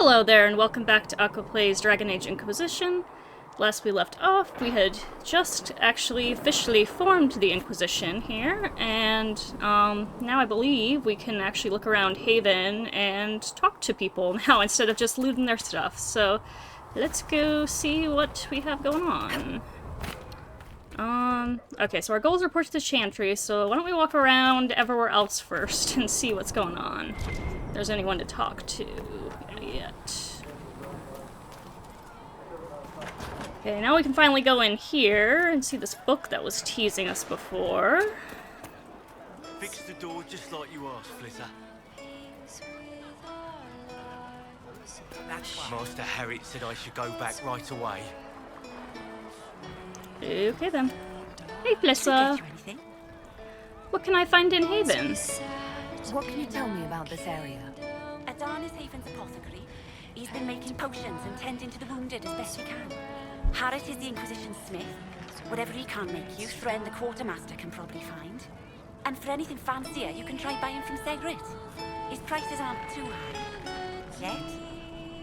Hello there, and welcome back to Aqua Plays Dragon Age Inquisition. Last we left off, we had just actually officially formed the Inquisition here, and now I believe we can actually look around Haven and talk to people now instead of just looting their stuff. So let's go see what we have going on. Okay, so our goal is to report to the chantry, so why don't we walk around everywhere else first and see what's going on. If there's anyone to talk to yet. Okay, now we can finally go in here and see this book that was teasing us before. Fix the door just like you asked, Flitter. Master Harriet said I should go back right away. Okay then. Hey, Flissa. What can I find in Haven? What can you tell me about this area? Adan is Haven's apothecary. He's been making potions and tending to the wounded as best he can. Harriet is the Inquisition smith. Whatever he can't make you, Thren the quartermaster can probably find. And for anything fancier, you can try buying from Segrit. His prices aren't too high. Yet.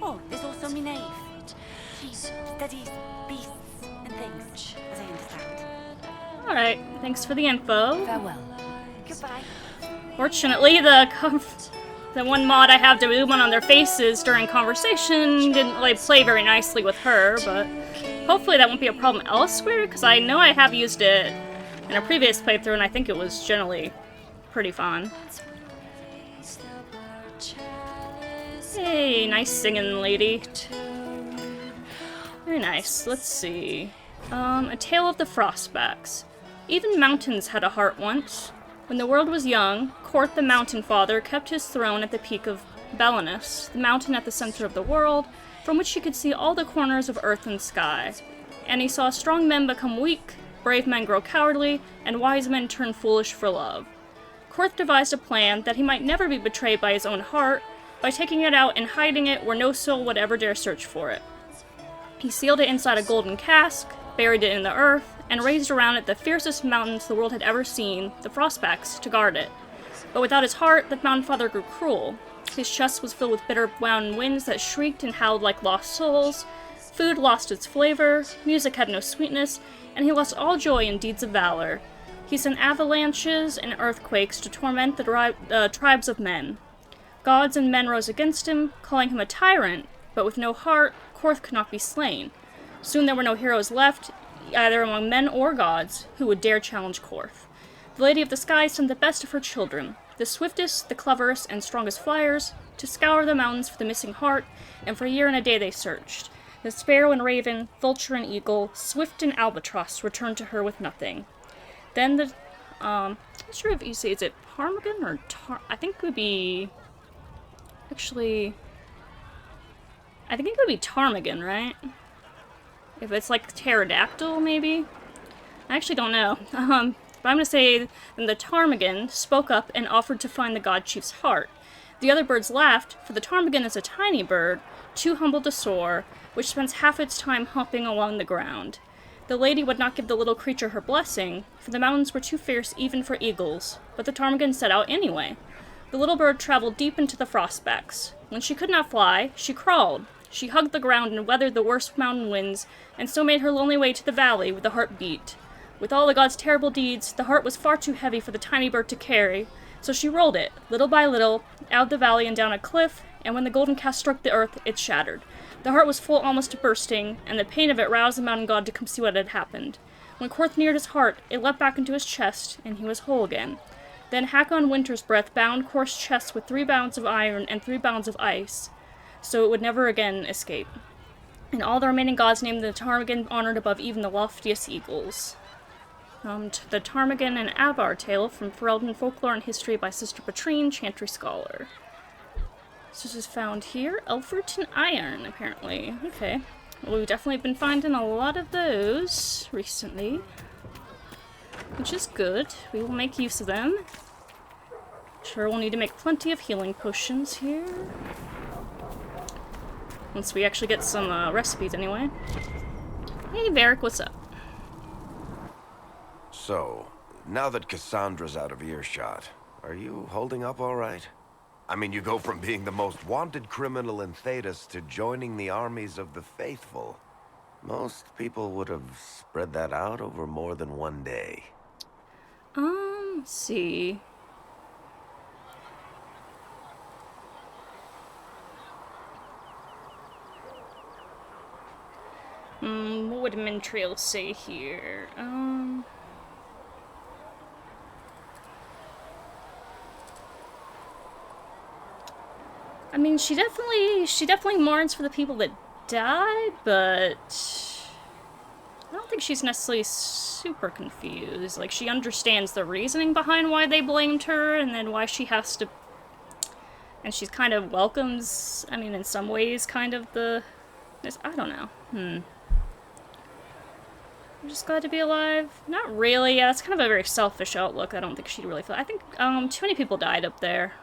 Oh, there's also Minave. She studies beasts and things, as I understand. Alright, thanks for the info. Farewell. Goodbye. Fortunately, the one mod I have to movement on their faces during conversation didn't really play very nicely with her, but hopefully that won't be a problem elsewhere, because I know I have used it in a previous playthrough, and I think it was generally pretty fun. Hey, nice singing lady. Very nice. Let's see. A Tale of the Frostbacks. Even mountains had a heart once. When the world was young, Korth the Mountain Father kept his throne at the peak of Belinus, the mountain at the center of the world, from which he could see all the corners of earth and sky. And he saw strong men become weak, brave men grow cowardly, and wise men turn foolish for love. Korth devised a plan that he might never be betrayed by his own heart, by taking it out and hiding it where no soul would ever dare search for it. He sealed it inside a golden cask, buried it in the earth, and raised around it the fiercest mountains the world had ever seen, the Frostbacks, to guard it. But without his heart, the Mountain Father grew cruel. His chest was filled with bitter mountain winds that shrieked and howled like lost souls. Food lost its flavor, music had no sweetness, and he lost all joy in deeds of valor. He sent avalanches and earthquakes to torment the tribes of men. Gods and men rose against him, calling him a tyrant, but with no heart, Korth could not be slain. Soon there were no heroes left, either among men or gods, who would dare challenge Korth. The Lady of the Sky sent the best of her children, the swiftest, the cleverest, and strongest flyers, to scour the mountains for the missing heart, and for a year and a day they searched. The sparrow and raven, vulture and eagle, swift and albatross returned to her with nothing. Then the, I'm not sure if you say, is it ptarmigan or I think it would be, actually, I think it could be ptarmigan, right? If it's like pterodactyl, maybe? I actually don't know. But I'm going to say then the ptarmigan spoke up and offered to find the god chief's heart. The other birds laughed, for the ptarmigan is a tiny bird, too humble to soar, which spends half its time hopping along the ground. The lady would not give the little creature her blessing, for the mountains were too fierce even for eagles, but the ptarmigan set out anyway. The little bird traveled deep into the Frostbacks. When she could not fly, she crawled. She hugged the ground and weathered the worst mountain winds, and so made her lonely way to the valley with the heart beat. With all the god's terrible deeds, the heart was far too heavy for the tiny bird to carry, so she rolled it, little by little, out the valley and down a cliff, and when the golden cast struck the earth, it shattered. The heart was full almost to bursting, and the pain of it roused the mountain god to come see what had happened. When Korth neared his heart, it leapt back into his chest, and he was whole again. Then Hakon Winter's Breath bound Korth's chest with 3 bounds of iron and 3 bounds of ice, so it would never again escape. And all the remaining gods named the ptarmigan honored above even the loftiest eagles. The Ptarmigan and Avar tale from Ferelden Folklore and History by Sister Patrine, Chantry Scholar. So this is found here. Elferton Iron, apparently. Okay. Well, we've definitely been finding a lot of those recently, which is good. We will make use of them. Sure, we'll need to make plenty of healing potions here. Once we actually get some recipes, anyway. Hey, Varric, what's up? So, now that Cassandra's out of earshot, are you holding up all right? I mean, you go from being the most wanted criminal in Thedas to joining the armies of the faithful. Most people would have spread that out over more than one day. Let's see. What would Mintriel say here? I mean, she definitely mourns for the people that died, but I don't think she's necessarily super confused. Like, she understands the reasoning behind why they blamed her, and then why she has to... And she kind of welcomes, I mean, in some ways, kind of the... I don't know. I'm just glad to be alive. Not really. Yeah, it's kind of a very selfish outlook. I don't think she'd really feel... I think, too many people died up there.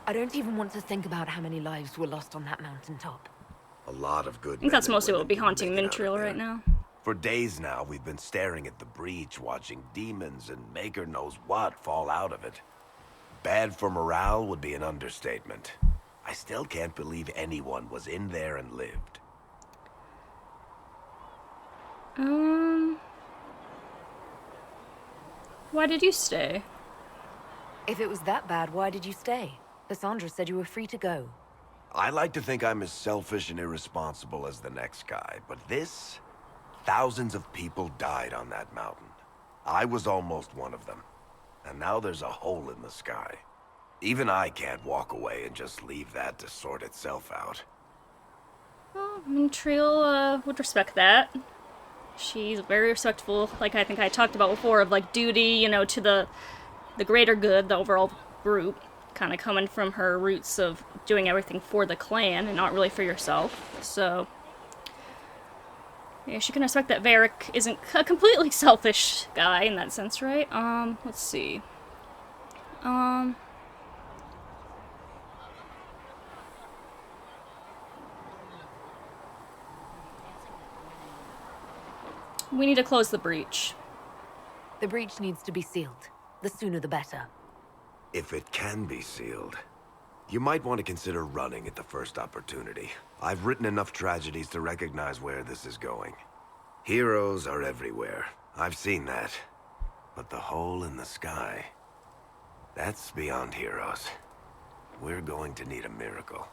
I don't even want to think about how many lives were lost on that mountaintop. A lot of good. I think that's mostly what would be haunting Mintriel right now. For days now, we've been staring at the breach, watching demons and maker knows what fall out of it. Bad for morale would be an understatement. I still can't believe anyone was in there and lived. Why did you stay? If it was that bad, why did you stay? Cassandra said you were free to go. I like to think I'm as selfish and irresponsible as the next guy, but this... Thousands of people died on that mountain. I was almost one of them. And now there's a hole in the sky. Even I can't walk away and just leave that to sort itself out. Well, Mintriel would respect that. She's very respectful, like I think I talked about before, of like duty, you know, to the greater good, the overall group. Kind of coming from her roots of doing everything for the clan and not really for yourself. So, yeah, she can respect that Varric isn't a completely selfish guy in that sense, right? Let's see. We need to close the breach. The breach needs to be sealed. The sooner the better. If it can be sealed, you might want to consider running at the first opportunity. I've written enough tragedies to recognize where this is going. Heroes are everywhere. I've seen that. But the hole in the sky, that's beyond heroes. We're going to need a miracle.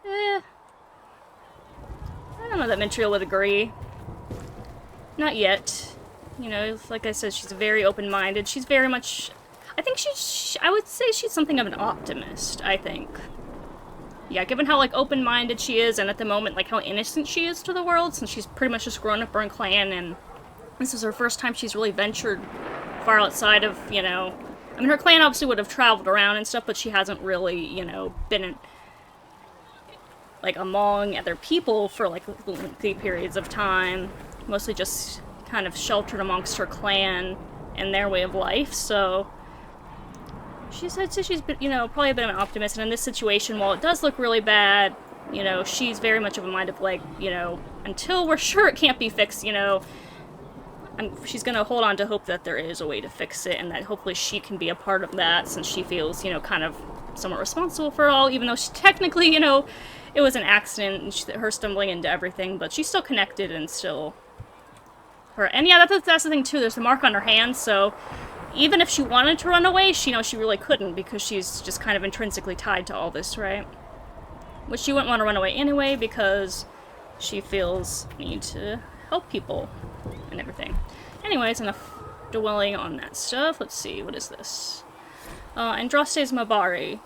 I don't know that Mintriel would agree. Not yet. You know, like I said, she's very open-minded. She's very much... I think I would say she's something of an optimist, I think. Yeah, given how, like, open-minded she is, and at the moment, like, how innocent she is to the world, since she's pretty much just grown up her own clan, and this is her first time she's really ventured far outside of, you know... I mean, her clan obviously would have traveled around and stuff, but she hasn't really, you know, been, like, among other people for, like, lengthy periods of time. Mostly just kind of sheltered amongst her clan and their way of life, so... I'd say she's, you know, probably a bit of an optimist, and in this situation, while it does look really bad, you know, she's very much of a mind of, like, you know, until we're sure it can't be fixed, you know, she's gonna hold on to hope that there is a way to fix it, and that hopefully she can be a part of that, since she feels, you know, kind of somewhat responsible for it all, even though she technically, you know, it was an accident, and her stumbling into everything, but she's still connected and still... And yeah, that's the thing, too, there's a mark on her hand, so... Even if she wanted to run away, she knows she really couldn't, because she's just kind of intrinsically tied to all this, right? Which she wouldn't want to run away anyway, because she feels need to help people and everything. Anyways, enough dwelling on that stuff. Let's see, what is this? Andraste's Mabari.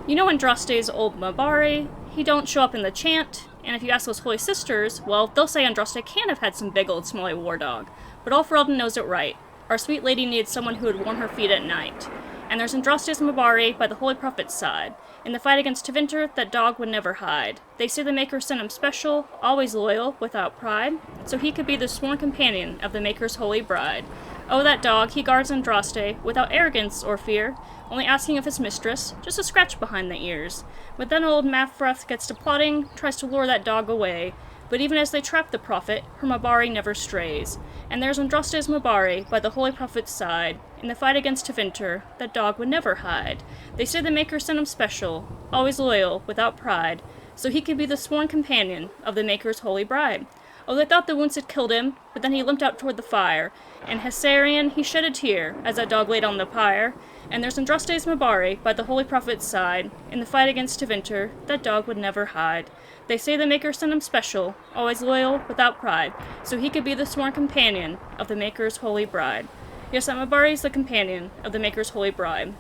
You know Andraste's old Mabari? He don't show up in the chant, and if you ask those holy sisters, well, they'll say Andraste can have had some big old smelly war dog. But all Ferelden knows it right. Our sweet lady needed someone who would warm her feet at night. And there's Andraste's Mabari by the Holy Prophet's side. In the fight against Tevinter, that dog would never hide. They say the Maker sent him special, always loyal, without pride, so he could be the sworn companion of the Maker's holy bride. Oh, that dog, he guards Andraste, without arrogance or fear, only asking of his mistress, just a scratch behind the ears. But then old Mathrath gets to plotting, tries to lure that dog away. But even as they trap the prophet, her Mabari never strays. And there's Andraste's Mabari by the Holy Prophet's side. In the fight against Tevinter, that dog would never hide. They say the Maker sent him special, always loyal, without pride, so he could be the sworn companion of the Maker's holy bride. Oh, they thought the wounds had killed him, but then he limped out toward the fire. And Hessarian, he shed a tear, as that dog laid on the pyre. And there's Andraste's Mabari by the Holy Prophet's side. In the fight against Tevinter, that dog would never hide. They say the Maker sent him special, always loyal, without pride, so he could be the sworn companion of the Maker's holy bride. Yes, that Mabari is the companion of the Maker's holy bride.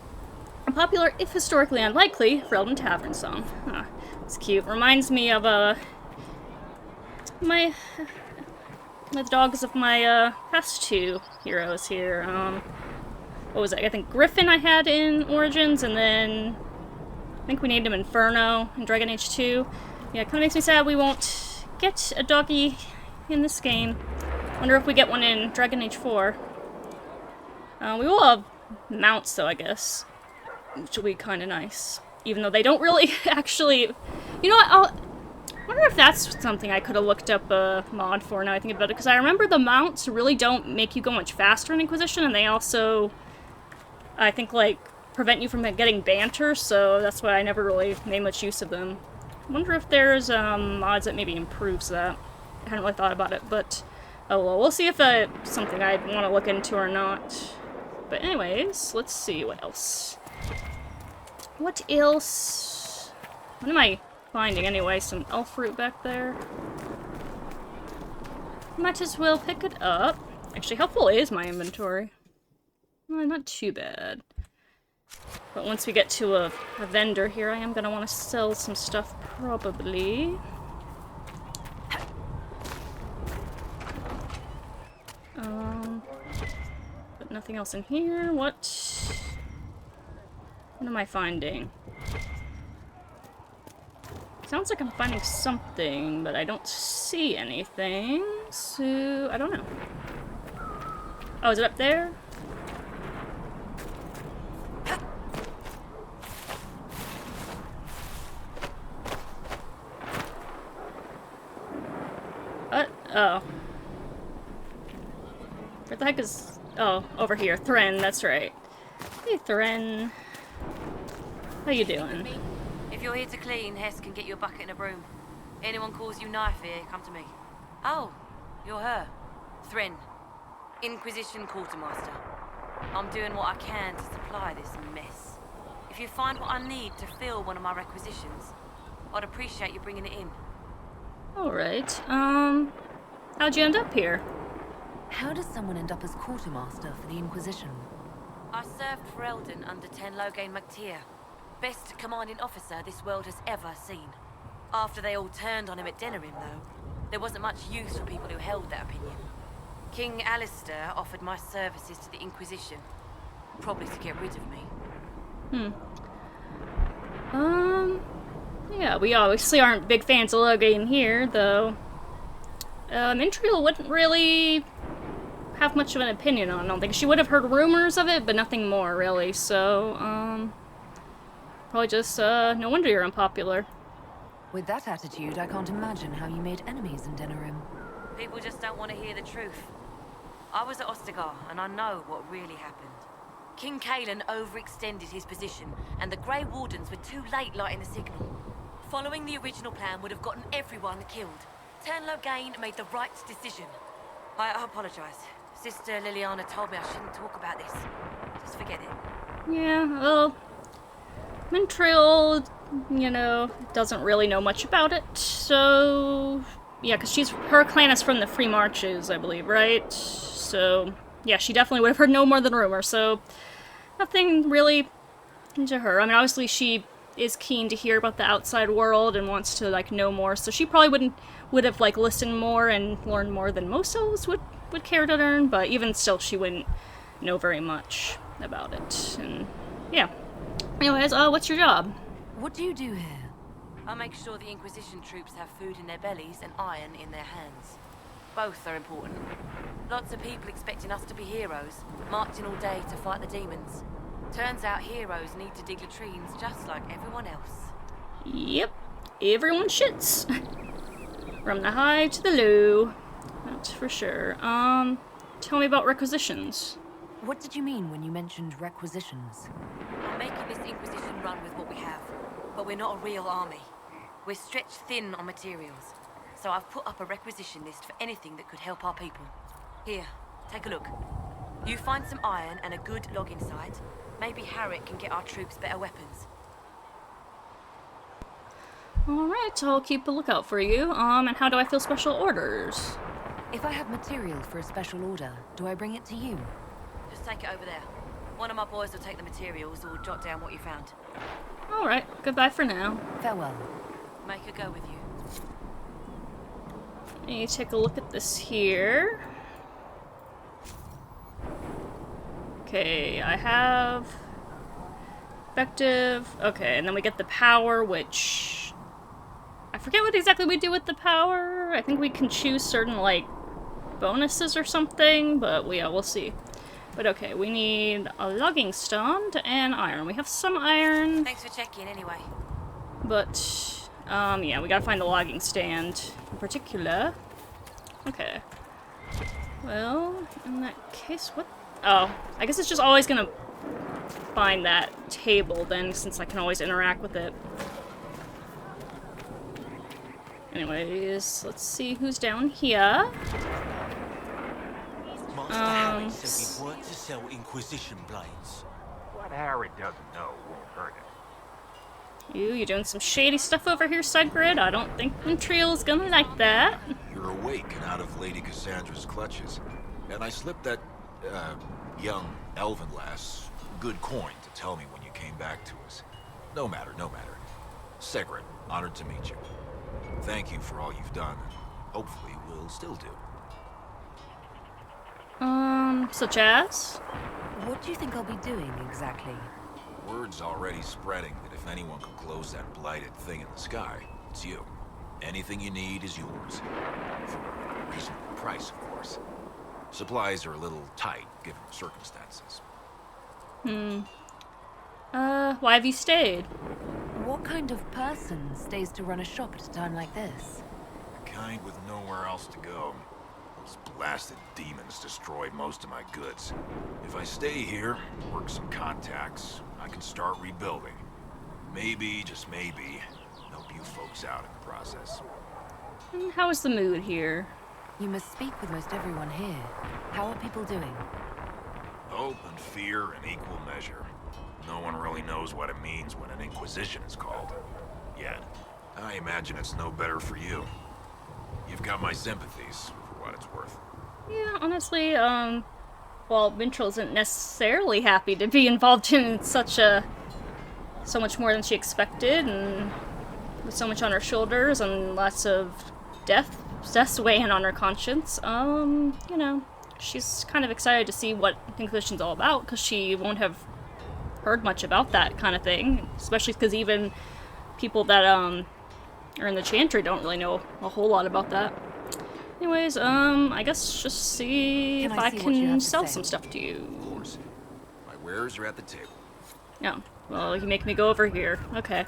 A popular, if historically unlikely, Freldon Tavern song. Huh, it's cute. Reminds me of, the dogs of my, past two heroes here. What was it? I think Griffin I had in Origins, and then I think we named him Inferno in Dragon Age 2. Yeah, it kind of makes me sad we won't get a doggy in this game. Wonder if we get one in Dragon Age 4. We will have mounts, though, I guess, which will be kind of nice. Even though they don't really actually... You know what, I wonder if that's something I could have looked up a mod for now I think about it, because I remember the mounts really don't make you go much faster in Inquisition, and they also, I think, like, prevent you from getting banter, so that's why I never really made much use of them. I wonder if there's mods that maybe improves that. I hadn't really thought about it, but oh well, we'll see if it's something I'd want to look into or not. But anyways, let's see what else. What else? What am I finding anyway? Some elf fruit back there. Might as well pick it up. Actually, how full is my inventory? Well, not too bad. But once we get to a vendor here, I am going to want to sell some stuff, probably. But nothing else in here. What am I finding? Sounds like I'm finding something, but I don't see anything, so I don't know. Oh, is it up there? What? Oh. Where the heck is... Oh, over here. Thren, that's right. Hey, Thren. How you doing? If you're here to clean, Hess can get you a bucket and a broom. Anyone calls you knife here, come to me. Oh, you're her. Thren. Inquisition Quartermaster. I'm doing what I can to supply this mess. If you find what I need to fill one of my requisitions, I'd appreciate you bringing it in. Alright, how'd you end up here? How does someone end up as quartermaster for the Inquisition? I served for Eldon under Ten Loghain MacTier. Best commanding officer this world has ever seen. After they all turned on him at Denerim, though, there wasn't much use for people who held that opinion. King Alistair offered my services to the Inquisition, probably to get rid of me. Yeah, we obviously aren't big fans of Loghain here, though. Mintriel wouldn't really have much of an opinion on it, I don't think. She would have heard rumors of it, but nothing more, really, so, probably just, no wonder you're unpopular. With that attitude, I can't imagine how you made enemies in Denerim. People just don't want to hear the truth. I was at Ostagar, and I know what really happened. King Cailan overextended his position, and the Grey Wardens were too late lighting the signal. Following the original plan would have gotten everyone killed. Ten Loghain made the right decision. I apologize. Sister Liliana told me I shouldn't talk about this. Just forget it. Yeah, well, Mintriel, you know, doesn't really know much about it, so... Yeah, because her clan is from the Free Marches, I believe, right? So, yeah, she definitely would have heard no more than rumor, so... Nothing really into her. I mean, obviously she is keen to hear about the outside world and wants to, like, know more, so she probably would have, like, listened more and learned more than most elves would care to learn, but even still, she wouldn't know very much about it, and, yeah. Anyways, what's your job? What do you do here? I make sure the Inquisition troops have food in their bellies and iron in their hands. Both are important. Lots of people expecting us to be heroes, marching all day to fight the demons. Turns out heroes need to dig latrines just like everyone else. Yep. Everyone shits. From the high to the low. That's for sure. Tell me about requisitions. What did you mean when you mentioned requisitions? I'm making this Inquisition run with what we have, but we're not a real army. We're stretched thin on materials, so I've put up a requisition list for anything that could help our people. Here, take a look. You find some iron and a good logging site. Maybe Harriet can get our troops better weapons. Alright, I'll keep a lookout for you. And how do I fill special orders? If I have material for a special order, do I bring it to you? Just take it over there. One of my boys will take the materials or jot down what you found. Alright, goodbye for now. Farewell. Make her go with you. Let me take a look at this here. Okay, I have effective. Okay, and then we get the power, which I forget what exactly we do with the power. I think we can choose certain like bonuses or something, but we'll see. But okay, we need a logging stone and iron. We have some iron. Thanks for checking anyway. But yeah, we gotta find the logging stand in particular. Okay. Well, in that case, what? Oh, I guess it's just always gonna find that table then, since I can always interact with it. Anyways, let's see who's down here. Master Harry said we weren't to sell Inquisition blades. What Harry doesn't know won't hurt him. You're doing some shady stuff over here, Sigrid. I don't think Mintriel's gonna like that. You're awake and out of Lady Cassandra's clutches. And I slipped that, young elven lass good coin to tell me when you came back to us. No matter, no matter. Sigrid, honored to meet you. Thank you for all you've done. Hopefully, we'll still do. Such as? What do you think I'll be doing exactly? Word's already spreading that if anyone could close that blighted thing in the sky, it's you. Anything you need is yours. For a reasonable price, of course. Supplies are a little tight, given the circumstances. Why have you stayed? What kind of person stays to run a shop at a time like this? The kind with nowhere else to go. Those blasted demons destroyed most of my goods. If I stay here, work some contacts, I can start rebuilding. Maybe, just maybe, help you folks out in the process. How is the mood here? You must speak with most everyone here. How are people doing? Hope and fear in equal measure. No one really knows what it means when an Inquisition is called. Yet. I imagine it's no better for you. You've got my sympathies, for what it's worth. Yeah, honestly, well, Mintriel isn't necessarily happy to be involved in so much more than she expected, and with so much on her shoulders and lots of death's weighing on her conscience. You know, she's kind of excited to see what Inquisition's all about, because she won't have heard much about that kind of thing, especially because even people that are in the chantry don't really know a whole lot about that. Anyways, I guess just see if I can sell some stuff to you. Of course. My wares are at the table. No. Well, you make me go over here. Okay.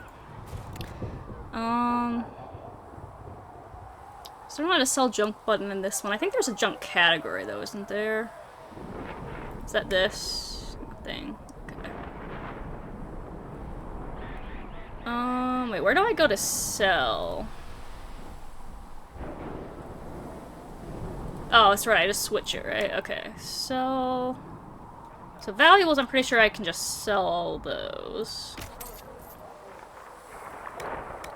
Is there not a sell junk button in this one? I think there's a junk category though, isn't there? Is that this thing? Okay. Wait, where do I go to sell? Oh, that's right, I just switch it, right? Okay, so valuables, I'm pretty sure I can just sell all those.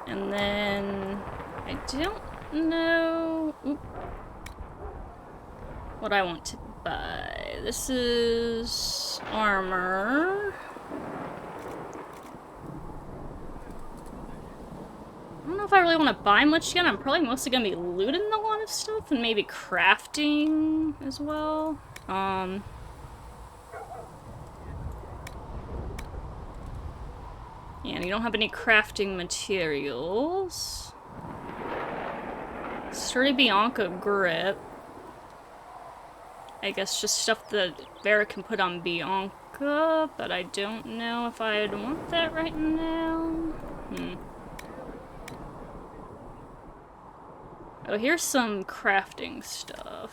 And then I don't know what I want to buy. This is armor. I don't know if I really want to buy much yet. I'm probably mostly going to be looting a lot of stuff and maybe crafting as well. Yeah, and you don't have any crafting materials. Sturdy Bianca grip. I guess just stuff that Vera can put on Bianca, but I don't know if I'd want that right now. Oh, here's some crafting stuff.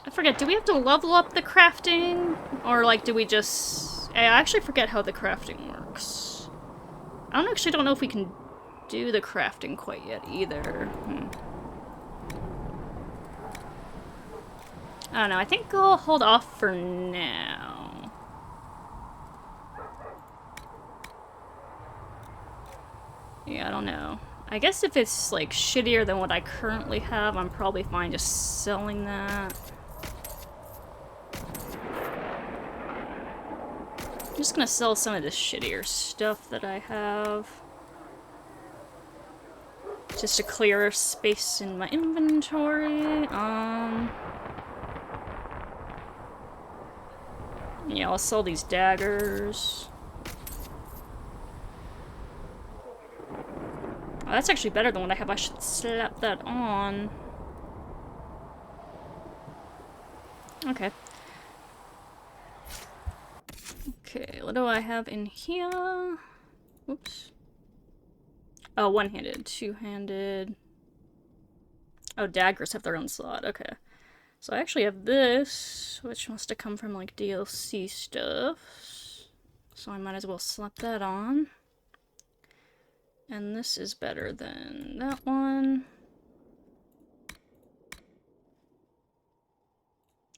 I forget, do we have to level up the crafting? Or, like, do we just... I actually forget how the crafting works. I actually don't know if we can do the crafting quite yet, either. I don't know, I think I'll hold off for now. Yeah, I don't know. I guess if it's, like, shittier than what I currently have, I'm probably fine just selling that. I'm just gonna sell some of this shittier stuff that I have. Just to clear space in my inventory. Yeah, I'll sell these daggers. Oh, that's actually better than what I have. I should slap that on. Okay. Okay, what do I have in here? Oops. Oh, one-handed, two-handed. Oh, daggers have their own slot. Okay. So I actually have this, which must have come from, like, DLC stuff. So I might as well slap that on. And this is better than that one.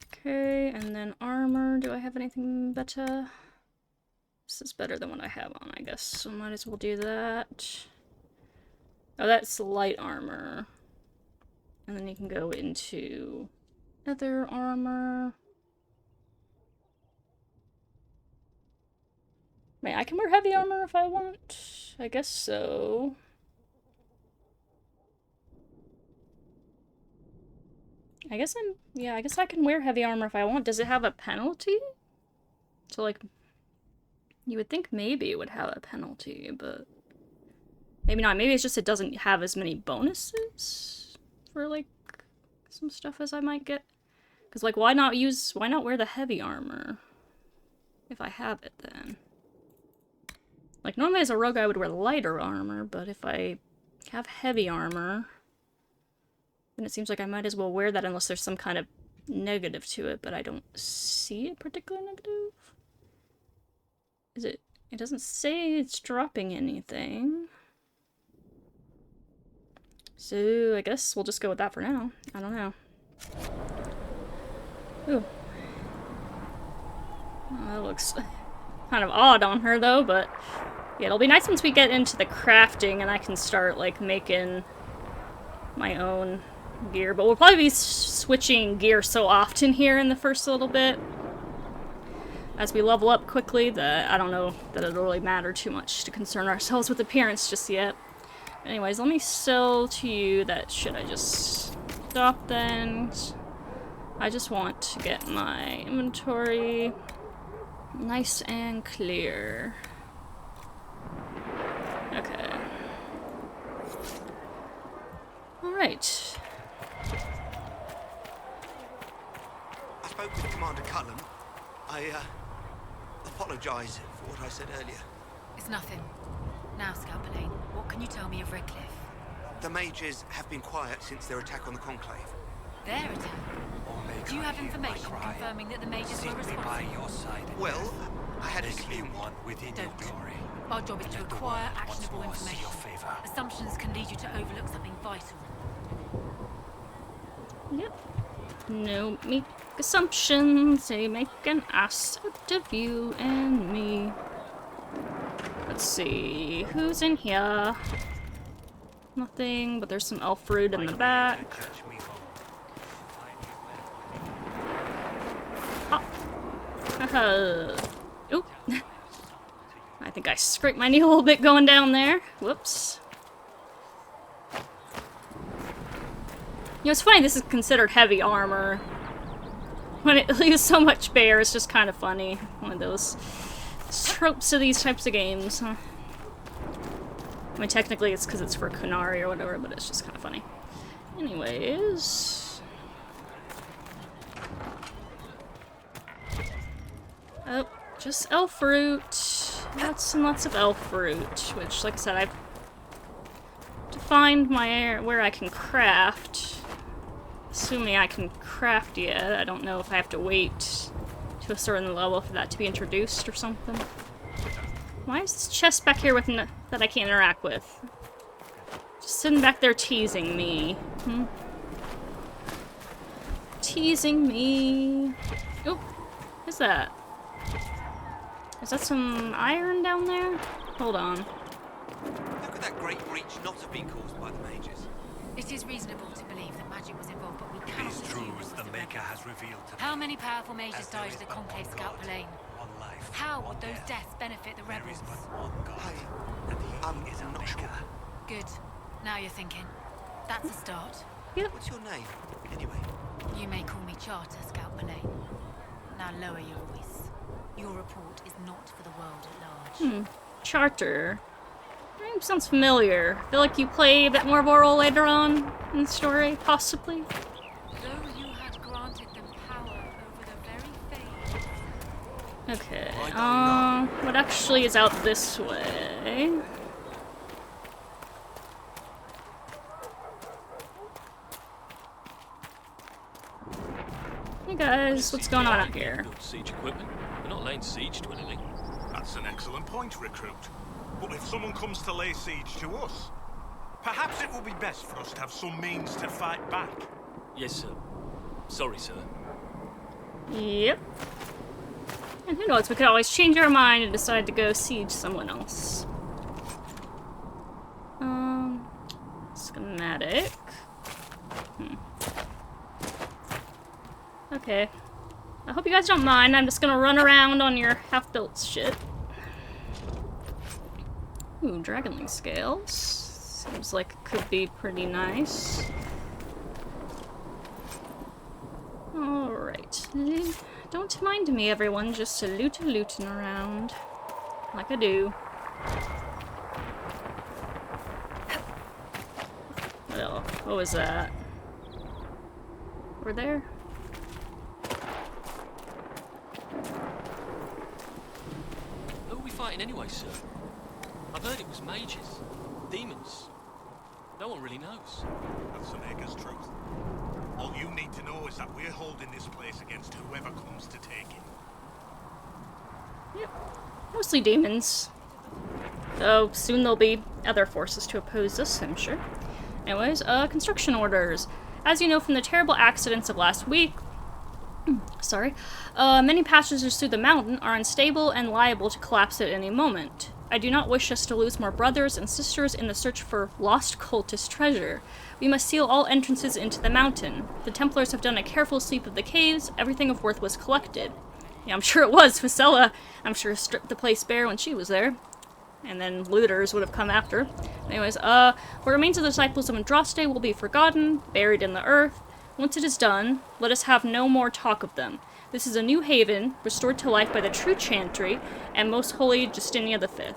Okay, and then armor. Do I have anything better? This is better than what I have on, I guess. So might as well do that. Oh, that's light armor. And then you can go into other armor. Wait, I can wear heavy armor if I want? I guess so. I guess I guess I can wear heavy armor if I want. Does it have a penalty? So, like, you would think maybe it would have a penalty, but maybe not. Maybe it's just it doesn't have as many bonuses for, like, some stuff as I might get. Because, like, why not wear the heavy armor if I have it then? Like, normally as a rogue I would wear lighter armor, but if I have heavy armor, then it seems like I might as well wear that unless there's some kind of negative to it, but I don't see a particular negative. Is it? It doesn't say it's dropping anything. So I guess we'll just go with that for now. I don't know. Ooh. Oh, that looks kind of odd on her though, but yeah, it'll be nice once we get into the crafting and I can start, like, making my own gear. But we'll probably be switching gear so often here in the first little bit. As we level up quickly, that I don't know that it'll really matter too much to concern ourselves with appearance just yet. Anyways, let me sell to you that shit I just stopped then. I just want to get my inventory nice and clear. Okay. Alright. I spoke with Commander Cullen. I apologize for what I said earlier. It's nothing. Now, Scalpelane, what can you tell me of Redcliffe? The mages have been quiet since their attack on the Conclave. Their attack? Do you have information confirming that the mages were responsible? By your side. Well, I had a Make me few. one within your Don't. glory. Our job is to acquire actionable more see information. your favor. Assumptions can lead you to overlook something vital. Yep. No make assumptions. They make an ass out of you and me. Let's see. Who's in here? Nothing, but there's some elf fruit in the back. Oh. Oop. I think I scraped my knee a little bit going down there. Whoops. You know, it's funny this is considered heavy armor. When it leaves so much bare, it's just kind of funny. One of those tropes of these types of games, huh? I mean, technically it's because it's for Kunari or whatever, but it's just kind of funny. Anyways... Oh, just elf fruit. Lots and lots of elf fruit, which, like I said, I've find where I can craft. Assuming I can craft yet. I don't know if I have to wait to a certain level for that to be introduced or something. Why is this chest back here with that I can't interact with? Just sitting back there teasing me. Teasing me. Oh, what's that? Is that some iron down there? Hold on. How could that great breach not have been caused by the mages? It is reasonable to believe that magic was involved, but we It cannot is true assume as it the was Maker rebels. has revealed to me. How many powerful mages As there died is at the but Conclave one Scout God, Lane? one life, How one would those death. deaths benefit the There rebels? is but one God, and he is a not Maker. sure. Good. Now you're thinking. That's a start. What's your name, anyway? You may call me Charter, Scout Lane. Now lower your voice. Your report is not for the world at large. Charter. Name sounds familiar. I feel like you play a bit more of a role later on in the story, possibly. Though you had granted them power over the very faith. Okay, what actually is out this way? Hey guys, what's going on out here? Siege equipment. We're not laying siege to anything. That's an excellent point, recruit. But if someone comes to lay siege to us, perhaps it will be best for us to have some means to fight back. Yes, sir. Sorry, sir. Yep. And who knows, we could always change our mind and decide to go siege someone else. Schematic. Okay. I hope you guys don't mind. I'm just gonna run around on your half-built shit. Ooh, dragonling scales. Seems like it could be pretty nice. Alright. Don't mind me, everyone. Just looting around. Like I do. Oh, what was that? Over there? Who are we fighting anyway, sir? I've heard it was mages. Demons. No one really knows. That's the Maker's truth. All you need to know is that we're holding this place against whoever comes to take it. Yep. Mostly demons. Though soon there'll be other forces to oppose us, I'm sure. Anyways, construction orders. As you know from the terrible accidents of last week, many passages through the mountain are unstable and liable to collapse at any moment. I do not wish us to lose more brothers and sisters in the search for lost cultist treasure. We must seal all entrances into the mountain. The Templars have done a careful sweep of the caves. Everything of worth was collected. Yeah, I'm sure it was. Vasella, I'm sure, stripped the place bare when she was there. And then looters would have come after. Anyways, what remains of the disciples of Andraste will be forgotten, buried in the earth. Once it is done, let us have no more talk of them. This is a new haven, restored to life by the true chantry, and most holy Justinia V,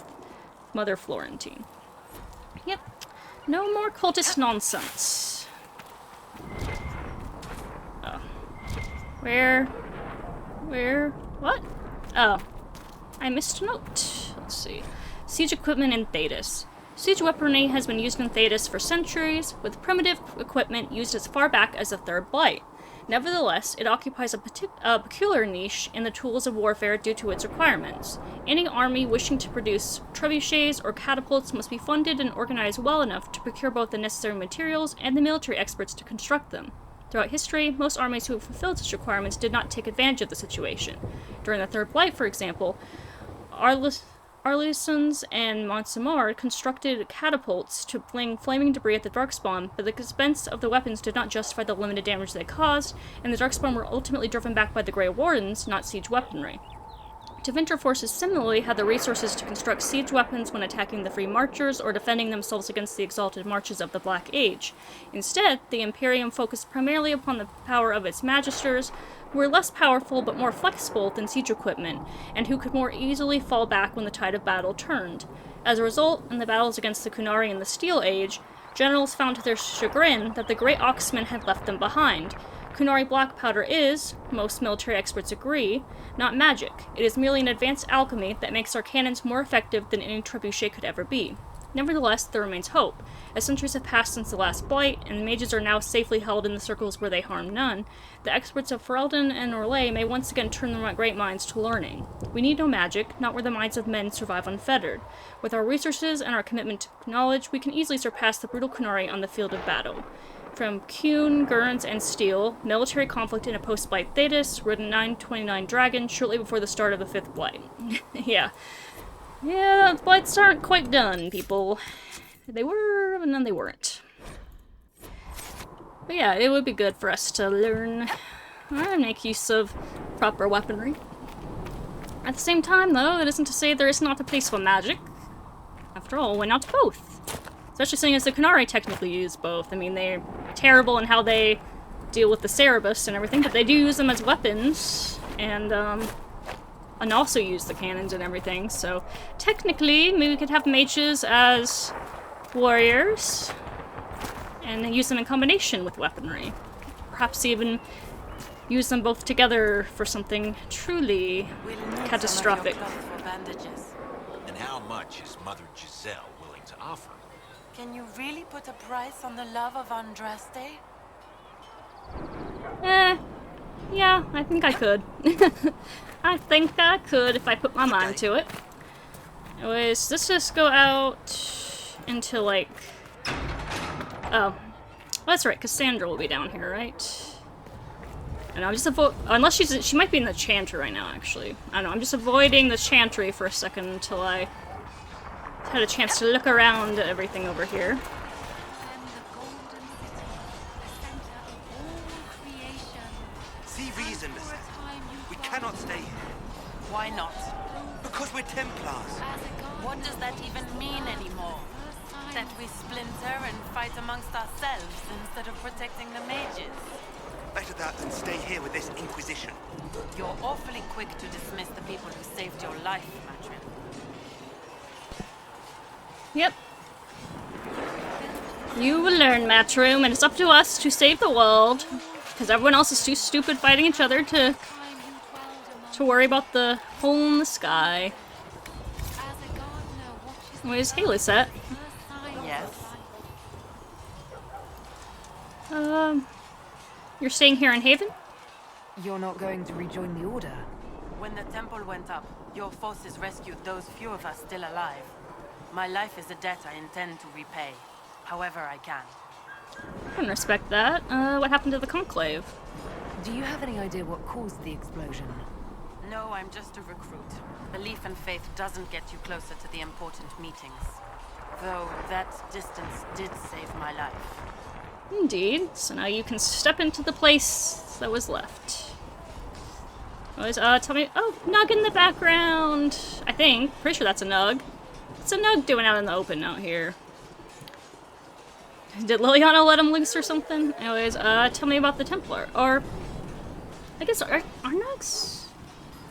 Mother Florentine. Yep. No more cultist nonsense. Oh. Where? What? Oh. I missed a note. Let's see. Siege equipment in Thetis. Siege weaponry has been used in Thetis for centuries, with primitive equipment used as far back as the Third Blight. Nevertheless, it occupies a peculiar niche in the tools of warfare due to its requirements. Any army wishing to produce trebuchets or catapults must be funded and organized well enough to procure both the necessary materials and the military experts to construct them. Throughout history, most armies who fulfilled such requirements did not take advantage of the situation. During the Third Blight, for example, Arlisons and Montsemar constructed catapults to fling flaming debris at the Darkspawn, but the expense of the weapons did not justify the limited damage they caused, and the Darkspawn were ultimately driven back by the Grey Wardens, not siege weaponry. Tevinter forces similarly had the resources to construct siege weapons when attacking the Free Marchers or defending themselves against the exalted marches of the Black Age. Instead, the Imperium focused primarily upon the power of its magisters, who were less powerful but more flexible than siege equipment, and who could more easily fall back when the tide of battle turned. As a result, in the battles against the Qunari in the Steel Age, generals found to their chagrin that the Grey Oxmen had left them behind. Qunari black powder is, most military experts agree, not magic. It is merely an advanced alchemy that makes our cannons more effective than any trebuchet could ever be. Nevertheless, there remains hope. As centuries have passed since the last blight, and the mages are now safely held in the circles where they harm none, the experts of Ferelden and Orlais may once again turn their great minds to learning. We need no magic, not where the minds of men survive unfettered. With our resources and our commitment to knowledge, we can easily surpass the brutal Qunari on the field of battle. From Kuhn, Gurns, and Steel, military conflict in a post-blight Thetis, ridden 929 dragon shortly before the start of the 5th blight. Yeah, the blights aren't quite done, people. They were, and then they weren't. But yeah, it would be good for us to learn and make use of proper weaponry. At the same time, though, it isn't to say there is not a place for magic. After all, why not both? Especially seeing as the Qunari technically use both. I mean, they're terrible in how they deal with the Cerebus and everything, but they do use them as weapons, and also use the cannons and everything, so technically, maybe we could have mages as warriors, and then use them in combination with weaponry. Perhaps even use them both together for something truly catastrophic. And how much is Mother Giselle willing to offer? Can you really put a price on the love of Andraste? Yeah, I think I could. I think I could if I put my mind to it. Anyways, let's just go out into, like... Oh. That's right, Cassandra will be down here, right? And I'm just unless she might be in the chantry right now, actually. I don't know, I'm just avoiding the chantry for a second until I had a chance to look around at everything over here. See reason, Listen. We cannot stay here. Why not? Because we're Templars. What does that even mean anymore? That we splinter and fight amongst ourselves instead of protecting the mages? Better that than stay here with this Inquisition. You're awfully quick to dismiss the people who saved your life, Mintriel. Yep. You will learn, Matchroom, and it's up to us to save the world. Because everyone else is too stupid fighting each other to worry about the hole in the sky. Where's Haley set? Yes. You're staying here in Haven? You're not going to rejoin the Order? When the temple went up, your forces rescued those few of us still alive. My life is a debt I intend to repay, however I can. I can respect that. What happened to the Conclave? Do you have any idea what caused the explosion? No, I'm just a recruit. Belief and faith doesn't get you closer to the important meetings. Though that distance did save my life. Indeed. So now you can step into the place that was left. Tell me... Oh, Nug in the background! I think. Pretty sure that's a Nug. What's a Nug doing out in the open out here? Did Liliana let him loose or something? Anyways, tell me about the Templar. Or... I guess, are Nugs...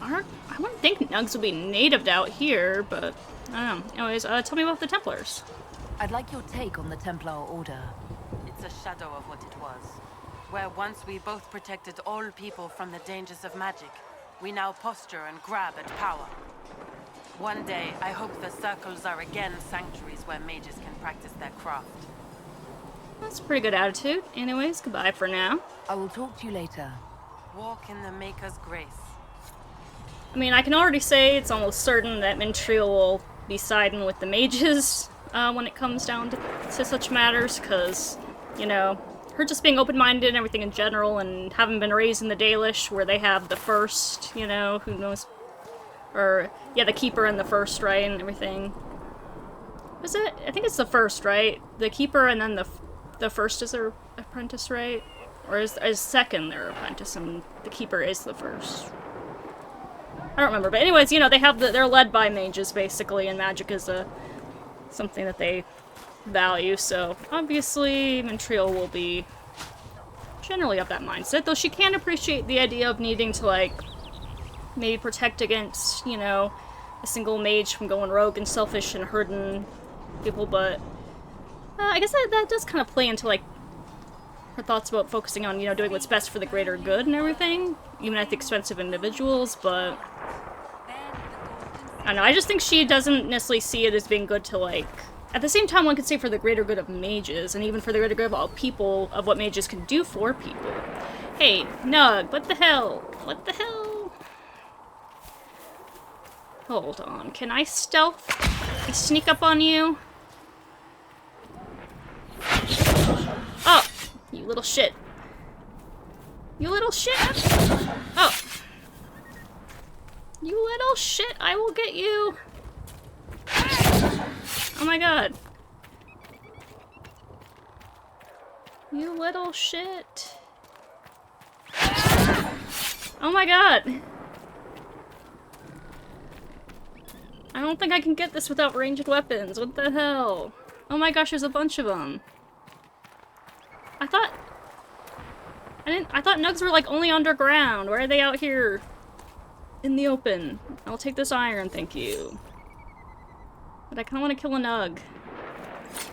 I wouldn't think Nugs would be natived out here, but... I don't know. Anyways, tell me about the Templars. I'd like your take on the Templar Order. It's a shadow of what it was. Where once we both protected all people from the dangers of magic, we now posture and grab at power. One day, I hope the circles are again sanctuaries where mages can practice their craft. That's a pretty good attitude. Anyways, goodbye for now. I will talk to you later. Walk in the Maker's grace. I mean, I can already say it's almost certain that Mintriel will be siding with the mages when it comes down to such matters, because, you know, her just being open-minded and everything in general, and having been raised in the Dalish, where they have the first, you know, who knows, or, yeah, the Keeper and the First, right, and everything. Was it? I think it's the First, right? The Keeper and then the First is their apprentice, right? Or is second their apprentice, and the Keeper is the First. I don't remember, but anyways, you know, they're led by mages, basically, and magic is something that they value, so obviously Mintriel will be generally of that mindset, though she can appreciate the idea of needing to, like, maybe protect against, you know, a single mage from going rogue and selfish and hurting people, but I guess that does kind of play into, like, her thoughts about focusing on, you know, doing what's best for the greater good and everything, even at the expense of individuals, but I don't know, I just think she doesn't necessarily see it as being good to, like, at the same time, one could say for the greater good of mages, and even for the greater good of all people, of what mages can do for people. Hey, Nug, what the hell? What the hell? Hold on, can I stealth? Can I sneak up on you? Oh, you little shit. You little shit! Oh. You little shit, I will get you! Oh my god. You little shit. Oh my god. I don't think I can get this without ranged weapons. What the hell? Oh my gosh, there's a bunch of them. I thought nugs were like only underground. Why are they out here in the open? I'll take this iron, thank you. But I kinda wanna kill a nug.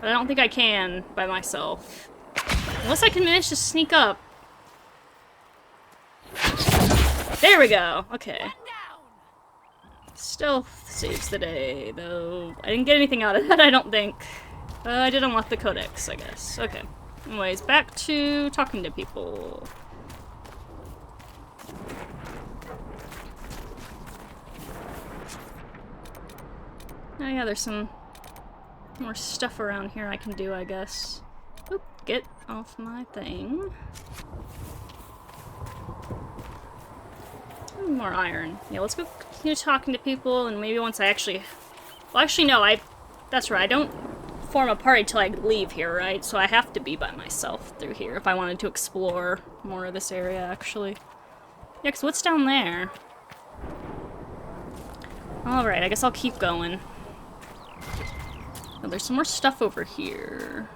But I don't think I can by myself. Unless I can manage to sneak up. There we go! Okay. Stealth saves the day, though. I didn't get anything out of that, I don't think. I did unlock the codex, I guess. Okay. Anyways, back to talking to people. Oh yeah, there's some more stuff around here I can do, I guess. Oop, get off my thing. More iron. Yeah, let's go continue talking to people, and maybe once I actually... Well, actually, no, that's right, I don't form a party till I leave here, right? So I have to be by myself through here if I wanted to explore more of this area, actually. Yeah, 'cause what's down there? Alright, I guess I'll keep going. Oh, there's some more stuff over here.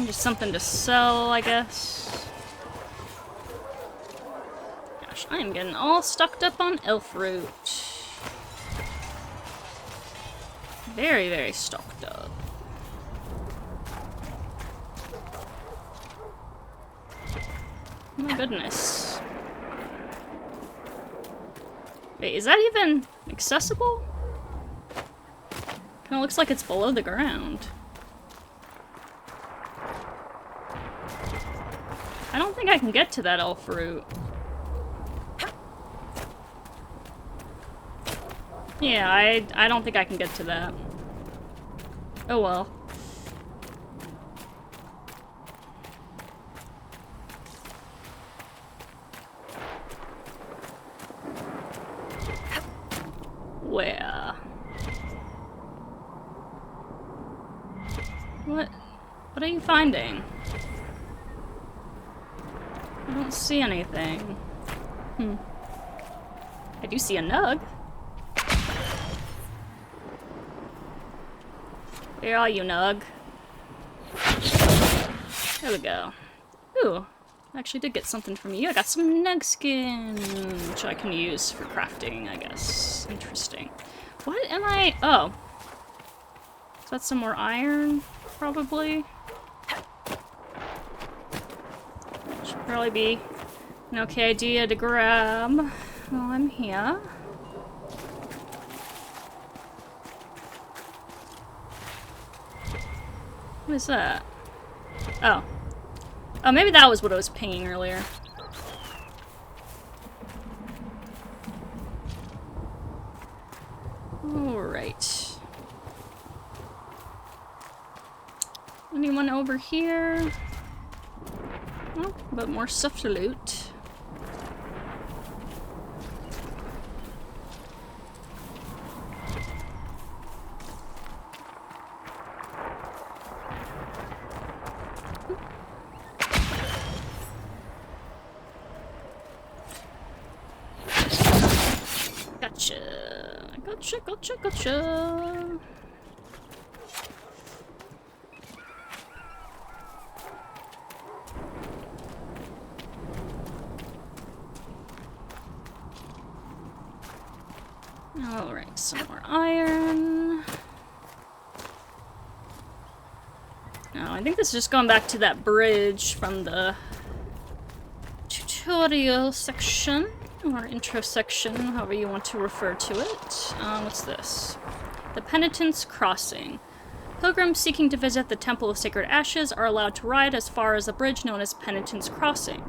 Just something to sell, I guess. Gosh, I am getting all stocked up on elf root. Very, very stocked up. Oh my goodness. Wait, is that even accessible? Kinda looks like it's below the ground. I don't think I can get to that elf root. Yeah, I don't think I can get to that. Oh well. Where? What are you finding? I don't see anything. I do see a nug. Where are you, nug? There we go. Ooh, I actually did get something from you. I got some nug skin, which I can use for crafting, I guess. Interesting. What am I... Oh. Is that some more iron? Probably. Should probably be an okay idea to grab while I'm here. What is that? Oh. Oh, maybe that was what I was pinging earlier. Alright. Anyone over here? Oh, but more stuff to loot. Gotcha. Alright, some more iron. No, I think this is just going back to that bridge from the tutorial section. or intro section, however you want to refer to it. What's this? The Penitent's Crossing. Pilgrims seeking to visit the Temple of Sacred Ashes are allowed to ride as far as the bridge known as Penitent's Crossing.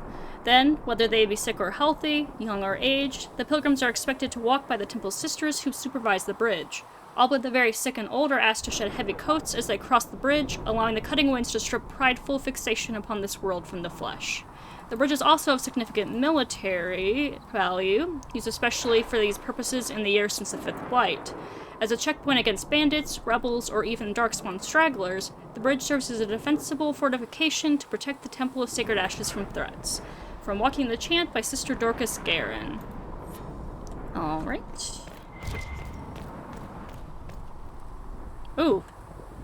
Then, whether they be sick or healthy, young or aged, the pilgrims are expected to walk by the temple's sisters who supervise the bridge. All but the very sick and old are asked to shed heavy coats as they cross the bridge, allowing the cutting winds to strip prideful fixation upon this world from the flesh. The bridge is also of significant military value, used especially for these purposes in the years since the Fifth Blight. As a checkpoint against bandits, rebels, or even Darkspawn stragglers, the bridge serves as a defensible fortification to protect the Temple of Sacred Ashes from threats. From Walking the Chant by Sister Dorcas Guerin. Alright. Ooh.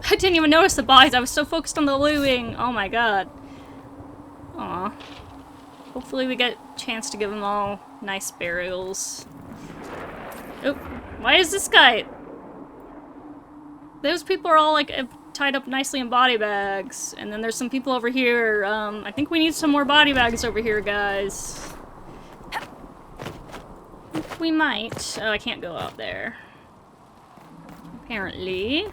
I didn't even notice the bodies. I was so focused on the looting. Oh my god. Aw. Hopefully we get a chance to give them all nice burials. Oh, why is this guy... Those people are all like tied up nicely in body bags. And then there's some people over here. I think we need some more body bags over here, guys. We might. Oh, I can't go out there. Apparently.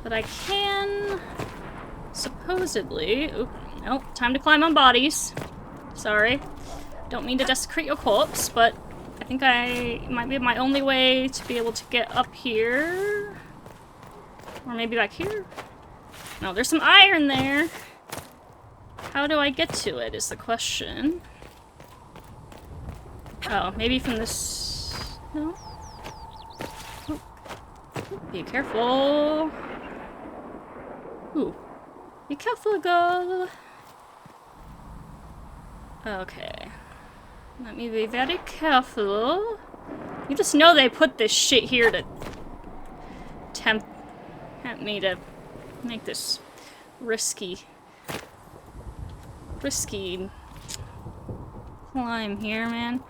But I can... supposedly... Oop, nope, time to climb on bodies. Sorry. Don't mean to desecrate your corpse, but I think I might be my only way to be able to get up here. Or maybe back here? No, there's some iron there. How do I get to it is the question. Oh, maybe from this... No? Oh. Be careful. Ooh. Be careful, girl. Okay. Let me be very careful. You just know they put this shit here to tempt me to make this risky climb here, man.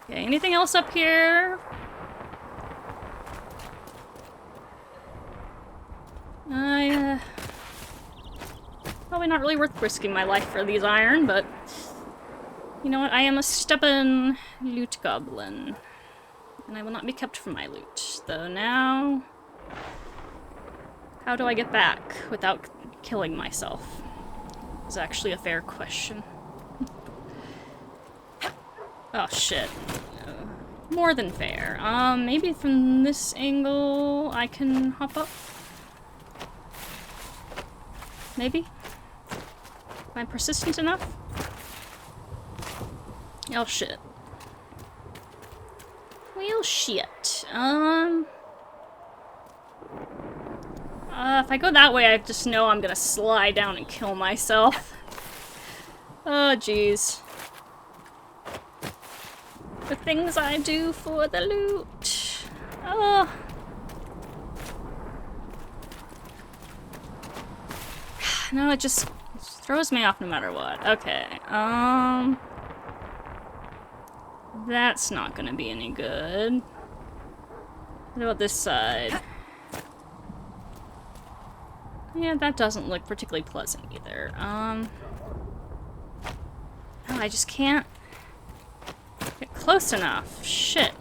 Okay, anything else up here? Probably not really worth risking my life for these iron, but you know what? I am a stubborn loot goblin, and I will not be kept from my loot. Though now, how do I get back without killing myself? Is actually a fair question. Oh shit. More than fair. Maybe from this angle I can hop up? Maybe? Am I persistent enough? Oh shit. Well shit. If I go that way, I just know I'm gonna slide down and kill myself. Oh jeez. The things I do for the loot. Oh. No, it just throws me off no matter what. Okay, that's not gonna be any good. What about this side? Yeah, that doesn't look particularly pleasant either. Oh, I just can't get close enough. Shit.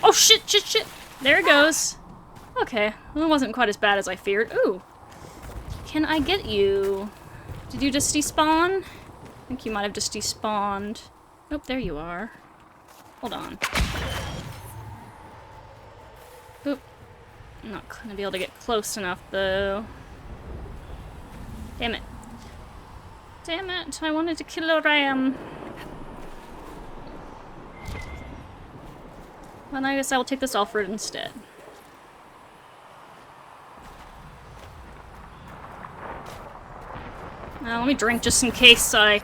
Oh, shit, shit, shit! There it goes. Okay, well, it wasn't quite as bad as I feared. Ooh! Can I get you? Did you just despawn? I think you might have just despawned. Nope, there you are. Hold on. Oop. I'm not gonna be able to get close enough, though. Damn it. Damn it, I wanted to kill a ram. Well, I guess I will take this Alfred instead. Let me drink just in case I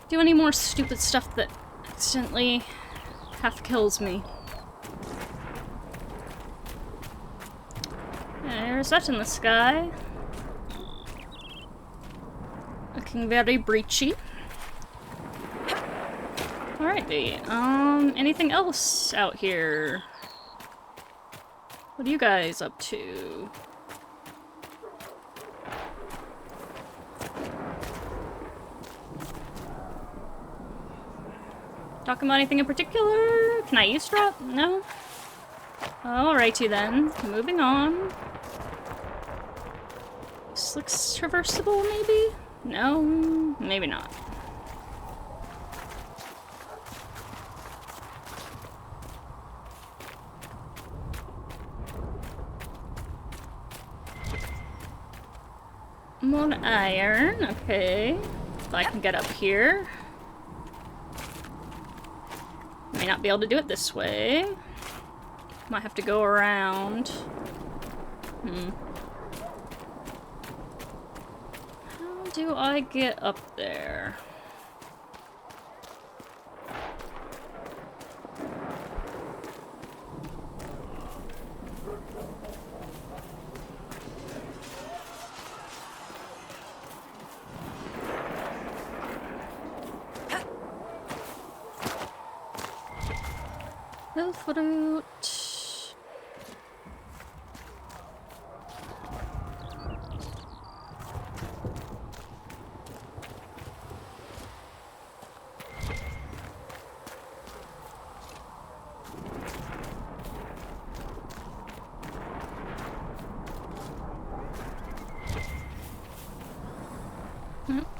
do any more stupid stuff that accidentally half kills me. There's that in the sky. Looking very breachy. Alrighty, anything else out here? What are you guys up to? Talking about anything in particular? Can I eavesdrop? No? Alrighty then. Moving on. This looks traversable, maybe? No? Maybe not. More iron, okay. If I can get up here. May not be able to do it this way. Might have to go around. How do I get up there? Hill fruit.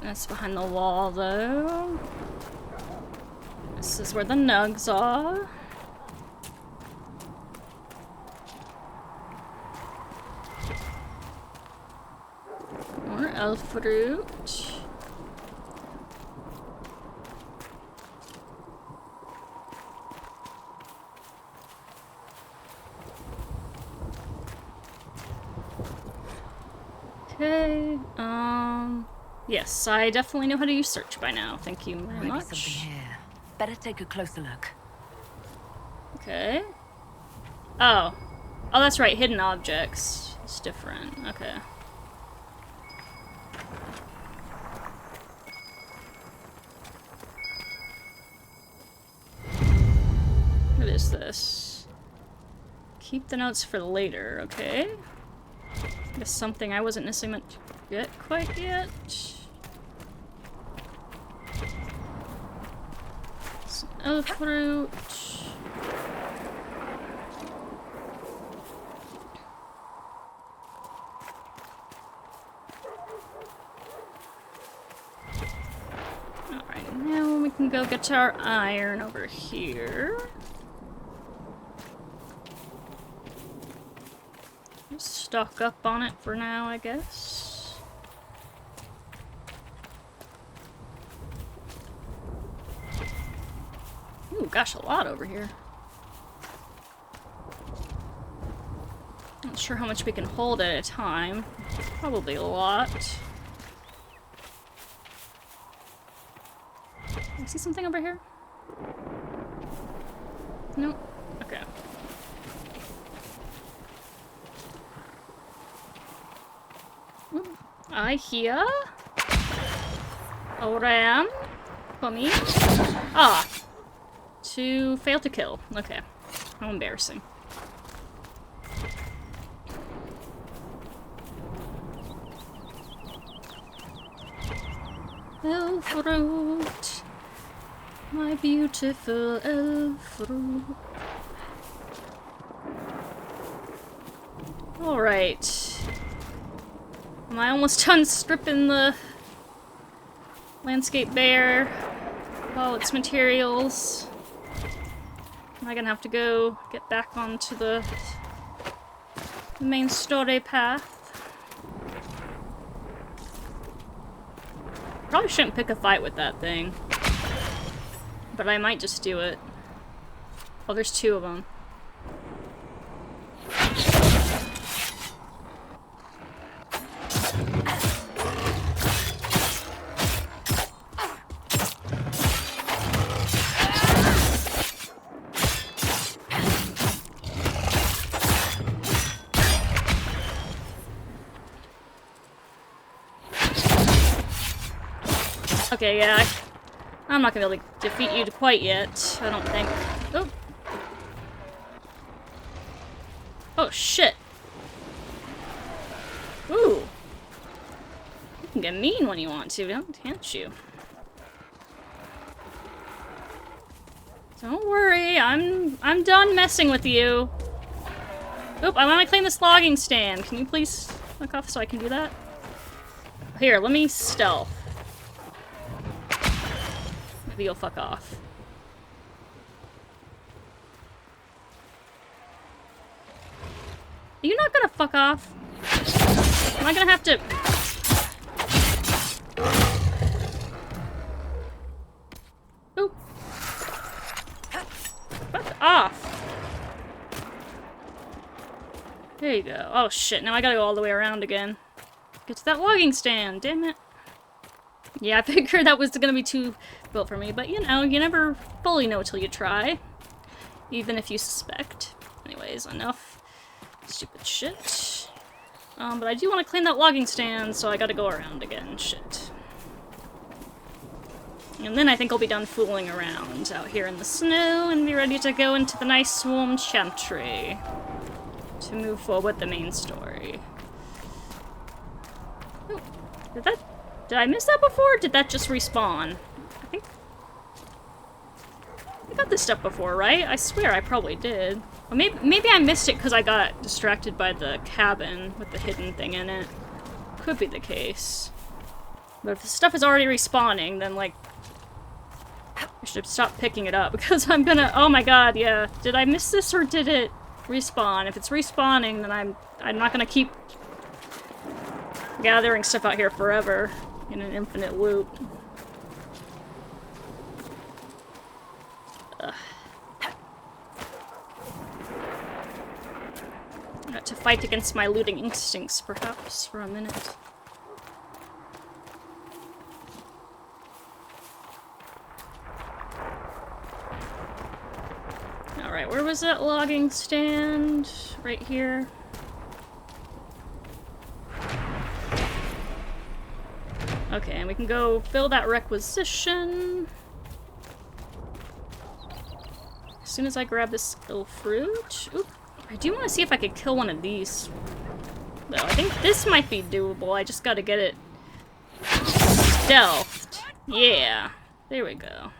That's behind the wall, though. This is where the nugs are. More elf fruit. Okay, yes, I definitely know how to use search by now. Thank you very much. Something here. Better take a closer look. Okay. Oh. Oh, that's right, hidden objects. It's different. Okay. What is this? Keep the notes for later, okay. I guess something I wasn't necessarily meant to get quite yet. Some elf fruit. Alright, now we can go get our iron over here. Stock up on it for now, I guess. Ooh, gosh, a lot over here. Not sure how much we can hold at a time. Probably a lot. I see something over here? Nope. Okay. I hear a ram coming. Ah! To fail to kill. Okay. How embarrassing. Elf fruit. My beautiful elf fruit. Alright. Am I almost done stripping the landscape bare of all its materials? Am I gonna have to go get back onto the main story path? Probably shouldn't pick a fight with that thing, but I might just do it. Oh, there's two of them. Okay, yeah, I'm not gonna be able to defeat you quite yet, I don't think. Oh! Oh, shit. Ooh. You can get mean when you want to, can't you? Don't worry, I'm done messing with you. Oop, I want to claim this logging stand. Can you please fuck off so I can do that? Here, let me stealth. Maybe you'll fuck off. Are you not gonna fuck off? Am I gonna have to... Oop. Fuck off. There you go. Oh shit, now I gotta go all the way around again. Get to that logging stand, damn it. Yeah, I figured that was gonna be too built for me, but you know, you never fully know till you try. Even if you suspect. Anyways, enough stupid shit. But I do want to clean that logging stand, so I gotta go around again. Shit. And then I think I'll be done fooling around out here in the snow and be ready to go into the nice warm chantry to move forward with the main story. Oh, did I miss that before? Or did that just respawn? I got this stuff before, right? I swear I probably did. Or maybe I missed it because I got distracted by the cabin with the hidden thing in it. Could be the case. But if the stuff is already respawning, then, like, I should stop picking it up because I'm gonna... Oh my god, yeah. Did I miss this or did it respawn? If it's respawning, then I'm not gonna keep gathering stuff out here forever in an infinite loop. Ugh. Got to fight against my looting instincts, perhaps, for a minute. Alright, where was that logging stand? Right here. Okay, and we can go fill that requisition. As soon as I grab this little fruit. Oop. I do want to see if I could kill one of these. Though, I think this might be doable. I just gotta get it stealthed. Yeah. There we go.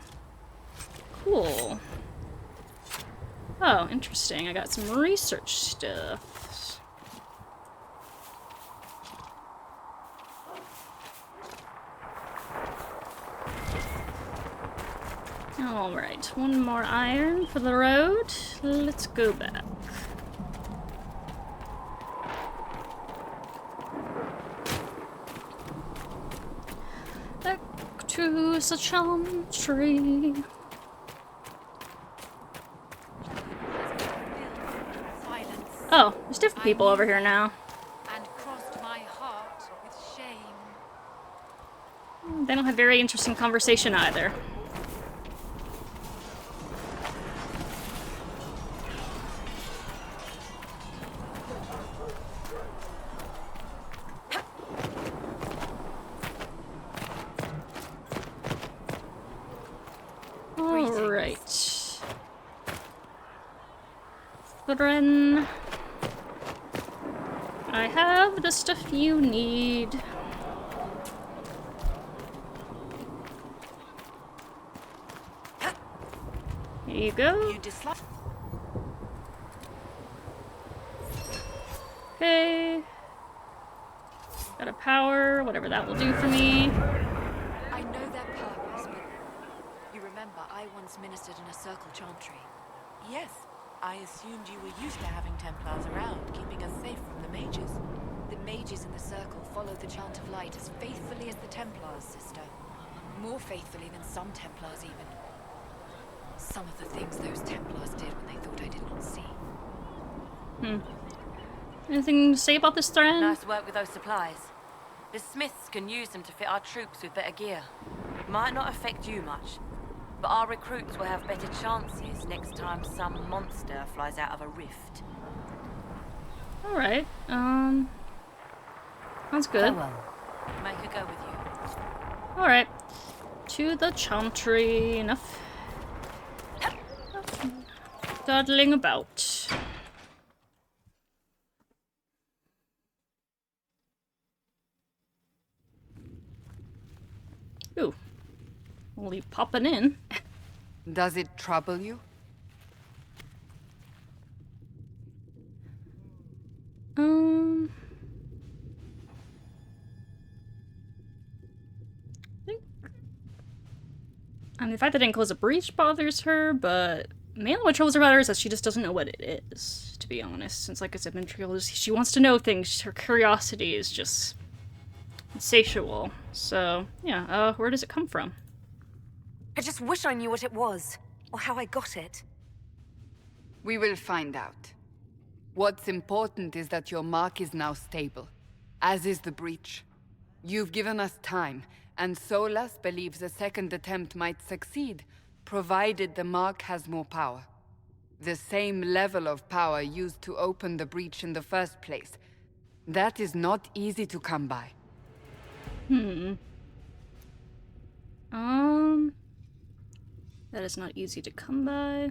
Cool. Oh, interesting. I got some research stuff. Alright, one more iron for the road. Let's go back. Back to the chantry. Oh, there's different people over here now. And crossed my heart with shame. They don't have very interesting conversation either. Alright. Then I have the stuff you need. Here you go. Okay. Got a power, whatever that will do for me. I know their purpose, but you remember I once ministered in a circle chantry. Yes. I assumed you were used to having Templars around, keeping us safe from the mages. The mages in the circle follow the chant of light as faithfully as the Templars, sister. More faithfully than some Templars, even. Some of the things those Templars did when they thought I did not see. Anything to say about this thread? Nice work with those supplies. The smiths can use them to fit our troops with better gear. Might not affect you much, but our recruits will have better chances next time some monster flies out of a rift. Alright, sounds good. Make her go with you. Alright. To the chantry. Enough dawdling about. Ooh. Only popping in. Does it trouble you? I mean, the fact that it didn't close a breach bothers her, but mainly what troubles her about her is that she just doesn't know what it is, to be honest. Since, like I said, Mintriel she wants to know things. Her curiosity is just insatiable. So, yeah, where does it come from? I just wish I knew what it was, or how I got it. We will find out. What's important is that your mark is now stable, as is the breach. You've given us time, and Solas believes a second attempt might succeed, provided the mark has more power. The same level of power used to open the breach in the first place. That is not easy to come by. That is not easy to come by.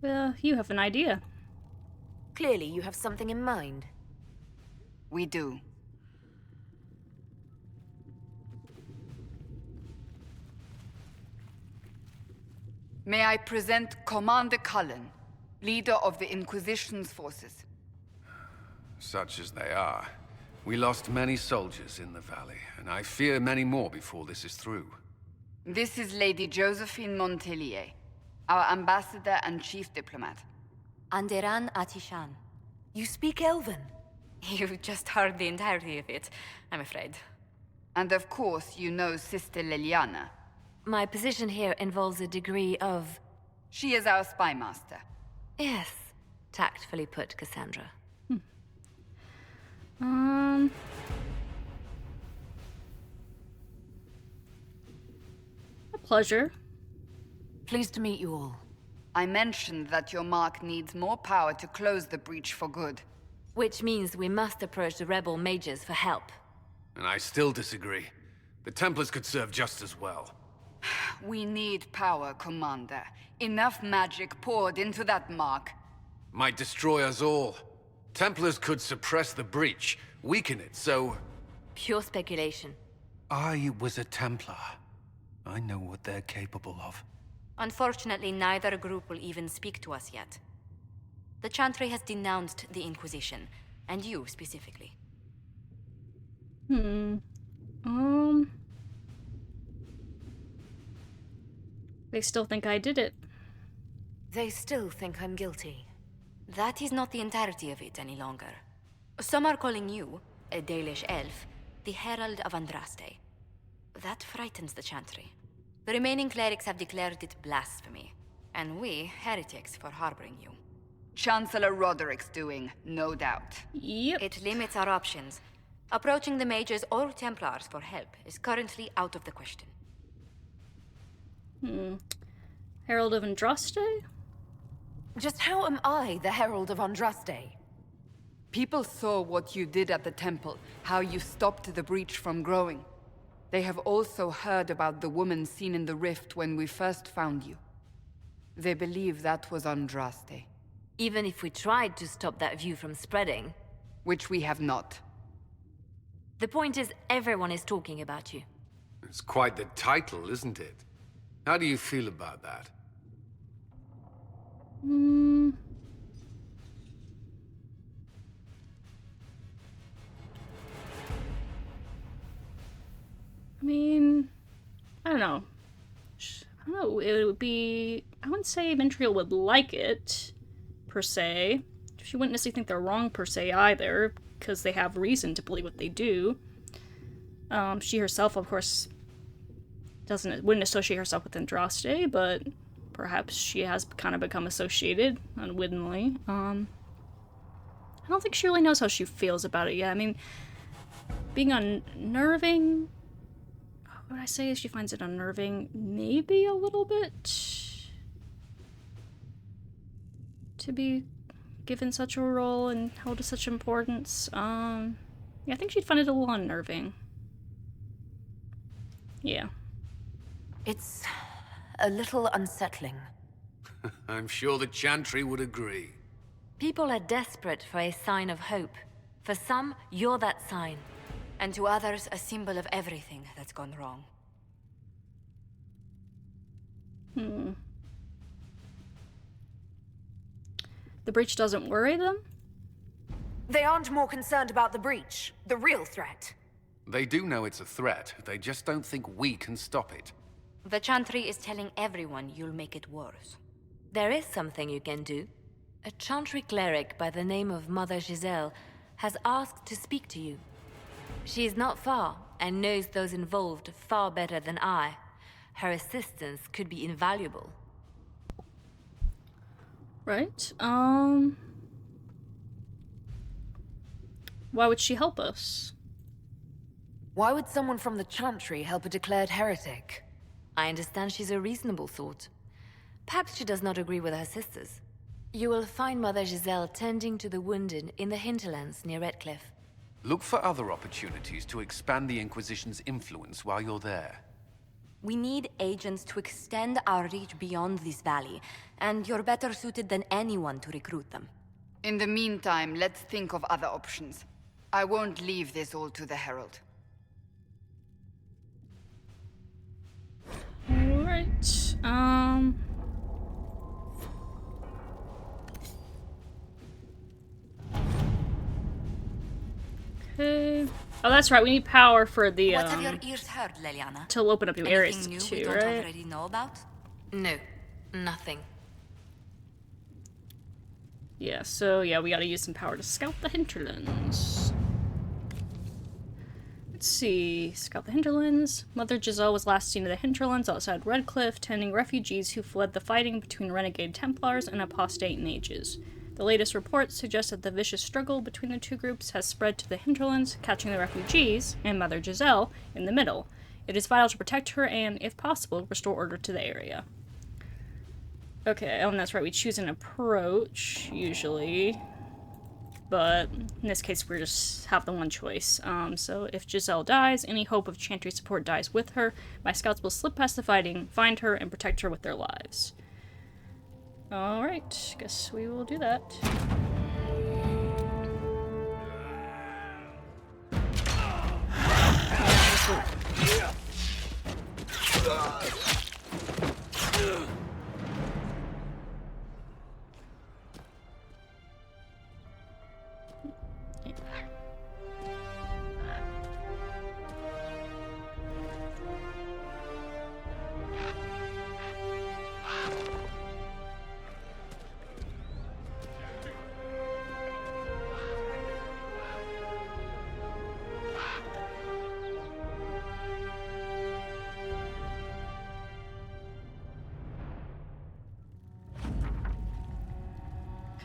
Well, you have an idea. Clearly, you have something in mind. We do. May I present Commander Cullen, leader of the Inquisition's forces. Such as they are. We lost many soldiers in the valley, and I fear many more before this is through. This is Lady Josephine Montelier, our ambassador and chief diplomat. Anderan Atishan. You speak Elven? You've just heard the entirety of it, I'm afraid. And of course, you know Sister Liliana. My position here involves a degree of... She is our spy master. Yes, tactfully put, Cassandra. A pleasure. Pleased to meet you all. I mentioned that your mark needs more power to close the breach for good. Which means we must approach the rebel mages for help. And I still disagree. The Templars could serve just as well. We need power, Commander. Enough magic poured into that mark. Might destroy us all. Templars could suppress the breach, weaken it, so... Pure speculation. I was a Templar. I know what they're capable of. Unfortunately, neither group will even speak to us yet. The chantry has denounced the Inquisition, and you specifically. They still think I did it. They still think I'm guilty. That is not the entirety of it any longer. Some are calling you, a Dalish elf, the Herald of Andraste. That frightens the chantry. The remaining clerics have declared it blasphemy, and we, heretics, for harboring you. Chancellor Roderick's doing, no doubt. Yep. It limits our options. Approaching the mages or Templars for help is currently out of the question. Herald of Andraste? Just how am I the Herald of Andraste? People saw what you did at the temple, how you stopped the breach from growing. They have also heard about the woman seen in the rift when we first found you. They believe that was Andraste. Even if we tried to stop that view from spreading... Which we have not. The point is, everyone is talking about you. It's quite the title, isn't it? How do you feel about that? I mean, I don't know. It would be... I wouldn't say Mintriel would like it, per se. She wouldn't necessarily think they're wrong, per se, either, because they have reason to believe what they do. She herself, of course, wouldn't associate herself with Andraste, but perhaps she has kind of become associated unwittingly. I don't think she really knows how she feels about it yet. I mean, being unnerving... What would I say? She finds it unnerving, maybe a little bit, to be given such a role and held to such importance. Yeah, I think she'd find it a little unnerving. Yeah. It's a little unsettling. I'm sure the chantry would agree. People are desperate for a sign of hope. For some, you're that sign. and to others a symbol of everything that's gone wrong. The breach doesn't worry them? They aren't more concerned about the breach, the real threat. They do know it's a threat. They just don't think we can stop it. The chantry is telling everyone you'll make it worse. There is something you can do. A chantry cleric by the name of Mother Giselle has asked to speak to you. She is not far and knows those involved far better than I. Her assistance could be invaluable. Right, why would she help us? Why would someone from the chantry help a declared heretic? I understand she's a reasonable sort. Perhaps she does not agree with her sisters. You will find Mother Giselle tending to the wounded in the Hinterlands near Redcliffe. Look for other opportunities to expand the Inquisition's influence while you're there. We need agents to extend our reach beyond this valley, and you're better suited than anyone to recruit them. In the meantime, let's think of other options. I won't leave this all to the Herald. Alright, okay. Oh, that's right, we need power for the, What have your ears heard, Leliana? to open up new areas Anything new too, we don't right? already know about? No, nothing. Yeah, so yeah, we gotta use some power to scout the Hinterlands. Let's see, scout the Hinterlands. Mother Giselle was last seen in the Hinterlands outside Redcliffe, tending refugees who fled the fighting between renegade Templars and apostate mages. The latest reports suggest that the vicious struggle between the two groups has spread to the Hinterlands, catching the refugees, and Mother Giselle, in the middle. It is vital to protect her and, if possible, restore order to the area. Okay, and that's right, we choose an approach, usually. But in this case, we just have the one choice. So if Giselle dies, any hope of chantry support dies with her. My scouts will slip past the fighting, find her, and protect her with their lives. Alright, guess we will do that.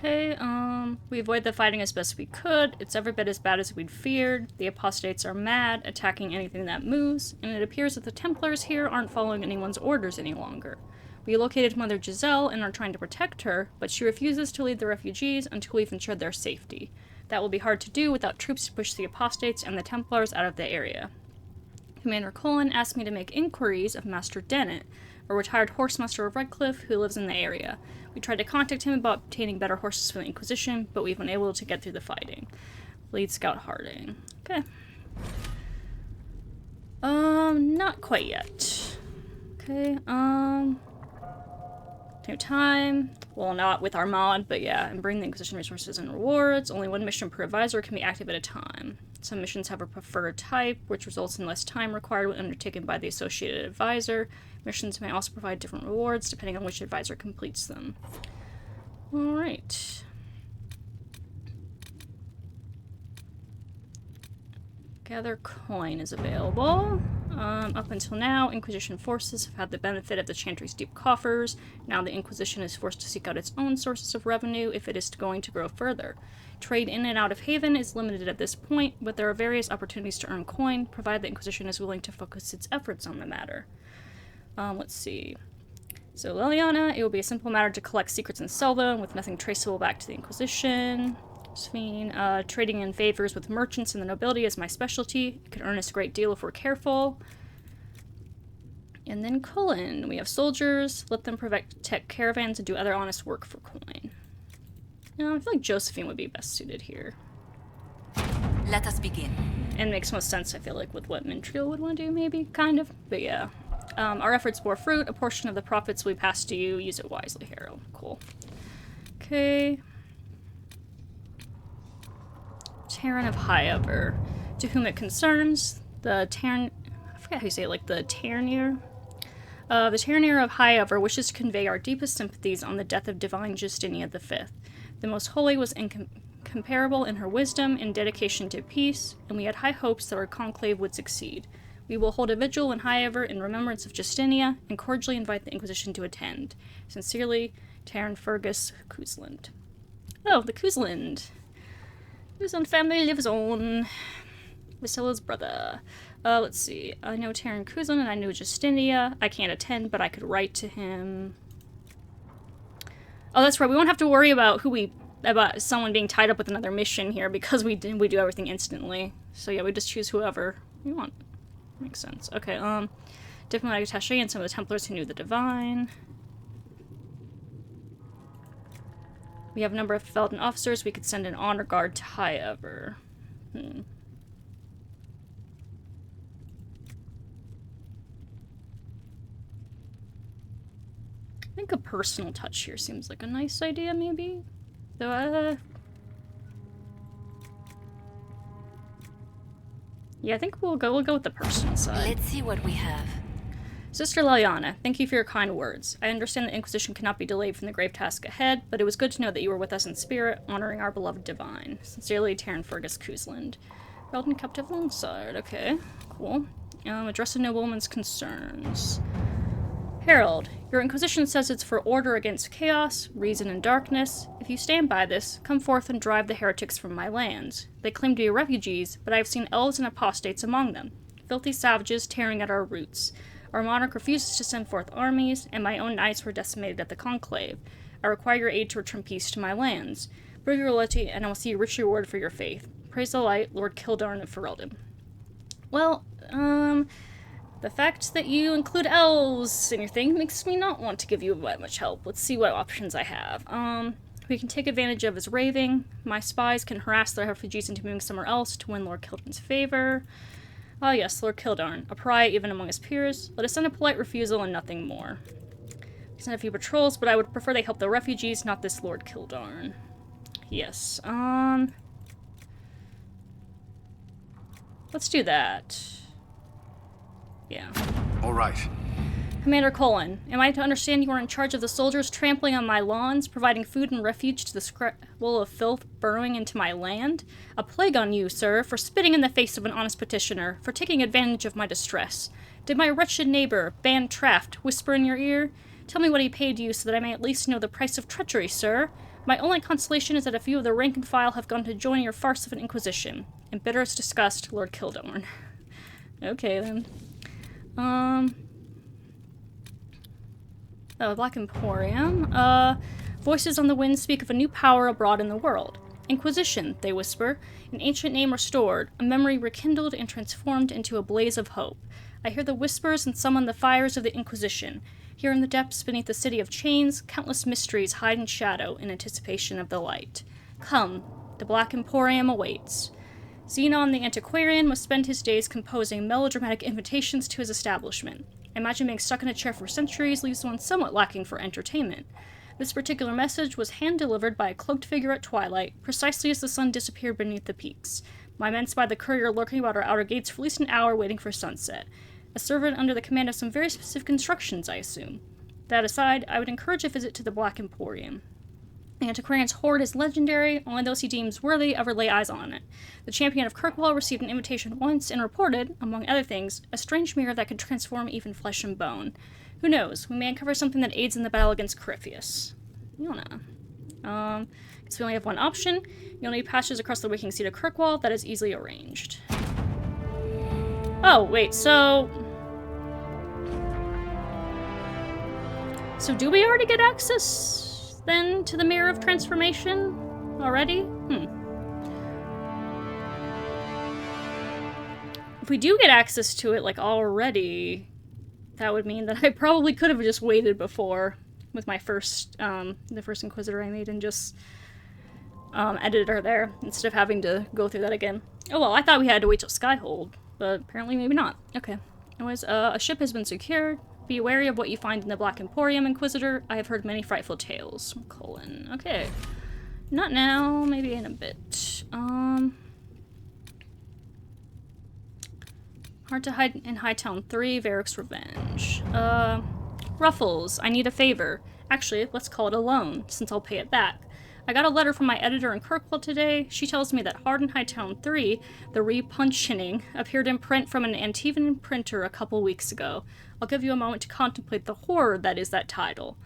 Okay, we avoid the fighting as best we could. It's every bit as bad as we'd feared. The apostates are mad, attacking anything that moves, and it appears that the Templars here aren't following anyone's orders any longer. We located Mother Giselle and are trying to protect her, but she refuses to lead the refugees until we've ensured their safety. That will be hard to do without troops to push the apostates and the Templars out of the area. Commander Cullen asked me to make inquiries of Master Dennett, a retired horsemaster of Redcliffe who lives in the area. We tried to contact him about obtaining better horses for the Inquisition, but we've been able to get through the fighting. Lead Scout Harding. Okay. Not quite yet. Okay, take time. Well, not with our mod, but yeah, and bring the Inquisition resources and rewards. Only one mission per advisor can be active at a time. Some missions have a preferred type, which results in less time required when undertaken by the associated advisor. Missions may also provide different rewards depending on which advisor completes them. Alright. Gather coin is available. Up until now, Inquisition forces have had the benefit of the Chantry's deep coffers. Now the Inquisition is forced to seek out its own sources of revenue if it is going to grow further. Trade in and out of Haven is limited at this point, but there are various opportunities to earn coin, provided the Inquisition is willing to focus its efforts on the matter. Let's see. So Leliana, it will be a simple matter to collect secrets and sell them, with nothing traceable back to the Inquisition. Josephine, trading in favors with merchants and the nobility is my specialty. It could earn us a great deal if we're careful. And then Cullen, we have soldiers. Let them protect caravans and do other honest work for coin. I feel like Josephine would be best suited here. Let us begin. And it makes most sense, I feel like, with what Mintriel would want to do, maybe, kind of. But yeah. Our efforts bore fruit. A portion of the profits we pass to you. Use it wisely, Harold. Cool. Okay. Terran of Highever. To whom it concerns, the Terran... I forget how you say it, like the Terranir? The Terranir of Highever wishes to convey our deepest sympathies on the death of Divine Justinia V. The Most Holy was incomparable in her wisdom and dedication to peace, and we had high hopes that our conclave would succeed. We will hold a vigil in Highever in remembrance of Justinia, and cordially invite the Inquisition to attend. Sincerely, Terran Fergus Kuzland. Oh, the Kuzland. Kuzland family lives on. Vasilla's brother. Let's see. I know Terran Kuzland and I know Justinia. I can't attend, but I could write to him. Oh, that's right. We won't have to worry about about someone being tied up with another mission here because we do everything instantly. So yeah, we just choose whoever we want. Makes sense. Okay, diplomatic attaché and some of the Templars who knew the Divine. We have a number of Felden officers. We could send an honor guard to Highever. I think a personal touch here seems like a nice idea, maybe? Though, yeah, I think we'll go with the personal side. Let's see what we have. Sister Liliana, thank you for your kind words. I understand the Inquisition cannot be delayed from the grave task ahead, but it was good to know that you were with us in spirit, honoring our beloved Divine. Sincerely, Terran Fergus Kuzland. Belden captive alongside. Okay, cool. Address a nobleman's concerns. Harold, your Inquisition says it's for order against chaos, reason and darkness. If you stand by this, come forth and drive the heretics from my lands. They claim to be refugees, but I have seen elves and apostates among them. Filthy savages tearing at our roots. Our monarch refuses to send forth armies, and my own knights were decimated at the Conclave. I require your aid to return peace to my lands. Prove your loyalty, and I will see a rich reward for your faith. Praise the light, Lord Kildarn of Ferelden. Well, the fact that you include elves in your thing makes me not want to give you that much help. Let's see what options I have. We can take advantage of his raving. My spies can harass the refugees into moving somewhere else to win Lord Kildarn's favor. Ah yes, Lord Kildarn, a pariah even among his peers. Let us send a polite refusal and nothing more. We send a few patrols, but I would prefer they help the refugees, not this Lord Kildarn. Yes, let's do that. Yeah. All right. Commander Colin, am I to understand you are in charge of the soldiers trampling on my lawns, providing food and refuge to the scrabble of filth burrowing into my land? A plague on you, sir, for spitting in the face of an honest petitioner, for taking advantage of my distress. Did my wretched neighbor, Ban Traft, whisper in your ear? Tell me what he paid you so that I may at least know the price of treachery, sir. My only consolation is that a few of the rank and file have gone to join your farce of an inquisition. In bitterest disgust, Lord Kildarn. Okay, then. Black Emporium. Voices on the wind speak of a new power abroad in the world. Inquisition, they whisper. An ancient name restored, a memory rekindled and transformed into a blaze of hope. I hear the whispers and summon the fires of the Inquisition. Here in the depths beneath the city of chains, countless mysteries hide in shadow in anticipation of the light. Come, the Black Emporium awaits. Xenon the Antiquarian must spend his days composing melodramatic invitations to his establishment. I imagine being stuck in a chair for centuries leaves one somewhat lacking for entertainment. This particular message was hand-delivered by a cloaked figure at twilight, precisely as the sun disappeared beneath the peaks. My men spied the courier lurking about our outer gates for at least an hour waiting for sunset. A servant under the command of some very specific instructions, I assume. That aside, I would encourage a visit to the Black Emporium. The Antiquarian's hoard is legendary, only those he deems worthy ever lay eyes on it. The champion of Kirkwall received an invitation once and reported, among other things, a strange mirror that could transform even flesh and bone. Who knows, we may uncover something that aids in the battle against Corypheus. You don't know. Because we only have one option. You'll need passages across the waking seat of Kirkwall that is easily arranged. Oh, wait, so do we already get access then to the Mirror of Transformation already? If we do get access to it, like, already, that would mean that I probably could have just waited before with my first, the first Inquisitor I made and just editor there, instead of having to go through that again. Oh well, I thought we had to wait till Skyhold, but apparently maybe not. Okay. Anyways, a ship has been secured. Be wary of what you find in the Black Emporium, Inquisitor. I have heard many frightful tales. Colon. Okay. Not now, maybe in a bit. Hard to hide in Hightown 3, Varric's Revenge. Ruffles, I need a favor. Actually, let's call it a loan, since I'll pay it back. I got a letter from my editor in Kirkwall today. She tells me that Hard in Hightown 3, the repunching, appeared in print from an Antivan printer a couple weeks ago. I'll give you a moment to contemplate the horror that is that title.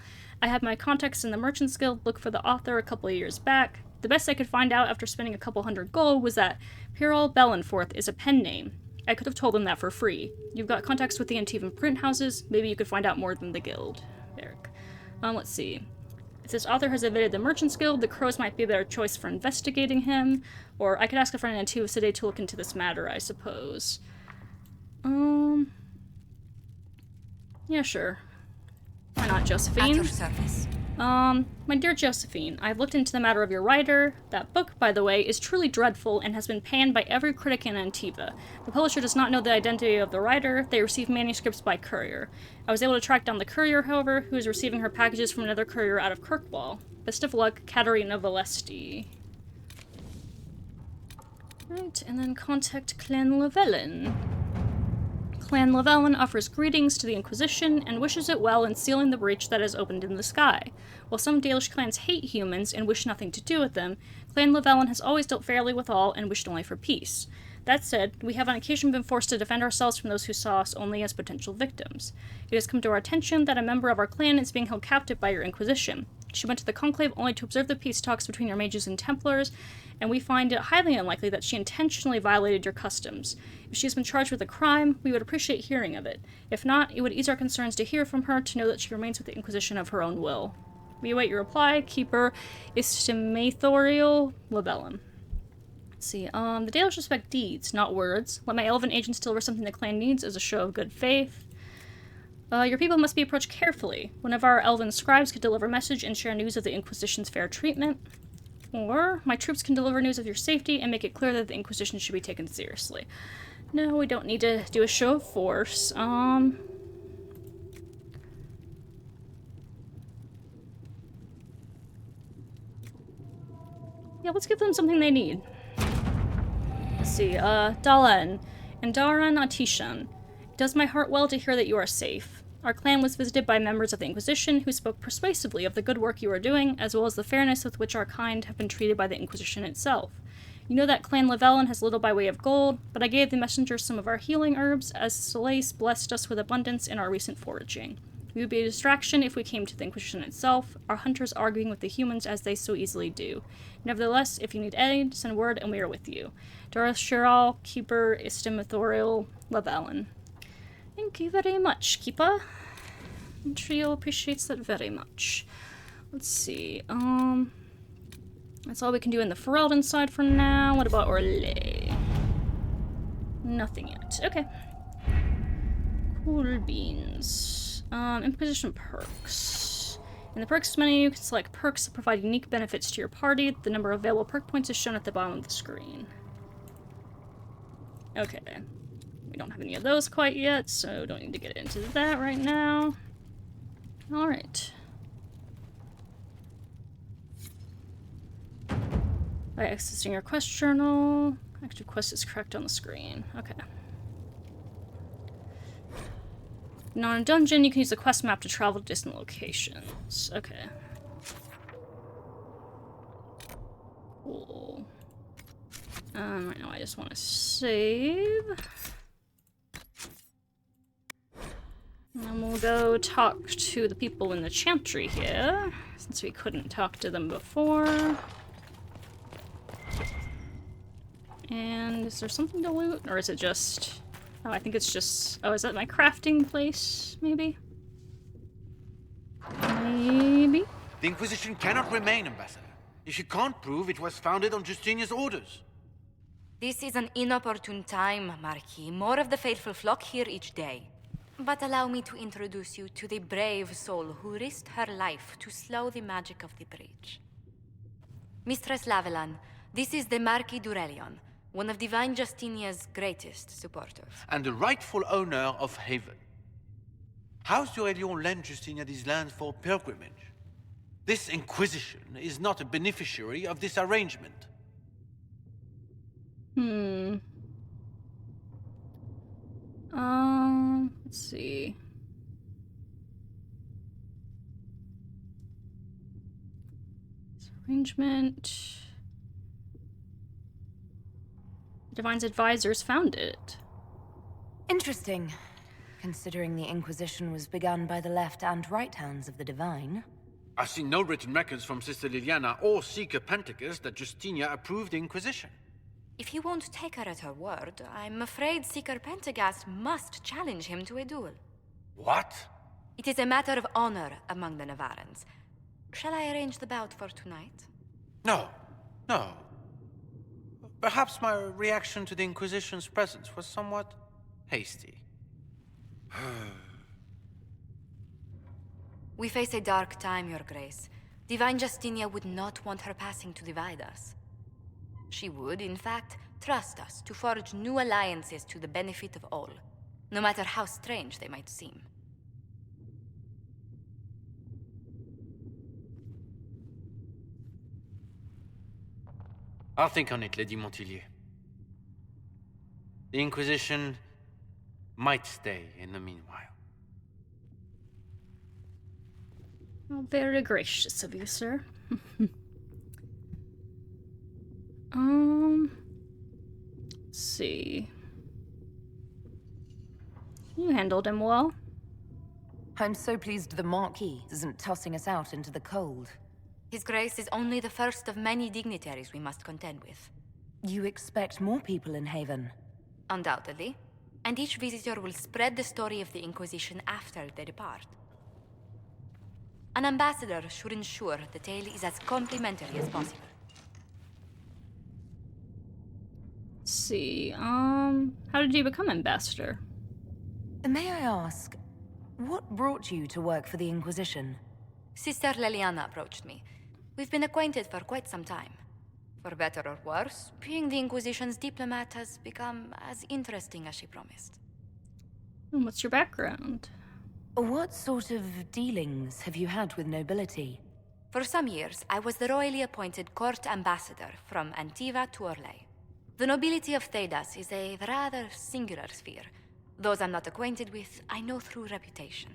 I had my contacts in the Merchants Guild look for the author a couple of years back. The best I could find out after spending a couple hundred gold was that Pirol Bellenforth is a pen name. I could have told them that for free. You've got contacts with the Antivan print houses. Maybe you could find out more than the guild. Eric. Let's see. If this author has evaded the Merchants Guild, the Crows might be a better choice for investigating him. Or I could ask a friend in Antiva today to look into this matter, I suppose. Yeah, sure. Why not, Josephine? At your service. My dear Josephine, I've looked into the matter of your writer. That book, by the way, is truly dreadful and has been panned by every critic in Antiva. The publisher does not know the identity of the writer. They receive manuscripts by courier. I was able to track down the courier, however, who is receiving her packages from another courier out of Kirkwall. Best of luck, Katerina Valesti. Right, and then contact Clan Llewellyn. Clan Llewellyn offers greetings to the Inquisition and wishes it well in sealing the breach that has opened in the sky. While some Dalish clans hate humans and wish nothing to do with them, Clan Llewellyn has always dealt fairly with all and wished only for peace. That said, we have on occasion been forced to defend ourselves from those who saw us only as potential victims. It has come to our attention that a member of our clan is being held captive by your Inquisition. She went to the Conclave only to observe the peace talks between your mages and Templars, and we find it highly unlikely that she intentionally violated your customs. If she has been charged with a crime, we would appreciate hearing of it. If not, it would ease our concerns to hear from her to know that she remains with the Inquisition of her own will. We await your reply. Keeper Estimatorial Llewellyn. Let's see, the Dalish respect deeds, not words. Let my elven agents deliver something the clan needs as a show of good faith. Your people must be approached carefully. One of our elven scribes could deliver a message and share news of the Inquisition's fair treatment. Or, my troops can deliver news of your safety and make it clear that the Inquisition should be taken seriously. No, we don't need to do a show of force. Yeah, let's give them something they need. Let's see, Dalan and Daran Atishan. It does my heart well to hear that you are safe. Our clan was visited by members of the Inquisition who spoke persuasively of the good work you are doing, as well as the fairness with which our kind have been treated by the Inquisition itself. You know that Clan Llewellyn has little by way of gold, but I gave the messengers some of our healing herbs, as Solace blessed us with abundance in our recent foraging. We would be a distraction if we came to the Inquisition itself, our hunters arguing with the humans as they so easily do. Nevertheless, if you need aid, send word and we are with you. Doris Shiral, Keeper Estimatorial Llewellyn. Thank you very much, Keeper. Mintriel appreciates that very much. Let's see, that's all we can do in the Ferelden side for now. What about Orlais? Nothing yet. Okay. Cool beans. Inquisition perks. In the perks menu, you can select perks that provide unique benefits to your party. The number of available perk points is shown at the bottom of the screen. Okay. We don't have any of those quite yet, so don't need to get into that right now. Alright. By accessing your quest journal. Active quest is correct on the screen. Okay. Now in a dungeon, you can use the quest map to travel to distant locations. Okay. Cool. Right now I just want to save. And then we'll go talk to the people in the chantry here, since we couldn't talk to them before. And is there something to loot? Or is it just... Oh, I think it's just... Oh, is that my crafting place, maybe? Maybe? The Inquisition cannot remain, Ambassador. If you can't prove it was founded on Justinian's orders. This is an inopportune time, Marquis. More of the faithful flock here each day. But allow me to introduce you to the brave soul who risked her life to slow the magic of the breach. Mistress Lavelan, this is the Marquis d'Aurelion, one of Divine Justinia's greatest supporters. And the rightful owner of Haven. House d'Aurelion lent Justinia these lands for pilgrimage. This Inquisition is not a beneficiary of this arrangement. Let's see. This arrangement. Divine's advisors found it. Interesting, considering the Inquisition was begun by the left and right hands of the Divine. I see no written records from Sister Liliana or Seeker Pentagast that Justinia approved the Inquisition. If he won't take her at her word, I'm afraid Seeker Pentagast must challenge him to a duel. What? It is a matter of honor among the Navarrans. Shall I arrange the bout for tonight? No. No. Perhaps my reaction to the Inquisition's presence was somewhat hasty. We face a dark time, Your Grace. Divine Justinia would not want her passing to divide us. She would, in fact, trust us to forge new alliances to the benefit of all, no matter how strange they might seem. I'll think on it, Lady Montilyet. The Inquisition might stay in the meanwhile. Oh, very gracious of you, sir. Let's see. You handled him well. I'm so pleased the Marquis isn't tossing us out into the cold. His Grace is only the first of many dignitaries we must contend with. You expect more people in Haven? Undoubtedly. And each visitor will spread the story of the Inquisition after they depart. An ambassador should ensure the tale is as complimentary as possible. Let's see, how did you become ambassador? May I ask, what brought you to work for the Inquisition? Sister Liliana approached me. We've been acquainted for quite some time. For better or worse, being the Inquisition's diplomat has become as interesting as she promised. And what's your background? What sort of dealings have you had with nobility? For some years, I was the royally appointed court ambassador from Antiva to Orlais. The nobility of Thedas is a rather singular sphere. Those I'm not acquainted with, I know through reputation.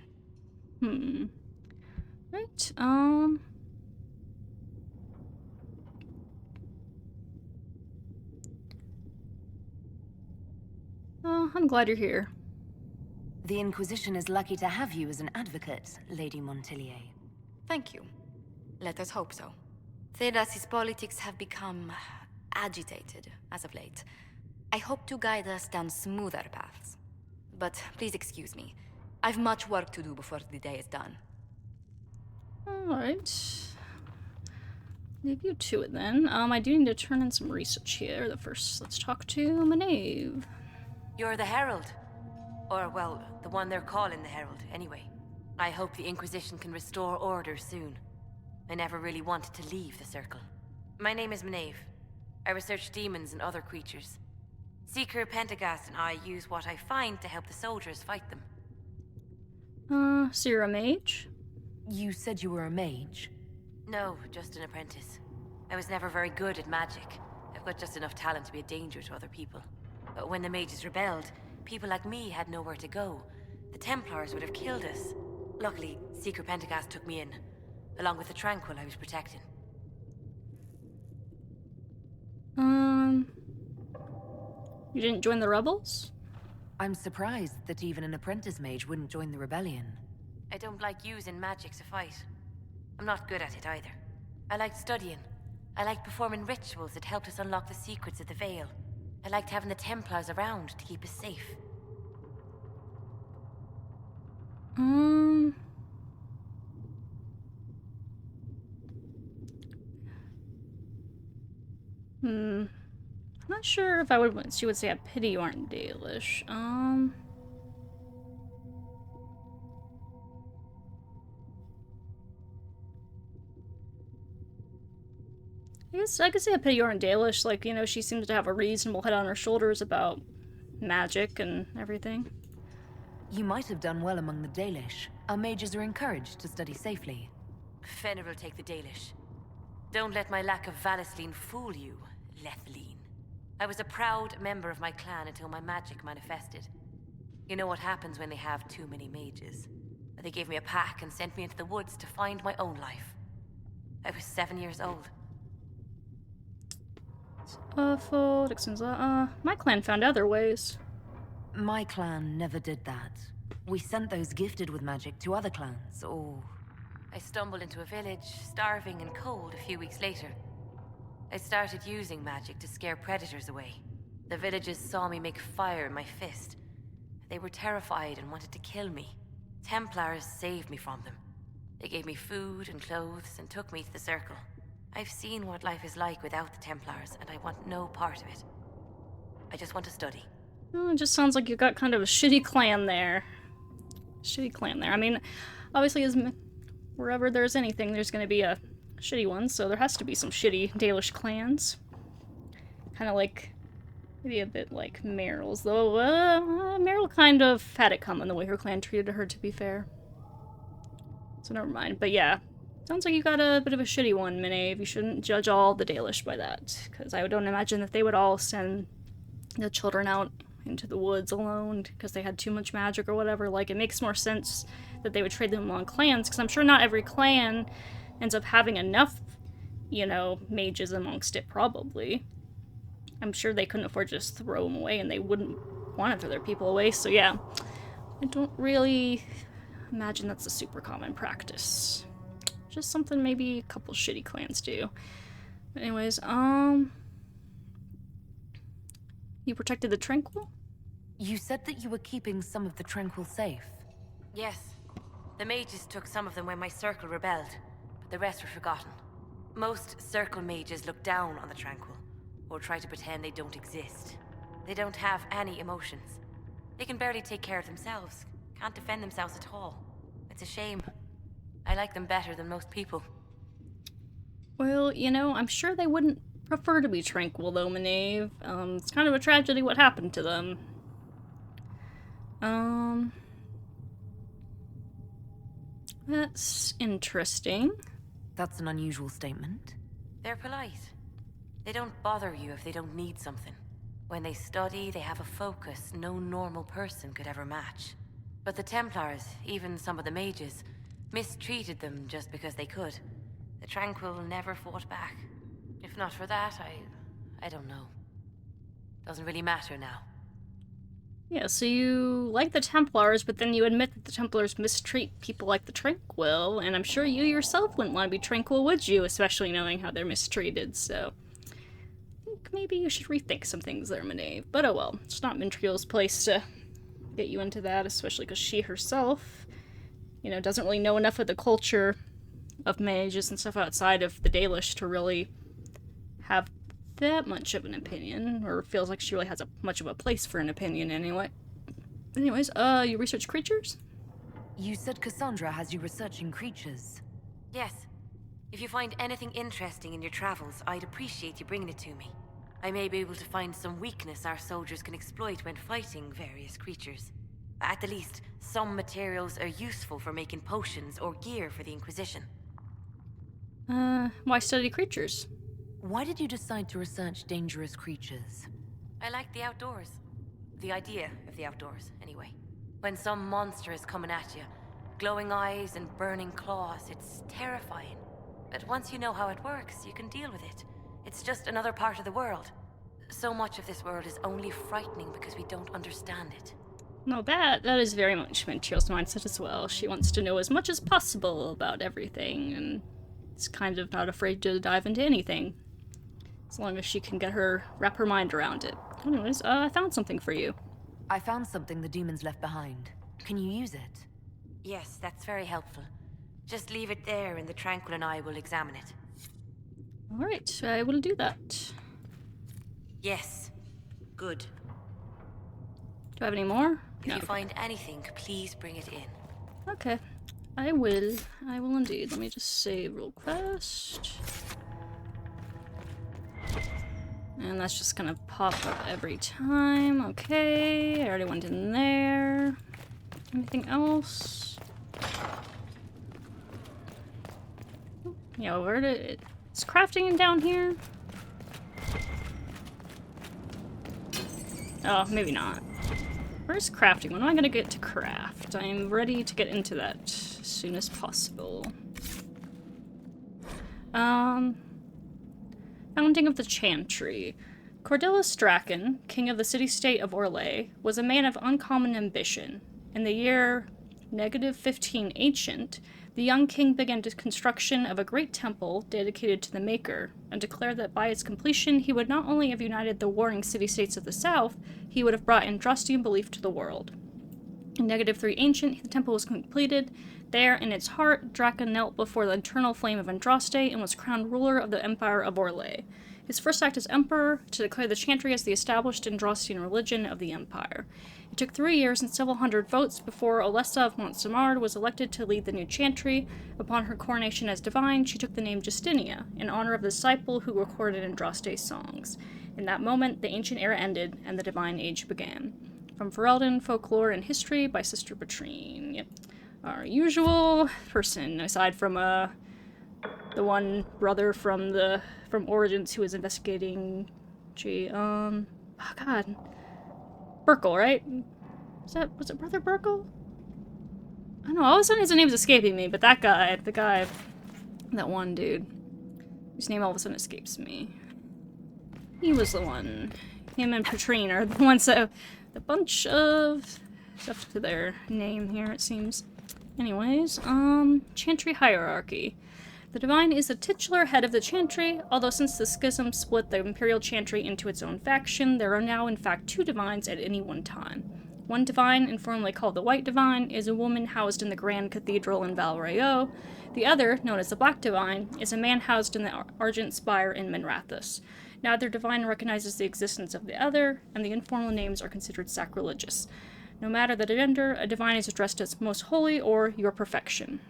Right, I'm glad you're here. The Inquisition is lucky to have you as an advocate, Lady Montilyet. Thank you. Let us hope so. Thedas's politics have become agitated as of late. I hope to guide us down smoother paths. But please excuse me. I've much work to do before the day is done. Alright. Leave you to it then. I do need to turn in some research here. But first, let's talk to Maeve. You're the Herald. Or, well, the one they're calling the Herald, anyway. I hope the Inquisition can restore order soon. I never really wanted to leave the Circle. My name is Maeve. I research demons and other creatures. Seeker Pentagast and I use what I find to help the soldiers fight them. So you're a mage? You said you were a mage? No, just an apprentice. I was never very good at magic. I've got just enough talent to be a danger to other people. But when the mages rebelled, people like me had nowhere to go. The Templars would have killed us. Luckily, Seeker Pentagast took me in, along with the Tranquil I was protecting. You didn't join the rebels? I'm surprised that even an apprentice mage wouldn't join the rebellion. I don't like using magic to fight. I'm not good at it either. I liked studying. I liked performing rituals that helped us unlock the secrets of the Veil. I liked having the Templars around to keep us safe. Not sure if I would. She would say, "I pity you aren't Dalish." I I could say a Pidgeot and Dalish, like, you know, she seems to have a reasonable head on her shoulders about magic and everything. You might have done well among the Dalish. Our mages are encouraged to study safely. Fenrir will take the Dalish. Don't let my lack of Valisleen fool you, Lethleen. I was a proud member of my clan until my magic manifested. You know what happens when they have too many mages. They gave me a pack and sent me into the woods to find my own life. I was 7 years old. Awful. My clan found other ways. My clan never did that. We sent those gifted with magic to other clans, or... I stumbled into a village, starving and cold a few weeks later. I started using magic to scare predators away. The villagers saw me make fire in my fist. They were terrified and wanted to kill me. Templars saved me from them. They gave me food and clothes and took me to the Circle. I've seen what life is like without the Templars, and I want no part of it. I just want to study. Well, it just sounds like you've got kind of a shitty clan there. I mean, obviously, wherever there's anything, there's going to be a shitty one, so there has to be some shitty Dalish clans. Kind of like, maybe a bit like Meryl's, though. Meryl kind of had it coming the way her clan treated her, to be fair. So never mind. But yeah, sounds like you got a bit of a shitty one, Minave. You shouldn't judge all the Dalish by that, because I don't imagine that they would all send the children out into the woods alone because they had too much magic or whatever. Like, it makes more sense that they would trade them among clans, because I'm sure not every clan ends up having enough, you know, mages amongst it, probably. I'm sure they couldn't afford to just throw them away, and they wouldn't want to throw their people away, so yeah. I don't really imagine that's a super common practice. Just something maybe a couple shitty clans do. But anyways, you protected the Tranquil? You said that you were keeping some of the Tranquil safe. Yes. The mages took some of them when my Circle rebelled, but the rest were forgotten. Most Circle mages look down on the Tranquil, or try to pretend they don't exist. They don't have any emotions. They can barely take care of themselves, can't defend themselves at all. It's a shame. I like them better than most people. Well, you know, I'm sure they wouldn't prefer to be Tranquil, though, Minave. It's kind of a tragedy what happened to them. That's interesting. That's an unusual statement. They're polite. They don't bother you if they don't need something. When they study, they have a focus no normal person could ever match. But the Templars, even some of the mages, mistreated them just because they could. The Tranquil never fought back. If not for that, I don't know. Doesn't really matter now. Yeah, so you like the Templars, but then you admit that the Templars mistreat people like the Tranquil, and I'm sure you yourself wouldn't want to be Tranquil, would you? Especially knowing how they're mistreated, so... I think maybe you should rethink some things there, Minave. But oh well, it's not Mintriel's place to get you into that, especially because she herself, you know, doesn't really know enough of the culture of mages and stuff outside of the Dalish to really have that much of an opinion, or feels like she really has much of a place for an opinion anyway. Anyways, you research creatures? You said Cassandra has you researching creatures. Yes. If you find anything interesting in your travels, I'd appreciate you bringing it to me. I may be able to find some weakness our soldiers can exploit when fighting various creatures. At the least, some materials are useful for making potions or gear for the Inquisition. Why study creatures? Why did you decide to research dangerous creatures? I like the outdoors. The idea of the outdoors, anyway. When some monster is coming at you, glowing eyes and burning claws, it's terrifying. But once you know how it works, you can deal with it. It's just another part of the world. So much of this world is only frightening because we don't understand it. No, that is very much Mintriel's mindset as well. She wants to know as much as possible about everything, and is kind of not afraid to dive into anything. As long as she can wrap her mind around it. Anyways, I found something for you. I found something the demons left behind. Can you use it? Yes, that's very helpful. Just leave it there and the Tranquil and I will examine it. Alright, I will do that. Yes. Good. Do I have any more? If you find anything, please bring it in. Okay. I will. I will indeed. Let me just save real fast. And that's just gonna pop up every time. Okay, I already went in there. Anything else? Yeah, where did it... Is crafting down here? Oh, maybe not. Where's crafting? When am I gonna get to craft? I'm ready to get into that as soon as possible. Founding of the Chantry. Cordelis Strachan, king of the city-state of Orlais, was a man of uncommon ambition. In the year -15 Ancient, the young king began the construction of a great temple dedicated to the Maker, and declared that by its completion he would not only have united the warring city-states of the south, he would have brought Andrastian belief to the world. In -3 Ancient, the temple was completed. There, in its heart, Draca knelt before the eternal flame of Andraste and was crowned ruler of the Empire of Orlais. His first act as emperor, to declare the Chantry as the established Andrastian religion of the Empire. It took 3 years and several hundred votes before Olessa of Montsamard was elected to lead the new Chantry. Upon her coronation as divine, she took the name Justinia, in honor of the disciple who recorded Andraste's songs. In that moment, the ancient era ended, and the divine age began. From Ferelden, Folklore and History by Sister Petrine. Yep. Our usual person, aside from the one brother from Origins who was investigating. Oh god, Burkle, right? Was it Brother Burkle? I don't know. All of a sudden his name's escaping me, but that guy, that one dude, whose name all of a sudden escapes me. He was the one. Him and Petrine are the ones that have a bunch of stuff to their name here, it seems. Anyways, Chantry hierarchy. The Divine is the titular head of the Chantry, although since the schism split the Imperial Chantry into its own faction, there are now in fact 2 Divines at any one time. One Divine, informally called the White Divine, is a woman housed in the Grand Cathedral in Val Rayo. The other, known as the Black Divine, is a man housed in the Argent Spire in Minrathous. Neither Divine recognizes the existence of the other, and the informal names are considered sacrilegious. No matter the gender, a Divine is addressed as Most Holy or Your Perfection.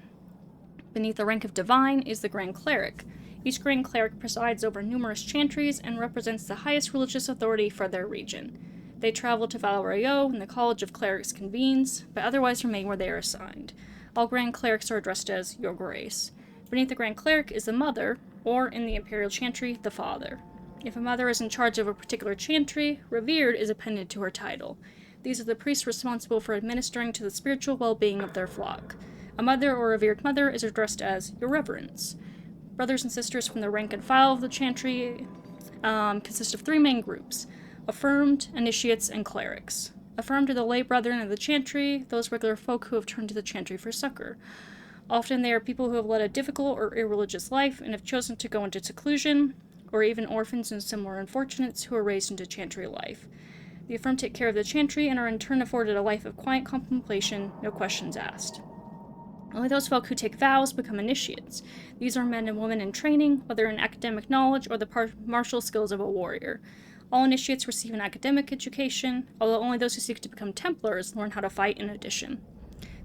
Beneath the rank of Divine is the Grand Cleric. Each Grand Cleric presides over numerous chantries and represents the highest religious authority for their region. They travel to Val Rayo when the College of Clerics convenes, but otherwise remain where they are assigned. All Grand Clerics are addressed as Your Grace. Beneath the Grand Cleric is the Mother, or in the Imperial Chantry, the Father. If a mother is in charge of a particular chantry, Revered is appended to her title. These are the priests responsible for administering to the spiritual well-being of their flock. A mother or revered mother is addressed as Your Reverence. Brothers and sisters from the rank and file of the chantry consist of 3 main groups: affirmed, initiates, and clerics. Affirmed are the lay brethren of the chantry, those regular folk who have turned to the chantry for succor. Often they are people who have led a difficult or irreligious life and have chosen to go into seclusion, or even orphans and similar unfortunates who are raised into chantry life. The affirmed take care of the chantry and are in turn afforded a life of quiet contemplation, no questions asked. Only those folk who take vows become initiates. These are men and women in training, whether in academic knowledge or the martial skills of a warrior. All initiates receive an academic education, although only those who seek to become Templars learn how to fight in addition.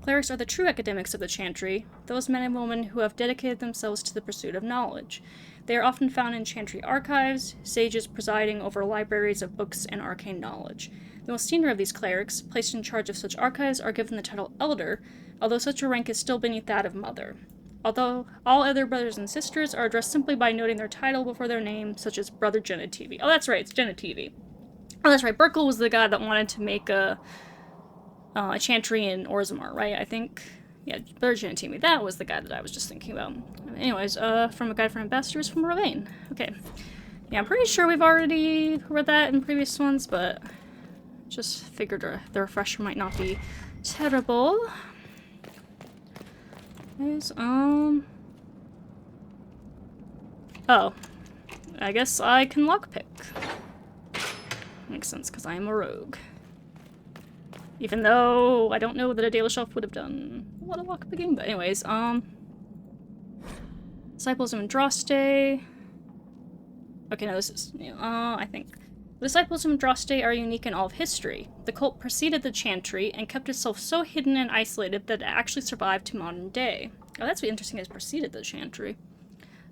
Clerics are the true academics of the chantry, those men and women who have dedicated themselves to the pursuit of knowledge. They are often found in chantry archives, sages presiding over libraries of books and arcane knowledge. The most senior of these clerics, placed in charge of such archives, are given the title Elder, although such a rank is still beneath that of Mother. Although all other brothers and sisters are addressed simply by noting their title before their name, such as Brother Genitivi. Oh, that's right, it's Genitivi. Oh, that's right, Burkle was the guy that wanted to make a chantry in Orzammar, right? I think. Yeah, Brother Genitivi. That was the guy that I was just thinking about. Anyways, from a guide for ambassadors from Ravane. Okay. Yeah, I'm pretty sure we've already read that in previous ones, but just figured the refresher might not be terrible. Anyways, oh. I guess I can lockpick. Makes sense, because I am a rogue. Even though I don't know that a Dalish elf would have done a lot of lockpicking, but anyways, Disciples of Andraste. Okay, no, this is new. I think. The Disciples of Andraste are unique in all of history. The cult preceded the chantry and kept itself so hidden and isolated that it actually survived to modern day. Oh, that's what interesting is preceded the chantry.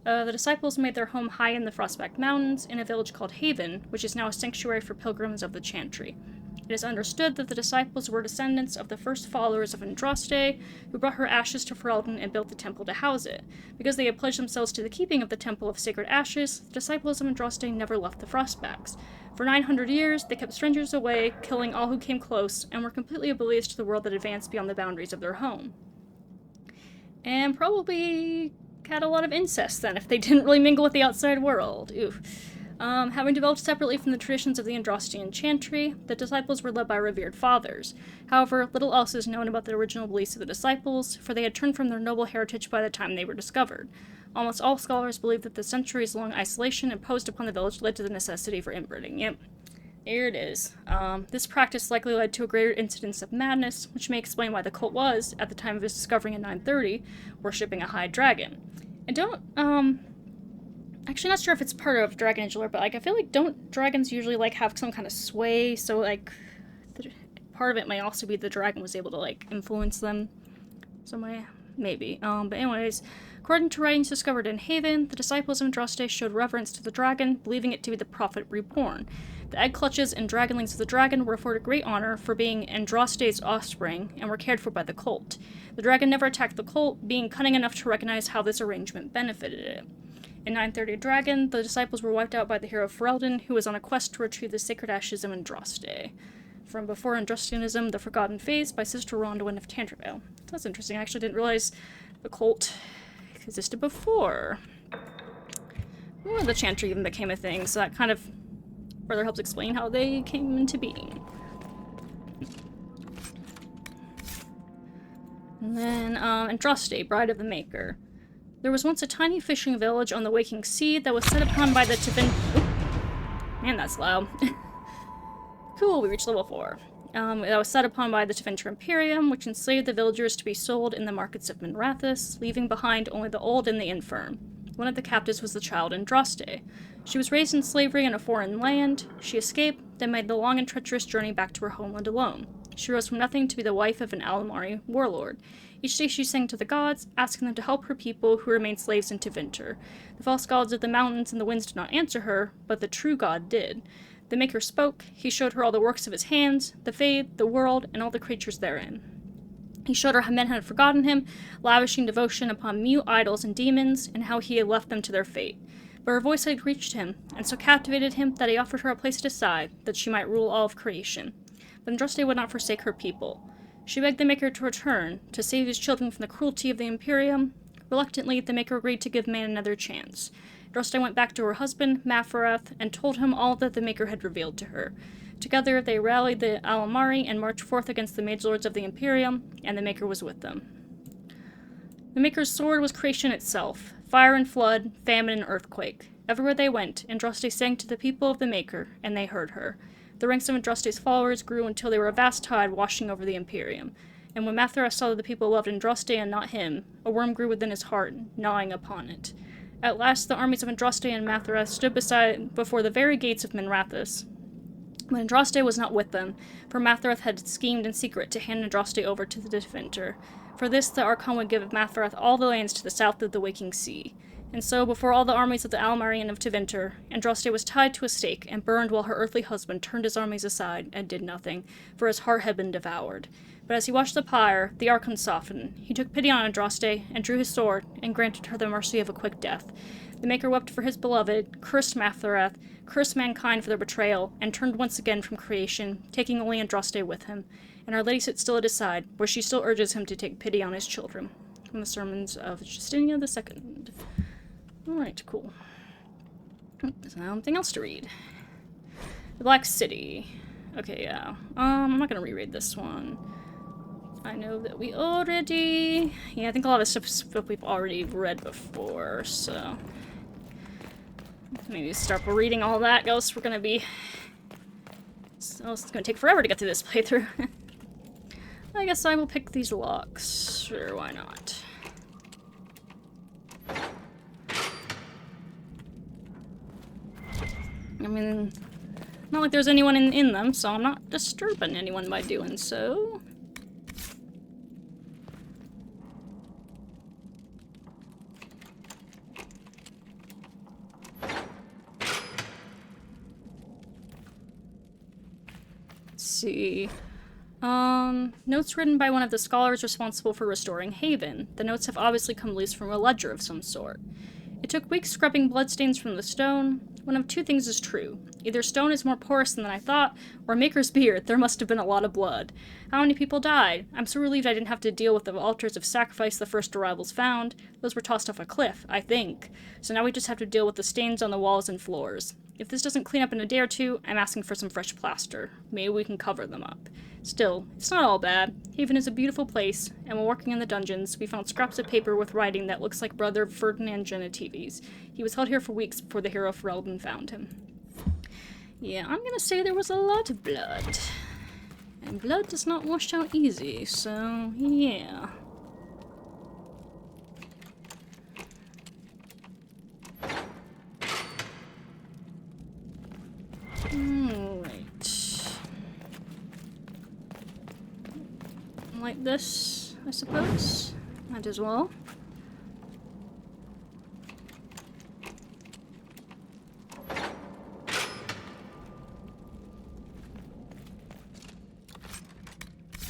The disciples made their home high in the Frostback Mountains in a village called Haven, which is now a sanctuary for pilgrims of the Chantry. It is understood that the disciples were descendants of the first followers of Andraste, who brought her ashes to Ferelden and built the temple to house it. Because they had pledged themselves to the keeping of the Temple of Sacred Ashes, the disciples of Andraste never left the Frostbacks. For 900 years, they kept strangers away, killing all who came close, and were completely oblivious to the world that advanced beyond the boundaries of their home. And probably had a lot of incest then, if they didn't really mingle with the outside world. Oof. Having developed separately from the traditions of the Andrastian Chantry, the disciples were led by revered fathers. However, little else is known about the original beliefs of the disciples, for they had turned from their noble heritage by the time they were discovered. Almost all scholars believe that the centuries-long isolation imposed upon the village led to the necessity for inbreeding. Yep, here it is. This practice likely led to a greater incidence of madness, which may explain why the cult was, at the time of its discovery in 930, worshipping a high dragon. I don't, actually not sure if it's part of Dragon Age lore, but, like, I feel like don't dragons usually, like, have some kind of sway, so, like, part of it may also be the dragon was able to, like, influence them some way. Maybe. But anyways, according to writings discovered in Haven, the disciples of Andraste showed reverence to the dragon, believing it to be the prophet reborn. The egg clutches and dragonlings of the dragon were afforded great honor for being Andraste's offspring, and were cared for by the cult. The dragon never attacked the cult, being cunning enough to recognize how this arrangement benefited it. In 930 Dragon, the disciples were wiped out by the hero Ferelden, who was on a quest to retrieve the sacred ashes of Andraste. From Before Andrastianism, The Forgotten Phase by Sister Rondwyn of Tantervale. That's interesting. I actually didn't realize the cult existed before. Or the Chantry even became a thing, so that kind of further helps explain how they came into being. And then, Andraste, Bride of the Maker. There was once a tiny fishing village on the waking sea that was set upon by the Man, that's loud. Cool, we reached level 4. That was set upon by the Tevinter Imperium, which enslaved the villagers to be sold in the markets of Minrathous, leaving behind only the old and the infirm. One of the captives was the child Andraste. She was raised in slavery in a foreign land. She escaped, then made the long and treacherous journey back to her homeland alone. She rose from nothing to be the wife of an Alamari warlord. Each day she sang to the gods, asking them to help her people who remained slaves in Tevinter. The false gods of the mountains and the winds did not answer her, but the true god did. The Maker spoke. He showed her all the works of his hands, the Fade, the world, and all the creatures therein. He showed her how men had forgotten him, lavishing devotion upon mute idols and demons, and how he had left them to their fate. But her voice had reached him, and so captivated him that he offered her a place at his side, that she might rule all of creation. But Andraste would not forsake her people. She begged the Maker to return, to save his children from the cruelty of the Imperium. Reluctantly, the Maker agreed to give man another chance. Andraste went back to her husband, Mafarath, and told him all that the Maker had revealed to her. Together, they rallied the Alamari and marched forth against the magelords of the Imperium, and the Maker was with them. The Maker's sword was creation itself, fire and flood, famine and earthquake. Everywhere they went, Andraste sang to the people of the Maker, and they heard her. The ranks of Andraste's followers grew until they were a vast tide washing over the Imperium. And when Mafarath saw that the people loved Andraste and not him, a worm grew within his heart, gnawing upon it. At last, the armies of Andraste and Mafarath stood before the very gates of Minrathous. But Andraste was not with them, for Mafarath had schemed in secret to hand Andraste over to the Tevinter. For this, the Archon would give Mafarath all the lands to the south of the Waking Sea. And so, before all the armies of the Alamari and of Tevinter, Andraste was tied to a stake and burned while her earthly husband turned his armies aside and did nothing, for his heart had been devoured. But as he watched the pyre, the Archon softened. He took pity on Andraste and drew his sword and granted her the mercy of a quick death. The Maker wept for his beloved, cursed Mafarath, cursed mankind for their betrayal, and turned once again from creation, taking only Andraste with him. And Our Lady sits still at his side, where she still urges him to take pity on his children. From the Sermons of Justinian II. Alright, cool. Something else to read. The Black City. Okay, yeah. I'm not gonna reread this one. I know that we already... Yeah, I think a lot of stuff we've already read before, so... Maybe start reading all that, else we're gonna be... So it's gonna take forever to get through this playthrough. I guess I will pick these locks. Sure, why not? I mean, not like there's anyone in them, so I'm not disturbing anyone by doing so. Let's see. Notes written by one of the scholars responsible for restoring Haven. The notes have obviously come loose from a ledger of some sort. It took weeks scrubbing bloodstains from the stone. One of two things is true. Either stone is more porous than I thought, or Maker's beard, there must have been a lot of blood. How many people died? I'm so relieved I didn't have to deal with the altars of sacrifice the first arrivals found. Those were tossed off a cliff, I think. So now we just have to deal with the stains on the walls and floors. If this doesn't clean up in a day or two, I'm asking for some fresh plaster. Maybe we can cover them up. Still, it's not all bad. Haven is a beautiful place, and while working in the dungeons, we found scraps of paper with writing that looks like Brother Ferdinand Genitives. He was held here for weeks before the hero Ferelden found him. Yeah, I'm gonna say there was a lot of blood. And blood does not wash out easy, so yeah. Alright. Like this, I suppose. Might as well.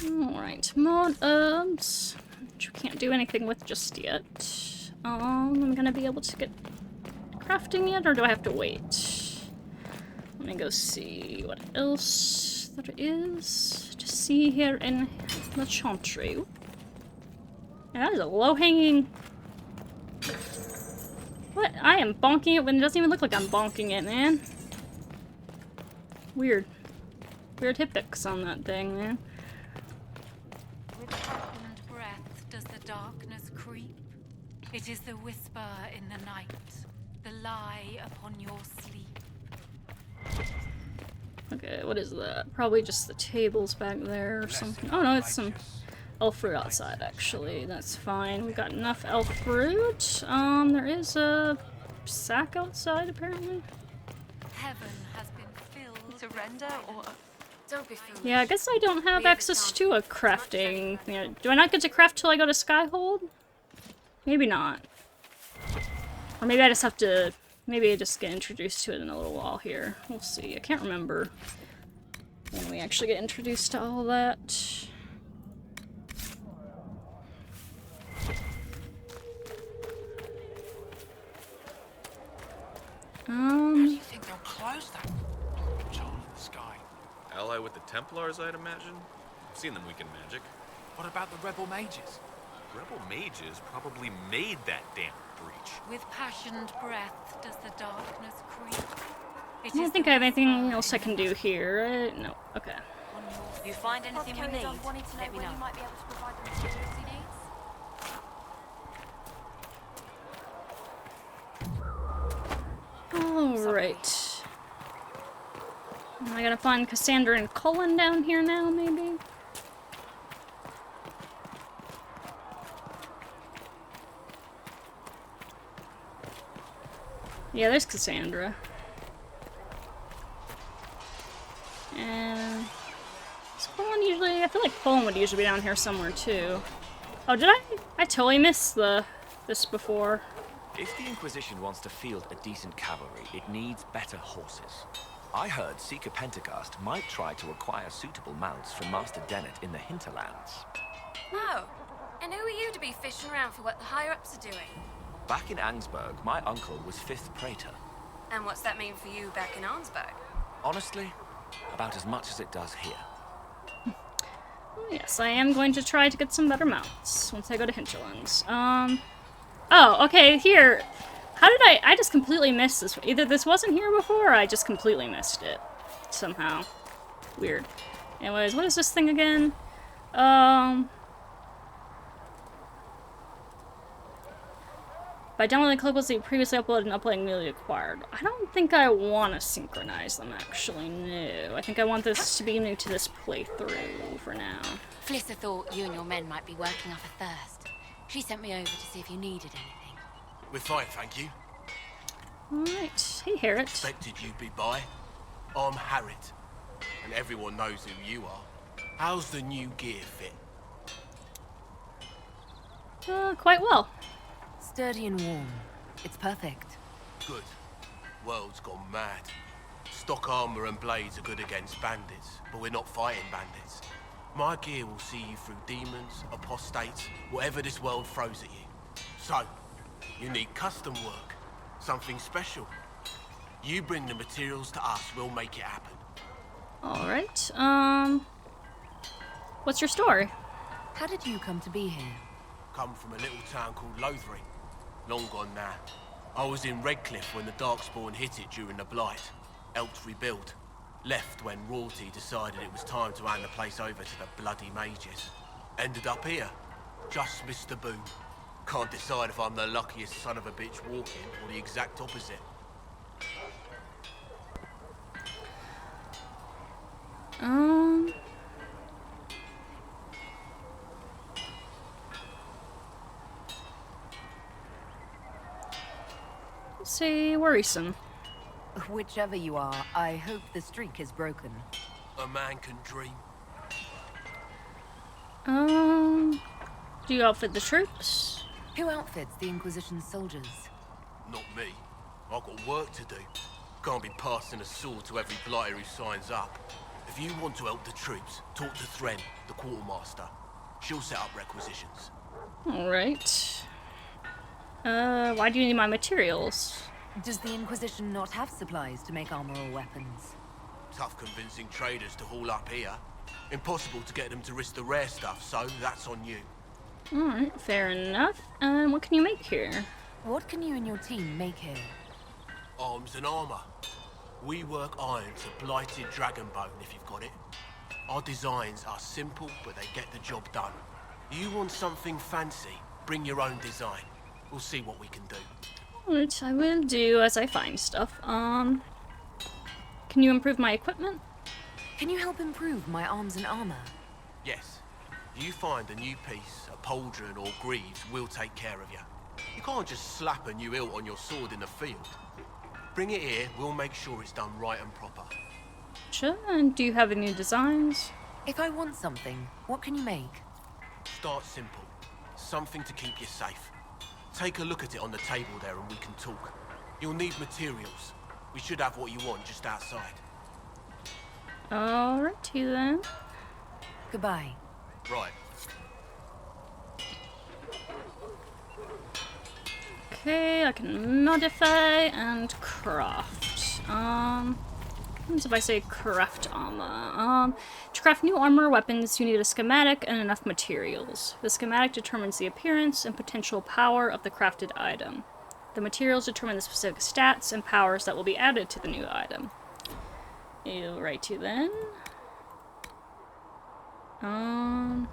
Alright, more herbs, which we can't do anything with just yet. I'm gonna be able to get crafting yet, or do I have to wait? Let me go see what else there is to see here in the chantry. And that is a low-hanging... What? I am bonking it when it doesn't even look like I'm bonking it, man. Weird. Weird hippics on that thing, man. With passionate breath does the darkness creep. It is the whisper in the night, the lie upon your sleep. Okay, what is that? Probably just the tables back there or something. Oh no, it's some elf fruit outside, actually. That's fine. We've got enough elf fruit. There is a sack outside, apparently. Heaven has been filled. Surrender or... Don't be foolish. Yeah, I guess I don't have access to a crafting. Yeah, do I not get to craft till I go to Skyhold? Maybe not. Or maybe I just have to... Maybe I just get introduced to it in a little while here. We'll see. I can't remember when we actually get introduced to all that. How do you think they'll close that? Control of the sky. Ally with the Templars, I'd imagine. I've seen them weaken magic. What about the rebel mages? Rebel mages probably made that damn breach. With passionate breath does the darkness creep. I don't think I have anything else I can do here, right? No. Okay. If you find anything we need, let me know. You might be able to provide the materials he needs. Alright. Am I gonna find Cassandra and Cullen down here now, maybe? Yeah, there's Cassandra. And... is Cullen usually... I feel like Cullen would usually be down here somewhere, too. Oh, did I? I totally missed this before. If the Inquisition wants to field a decent cavalry, it needs better horses. I heard Seeker Pentecost might try to acquire suitable mounts from Master Dennett in the Hinterlands. Oh, and who are you to be fishing around for what the higher-ups are doing? Back in Angsburg, my uncle was 5th Praetor. And what's that mean for you back in Arnsberg? Honestly, about as much as it does here. Yes, I am going to try to get some better mounts once I go to Hinterlands. Oh, okay, here. How did I just completely missed this. Either this wasn't here before, or I just completely missed it. Somehow. Weird. Anyways, what is this thing again? By downloading collectibles that you previously uploaded and uploading newly acquired. I don't think I want to synchronize them, actually, no. I think I want this to be new to this playthrough for now. Flissa thought you and your men might be working up a thirst. She sent me over to see if you needed anything. We're fine, thank you. Alright. Hey, Harriet. Expected you'd be by. I'm Harriet, and everyone knows who you are. How's the new gear fit? Quite well. Sturdy and warm. It's perfect. Good. World's gone mad. Stock armor and blades are good against bandits, but we're not fighting bandits. My gear will see you through demons, apostates, whatever this world throws at you. So, you need custom work, something special. You bring the materials to us, we'll make it happen. Alright, what's your story? How did you come to be here? Come from a little town called Lothering. Long gone now. I was in Redcliffe when the Darkspawn hit it during the Blight. Helped rebuild. Left when royalty decided it was time to hand the place over to the bloody mages. Ended up here. Just missed the boom. Can't decide if I'm the luckiest son of a bitch walking or the exact opposite. Say worrisome. Whichever you are, I hope the streak is broken. A man can dream. Do you outfit the troops? Who outfits the Inquisition soldiers? Not me. I've got work to do. Can't be passing a sword to every blighter who signs up. If you want to help the troops, talk to Thren, the quartermaster. She'll set up requisitions. Alright. Why do you need my materials? Does the Inquisition not have supplies to make armor or weapons? Tough convincing traders to haul up here. Impossible to get them to risk the rare stuff, so that's on you. Alright, fair enough. What can you make here? What can you and your team make here? Arms and armor. We work iron to blighted dragonbone, if you've got it. Our designs are simple, but they get the job done. You want something fancy, bring your own design. We'll see what we can do. Which I will do as I find stuff. Can you improve my equipment? Can you help improve my arms and armor? Yes. You find a new piece, a pauldron or greaves, we'll take care of you. You can't just slap a new hilt on your sword in the field. Bring it here, we'll make sure it's done right and proper. Sure, and do you have any designs? If I want something, what can you make? Start simple. Something to keep you safe. Take a look at it on the table there and we can talk. You'll need materials. We should have what you want just outside. Alrighty then. Goodbye. Right. Okay, I can modify and craft. What if I say craft armor? To craft new armor or weapons, you need a schematic and enough materials. The schematic determines the appearance and potential power of the crafted item. The materials determine the specific stats and powers that will be added to the new item. Alrighty then. And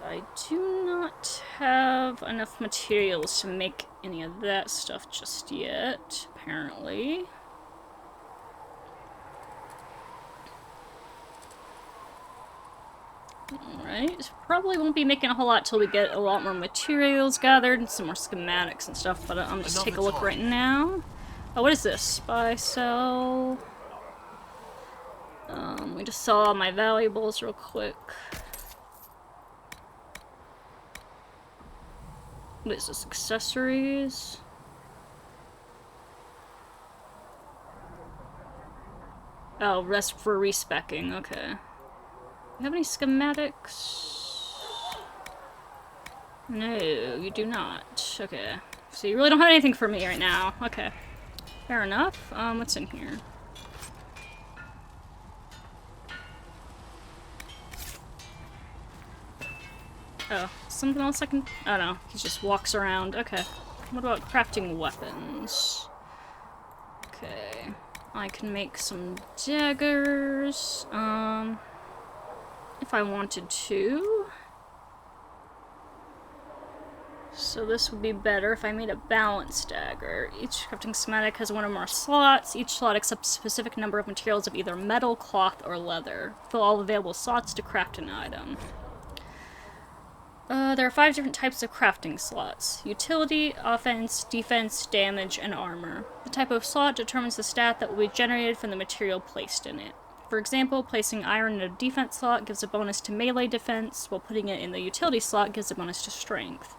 I do not have enough materials to make any of that stuff just yet, apparently. Alright, probably won't be making a whole lot till we get a lot more materials gathered and some more schematics and stuff, but I'm just take a look right now. Oh, what is this? Buy, sell. We just sell all my valuables real quick. What is this? Accessories? Oh, rest for respecking, okay. You have any schematics? No, you do not. Okay. So you really don't have anything for me right now. Okay. Fair enough. What's in here? Oh, something else I can... Oh no, he just walks around. Okay. What about crafting weapons? Okay. I can make some daggers. If I wanted to. So this would be better if I made a balanced dagger. Each crafting schematic has one or more slots. Each slot accepts a specific number of materials of either metal, cloth, or leather. Fill all available slots to craft an item. There are 5 different types of crafting slots. Utility, offense, defense, damage, and armor. The type of slot determines the stat that will be generated from the material placed in it. For example, placing iron in a defense slot gives a bonus to melee defense, while putting it in the utility slot gives a bonus to strength.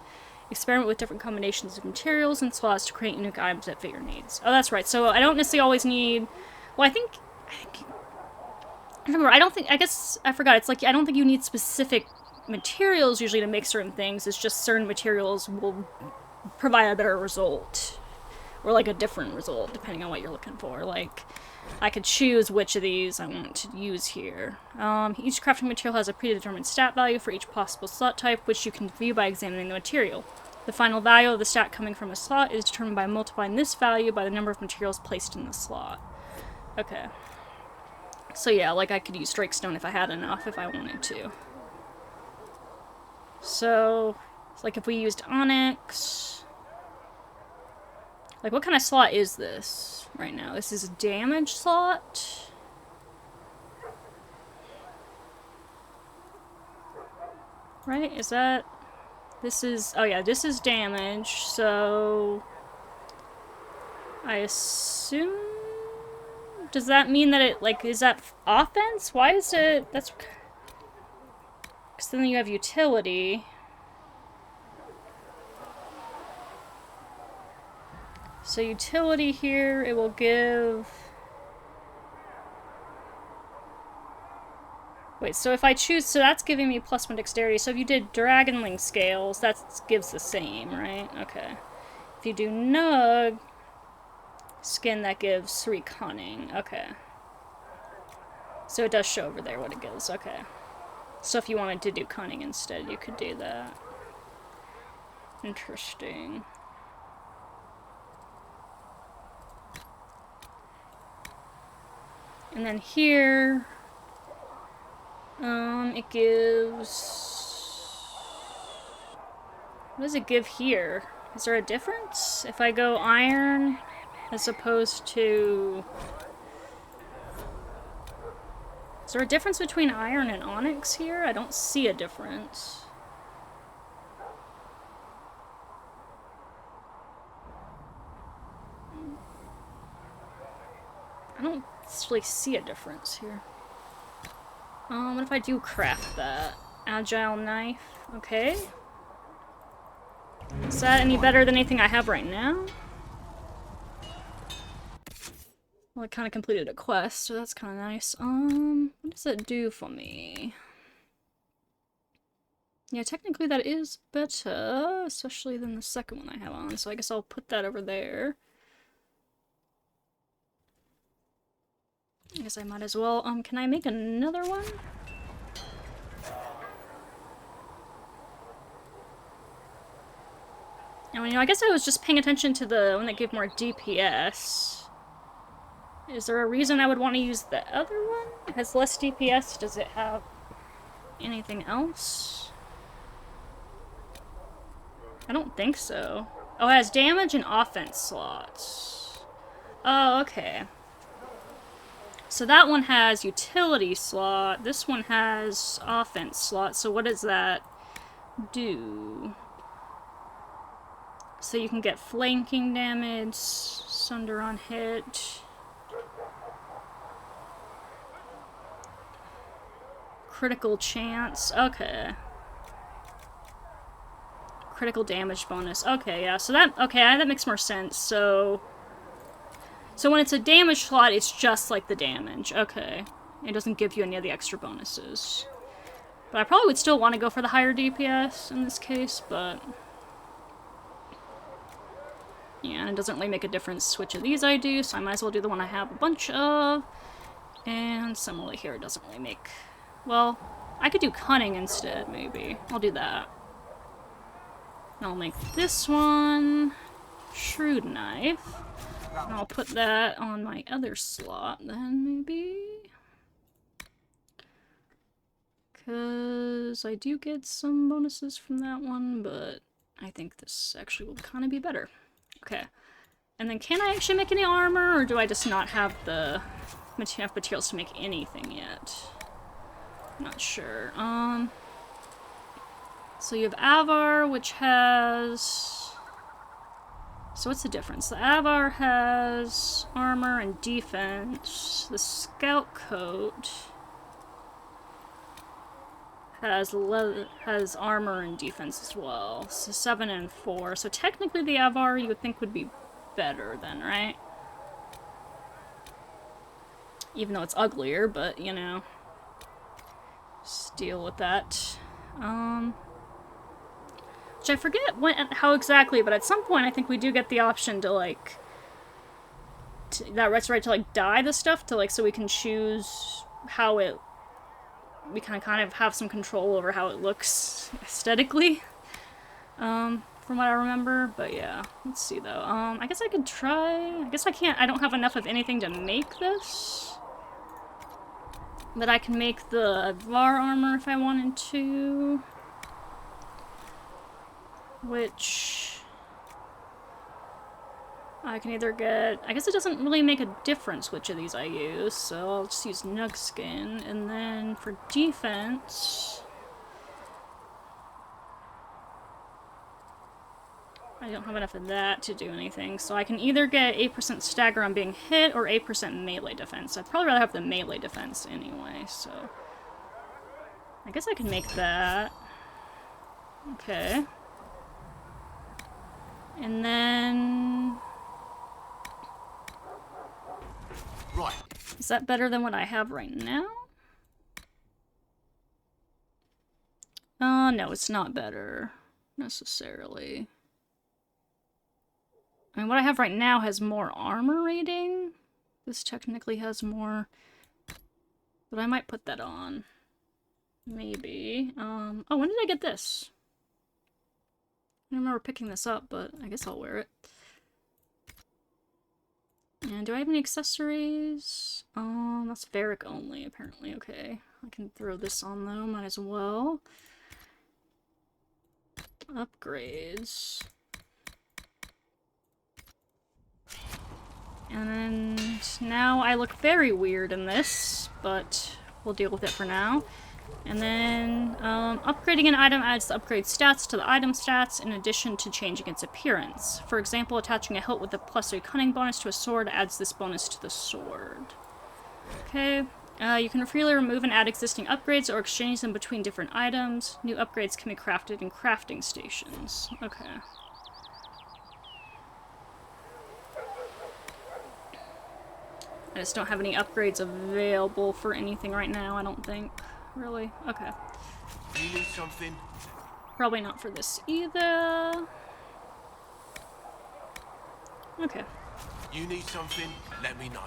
Experiment with different combinations of materials and slots to create unique items that fit your needs. Oh, that's right. So I don't necessarily always need... Well, I remember, I guess I forgot. It's like, I don't think you need specific materials usually to make certain things. It's just certain materials will provide a better result. Or like a different result, depending on what you're looking for. Like, I could choose which of these I want to use here. Each crafting material has a predetermined stat value for each possible slot type, which you can view by examining the material. The final value of the stat coming from a slot is determined by multiplying this value by the number of materials placed in the slot. Okay. So yeah, like I could use Drakestone if I had enough, if I wanted to. So, it's like if we used Onyx... Like, what kind of slot is this right now? This is a damage slot? Right? Is that... This is... Oh yeah, this is damage, so... I assume... Does that mean that it, like, is that offense? Why is it... That's... Because then you have utility. So utility here, it will give... Wait, so if I choose... So that's giving me +1 dexterity. So if you did Dragonling Scales, that gives the same, right? Okay. If you do Nug... Skin, that gives 3 Cunning. Okay. So it does show over there what it gives. Okay. So if you wanted to do Cunning instead, you could do that. Interesting. And then here, it gives... What does it give here? Is there a difference? If I go iron, as opposed to... Is there a difference between iron and onyx here? I don't see a difference. I don't really see a difference here. What if I do craft that? Agile knife. Okay. Is that any better than anything I have right now? Well, I kind of completed a quest, so that's kind of nice. What does it do for me? Yeah, technically that is better, especially than the second one I have on, so I guess I'll put that over there. I guess I might as well. Can I make another one? Now, you know, I guess I was just paying attention to the one that gave more DPS. Is there a reason I would want to use the other one? It has less DPS. Does it have anything else? I don't think so. Oh, it has damage and offense slots. Oh, okay. So that one has utility slot. This one has offense slot. So what does that do? So you can get flanking damage, sunder on hit. Critical chance. Okay. Critical damage bonus. Okay, yeah. So that that makes more sense. So when it's a damage slot, it's just like the damage. Okay. It doesn't give you any of the extra bonuses. But I probably would still want to go for the higher DPS in this case, but... Yeah, and it doesn't really make a difference which of these I do, so I might as well do the one I have a bunch of. And similarly here, it doesn't really make... Well, I could do cunning instead, maybe. I'll do that. And I'll make this one shrewd knife. And I'll put that on my other slot then, maybe. Because I do get some bonuses from that one, but I think this actually will kind of be better. Okay. And then can I actually make any armor, or do I just not have the enough materials to make anything yet? Not sure. So you have Avar, which has... So what's the difference? The Avar has armor and defense. The Scout Coat has armor and defense as well. So 7 and 4. So technically the Avar you would think would be better then, right? Even though it's uglier, but you know. Just deal with that. Which I forget how exactly, but at some point I think we do get the option to like that's right, to like dye the stuff to like so we can choose how we can kind of have some control over how it looks aesthetically. From what I remember, but yeah, let's see though. I guess I could try. I guess I can't. I don't have enough of anything to make this. But I can make the Var armor if I wanted to. Which I can either get... I guess it doesn't really make a difference which of these I use, so I'll just use Nugskin. And then for defense... I don't have enough of that to do anything, so I can either get 8% stagger on being hit or 8% melee defense. I'd probably rather have the melee defense anyway, so... I guess I can make that. Okay. And then... Right. Is that better than what I have right now? No, it's not better, necessarily. I mean, what I have right now has more armor rating. This technically has more... But I might put that on. Maybe. Oh, when did I get this? I don't remember picking this up, but I guess I'll wear it. And do I have any accessories? That's Varric only, apparently. Okay. I can throw this on, though. Might as well. Upgrades. And now I look very weird in this, but we'll deal with it for now. And then, upgrading an item adds the upgrade stats to the item stats in addition to changing its appearance. For example, attaching a hilt with a +3 cunning bonus to a sword adds this bonus to the sword. Okay. You can freely remove and add existing upgrades or exchange them between different items. New upgrades can be crafted in crafting stations. Okay. I just don't have any upgrades available for anything right now, I don't think. Really? Okay. You need something? Probably not for this either. Okay. You need something? Let me know.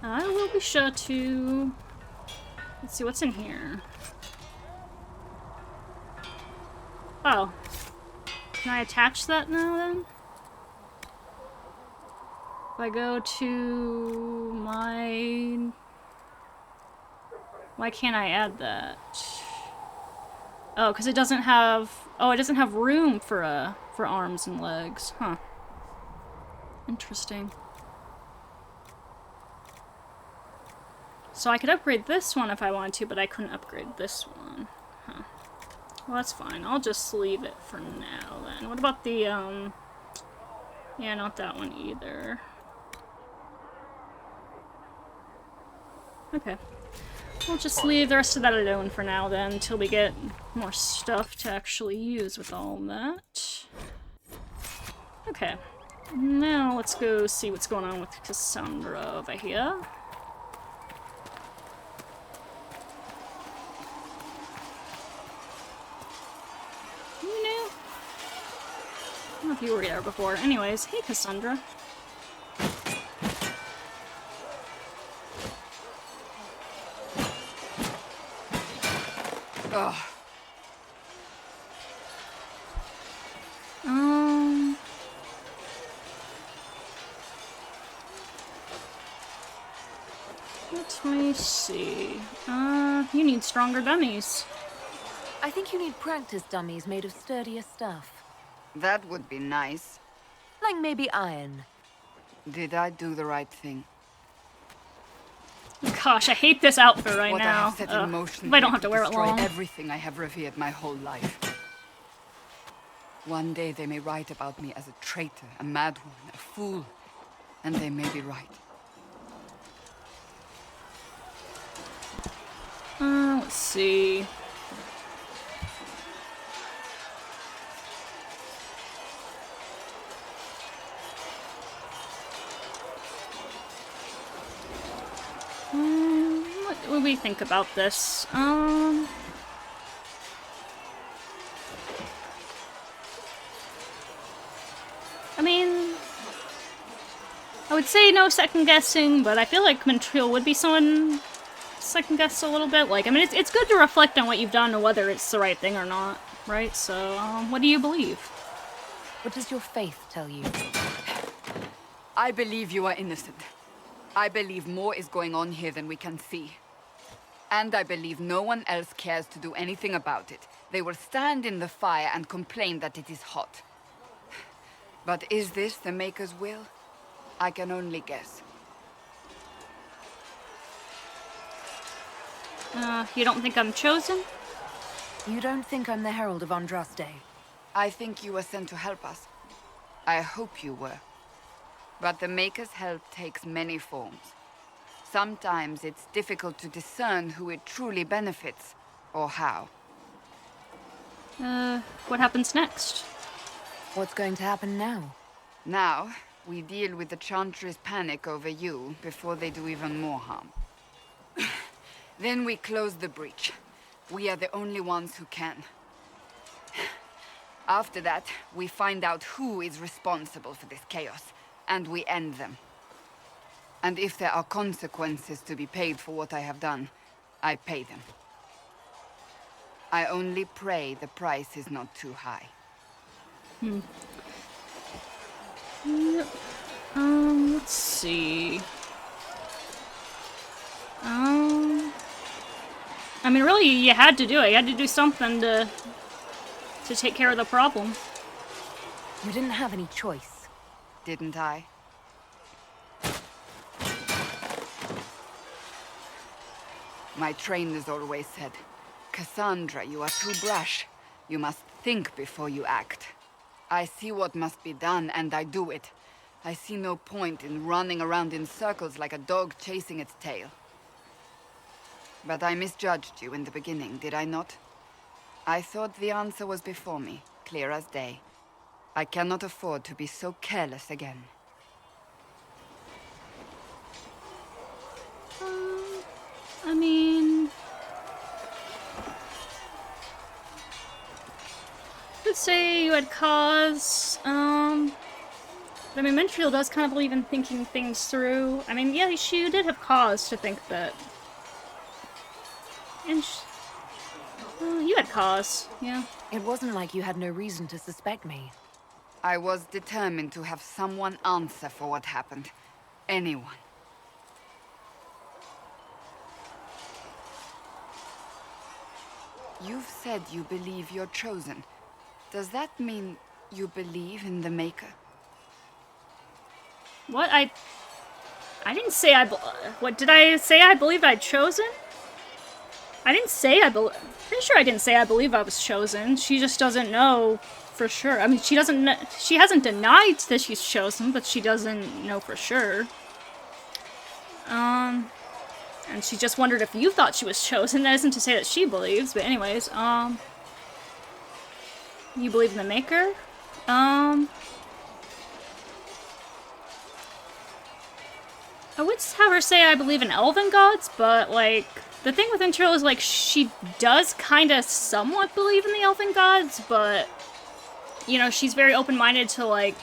I will be sure to... Let's see what's in here. Oh. Can I attach that now, then? If I go to my... Why can't I add that? Oh, because it doesn't have... Oh, it doesn't have room for arms and legs. Huh. Interesting. So I could upgrade this one if I wanted to, but I couldn't upgrade this one. Huh. Well, that's fine. I'll just leave it for now, then. What about the, Yeah, not that one either. Okay. We'll just leave the rest of that alone for now, then, until we get more stuff to actually use with all that. Okay. Now let's go see what's going on with Cassandra over here. You know? I don't know if you were there before. Anyways, hey Cassandra. Ugh. Let me see. You need stronger dummies. I think you need practice dummies made of sturdier stuff. That would be nice. Like maybe iron. Did I do the right thing? Gosh, I hate this outfit right what now. I have set in motion I don't have to wear it destroy long. Everything I have revered my whole life. One day they may write about me as a traitor, a madwoman, a fool, and they may be right. Let's see. do we think about this? I mean, I would say no second guessing, but I feel like Mintriel would be someone second guessed a little bit. Like, I mean, it's good to reflect on what you've done and whether it's the right thing or not, right? So, what do you believe? What does your faith tell you? I believe you are innocent. I believe more is going on here than we can see. And I believe no one else cares to do anything about it. They will stand in the fire and complain that it is hot. But is this the Maker's will? I can only guess. You don't think I'm chosen? You don't think I'm the Herald of Andraste? I think you were sent to help us. I hope you were. But the Maker's help takes many forms. Sometimes it's difficult to discern who it truly benefits, or how. What happens next? What's going to happen now? Now, we deal with the chantry's panic over you before they do even more harm. Then we close the breach. We are the only ones who can. After that, we find out who is responsible for this chaos, and we end them. And if there are consequences to be paid for what I have done, I pay them. I only pray the price is not too high. Let's see. I mean, really, you had to do it. You had to do something to take care of the problem. You didn't have any choice. Didn't I? My trainers always said, Cassandra, you are too brash. You must think before you act. I see what must be done, and I do it. I see no point in running around in circles like a dog chasing its tail. But I misjudged you in the beginning, did I not? I thought the answer was before me, clear as day. I cannot afford to be so careless again. I mean... Let's say you had cause, but I mean, Mintriel does kind of believe in thinking things through. I mean, yeah, you did have cause to think that. And you had cause, yeah. It wasn't like you had no reason to suspect me. I was determined to have someone answer for what happened. Anyone. You've said you believe you're chosen. Does that mean you believe in the Maker? What? I didn't say what did I say I believed I'd chosen? I didn't say pretty sure I didn't say I believe I was chosen. She just doesn't know for sure. I mean, she hasn't denied that she's chosen, but she doesn't know for sure. And she just wondered if you thought she was chosen. That isn't to say that she believes, but anyways, you believe in the Maker? I would have her say I believe in elven gods, but, like, the thing with Mintriel is, like, she does kind of somewhat believe in the elven gods, but, you know, she's very open-minded to, like,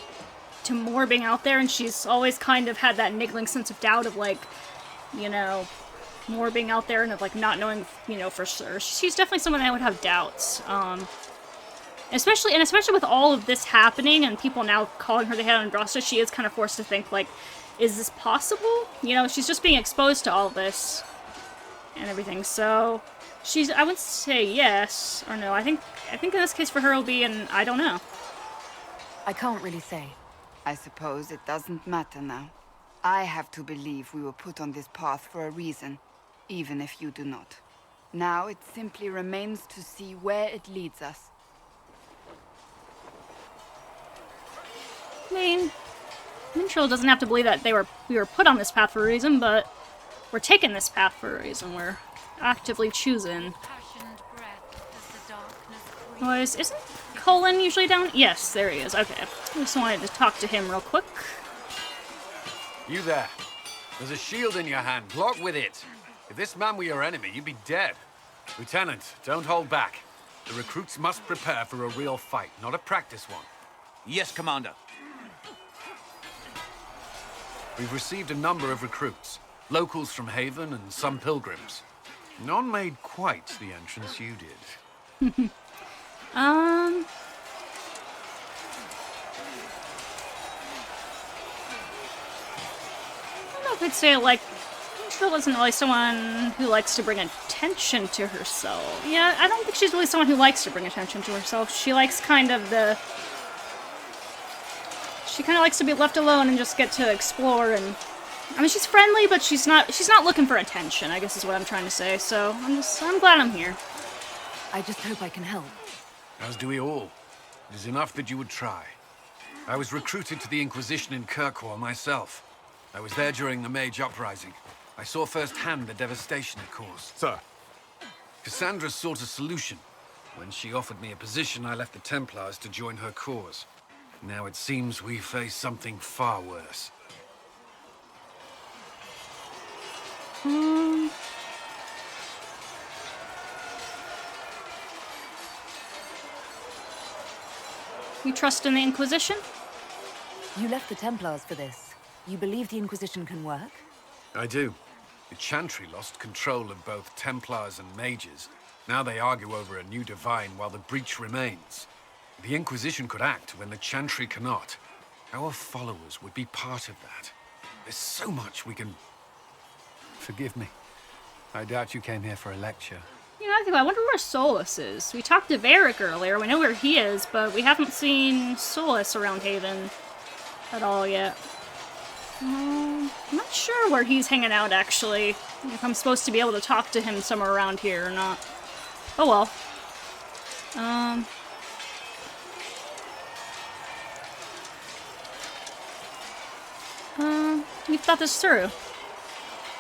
to more being out there, and she's always kind of had that niggling sense of doubt of, like, you know, more being out there and of, like, not knowing, you know, for sure. She's definitely someone that would have doubts, especially with all of this happening and people now calling her the head on Andraste, she is kind of forced to think, like, is this possible? You know, she's just being exposed to all this and everything, so I would say yes or no. I think in this case for her it'll be an I don't know. I can't really say. I suppose it doesn't matter now. I have to believe we were put on this path for a reason, even if you do not. Now it simply remains to see where it leads us. I mean, Mintriel doesn't have to believe that we were put on this path for a reason, but we're taking this path for a reason. We're actively choosing. Anyways, isn't Colin usually down? Yes, there he is. Okay. I just wanted to talk to him real quick. You there. There's a shield in your hand. Block with it. If this man were your enemy, you'd be dead. Lieutenant, don't hold back. The recruits must prepare for a real fight, not a practice one. Yes, Commander. We've received a number of recruits. Locals from Haven and some pilgrims. None made quite the entrance you did. I don't know if I'd say, like, Mintriel isn't really someone who likes to bring attention to herself. Yeah, I don't think she's really someone who likes to bring attention to herself. She likes kind of the... She kind of likes to be left alone and just get to explore and... I mean, she's friendly, but she's not looking for attention, I guess is what I'm trying to say, so I'm glad I'm here. I just hope I can help. As do we all. It is enough that you would try. I was recruited to the Inquisition in Kirkwall myself. I was there during the Mage Uprising. I saw firsthand the devastation it caused. Sir. Cassandra sought a solution. When she offered me a position, I left the Templars to join her cause. Now it seems we face something far worse. You trust in the Inquisition? You left the Templars for this. You believe the Inquisition can work? I do. The chantry lost control of both Templars and mages. Now they argue over a new divine while the breach remains. The Inquisition could act when the chantry cannot. Our followers would be part of that. There's so much we can... Forgive me. I doubt you came here for a lecture. You know, I wonder where Solus is. We talked to Varric earlier, we know where he is, but we haven't seen Solus around Haven at all yet. I'm not sure where he's hanging out, actually. If I'm supposed to be able to talk to him somewhere around here or not. Oh well. You've thought this through.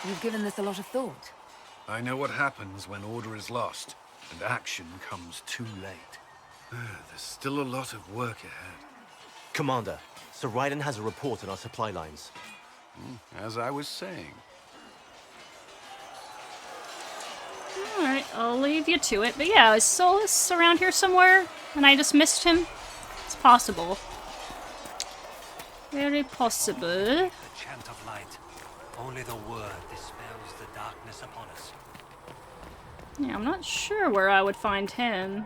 You've given this a lot of thought. I know what happens when order is lost, and action comes too late. There's still a lot of work ahead. Commander, Sir Raiden has a report on our supply lines. As I was saying. Alright, I'll leave you to it. But yeah, is Solus around here somewhere? And I just missed him? It's possible. Very possible. The chant of light. Only the word dispels the darkness upon us. Yeah, I'm not sure where I would find him.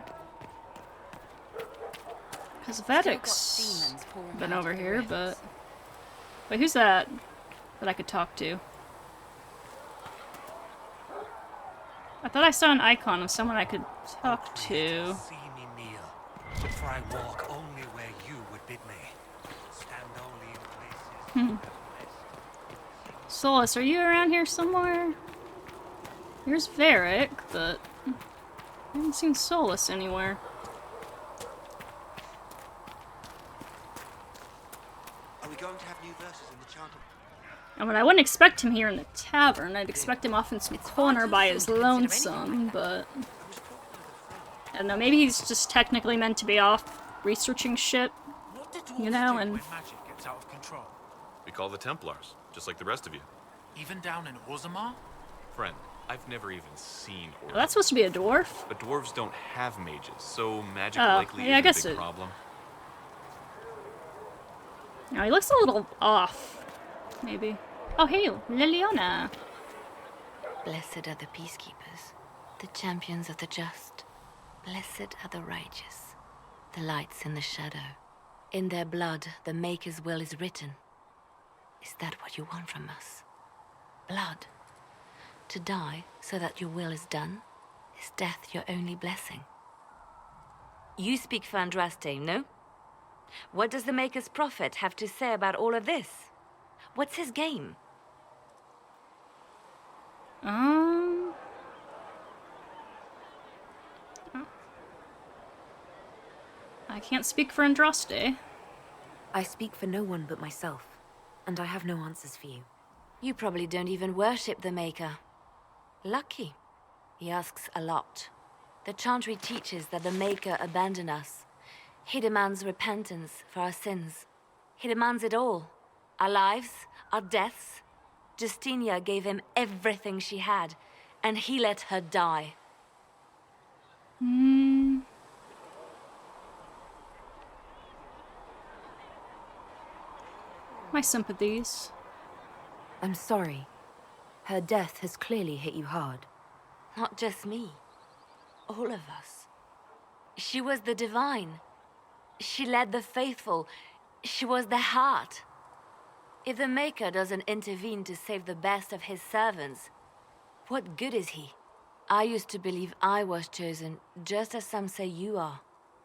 Because Vedek's been over here, but... Wait, who's that I could talk to? I thought I saw an icon of someone I could talk to. See me kneel, for I walk only where you would bid me. Stand only in places. Solus, are you around here somewhere? Here's Varric, but I haven't seen Solus anywhere. Are we going to have new verses in the chant? I mean, I wouldn't expect him here in the tavern. I'd expect him off in some corner by his lonesome, but... I don't know, maybe he's just technically meant to be off researching shit, you know, and... Magic gets out of control. We call the Templars, just like the rest of you. Even down in Orzammar? Friend, I've never even seen Oh, that's supposed to be a dwarf? But dwarves don't have mages, so magic Oh, likely yeah, I isn't guess a big it- problem. No, he looks a little off. Maybe. Oh, hey, Liliana. Blessed are the peacekeepers, the champions of the just. Blessed are the righteous, the lights in the shadow. In their blood, the Maker's will is written. Is that what you want from us? Blood? To die so that your will is done? Is death your only blessing? You speak for Andraste, no? What does the Maker's prophet have to say about all of this? What's his game? I can't speak for Andraste. I speak for no one but myself, and I have no answers for you. You probably don't even worship the Maker. Lucky. He asks a lot. The chantry teaches that the Maker abandoned us. He demands repentance for our sins. He demands it all. Our lives, our deaths. Justinia gave him everything she had, and he let her die. My sympathies. I'm sorry. Her death has clearly hit you hard. Not just me. All of us. She was the divine. She led the faithful. She was the heart. If the Maker doesn't intervene to save the best of his servants, what good is he? I used to believe I was chosen, just as some say you are.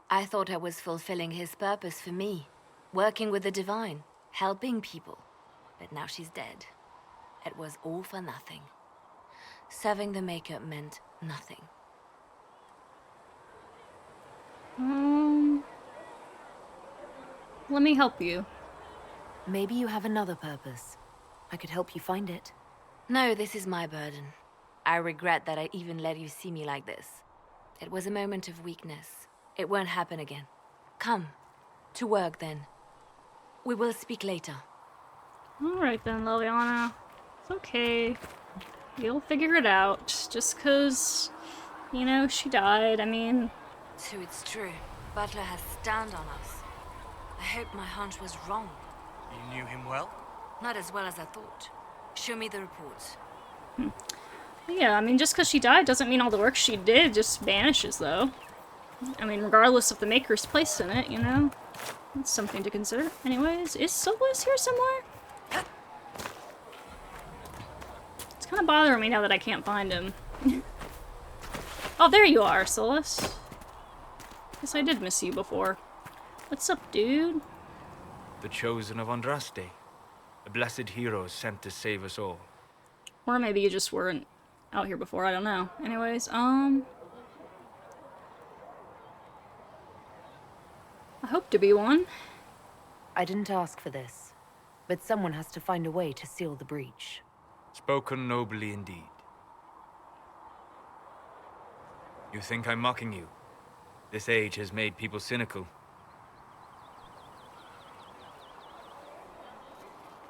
I thought I was fulfilling his purpose for me, working with the divine, helping people. But now she's dead. It was all for nothing. Serving the Maker meant nothing. Let me help you. Maybe you have another purpose. I could help you find it. No, this is my burden. I regret that I even let you see me like this. It was a moment of weakness. It won't happen again. Come. To work, then. We will speak later. Alright then, Liliana. It's okay. You'll figure it out. Just 'cause, you know, she died, I mean... So it's true. Butler has stand on us. I hope my hunch was wrong. You knew him well? Not as well as I thought. Show me the reports. Yeah, I mean, just 'cause she died doesn't mean all the work she did just vanishes, though. I mean, regardless of the Maker's place in it, you know? That's something to consider. Anyways, is Solus here somewhere? It's kind of bothering me now that I can't find him. Oh, there you are, Solus. Guess I did miss you before. What's up, dude? The chosen of Andraste. A blessed hero sent to save us all. Or maybe you just weren't out here before, I don't know. Anyways, I hope to be one. I didn't ask for this, but someone has to find a way to seal the breach. Spoken nobly indeed. You think I'm mocking you? This age has made people cynical.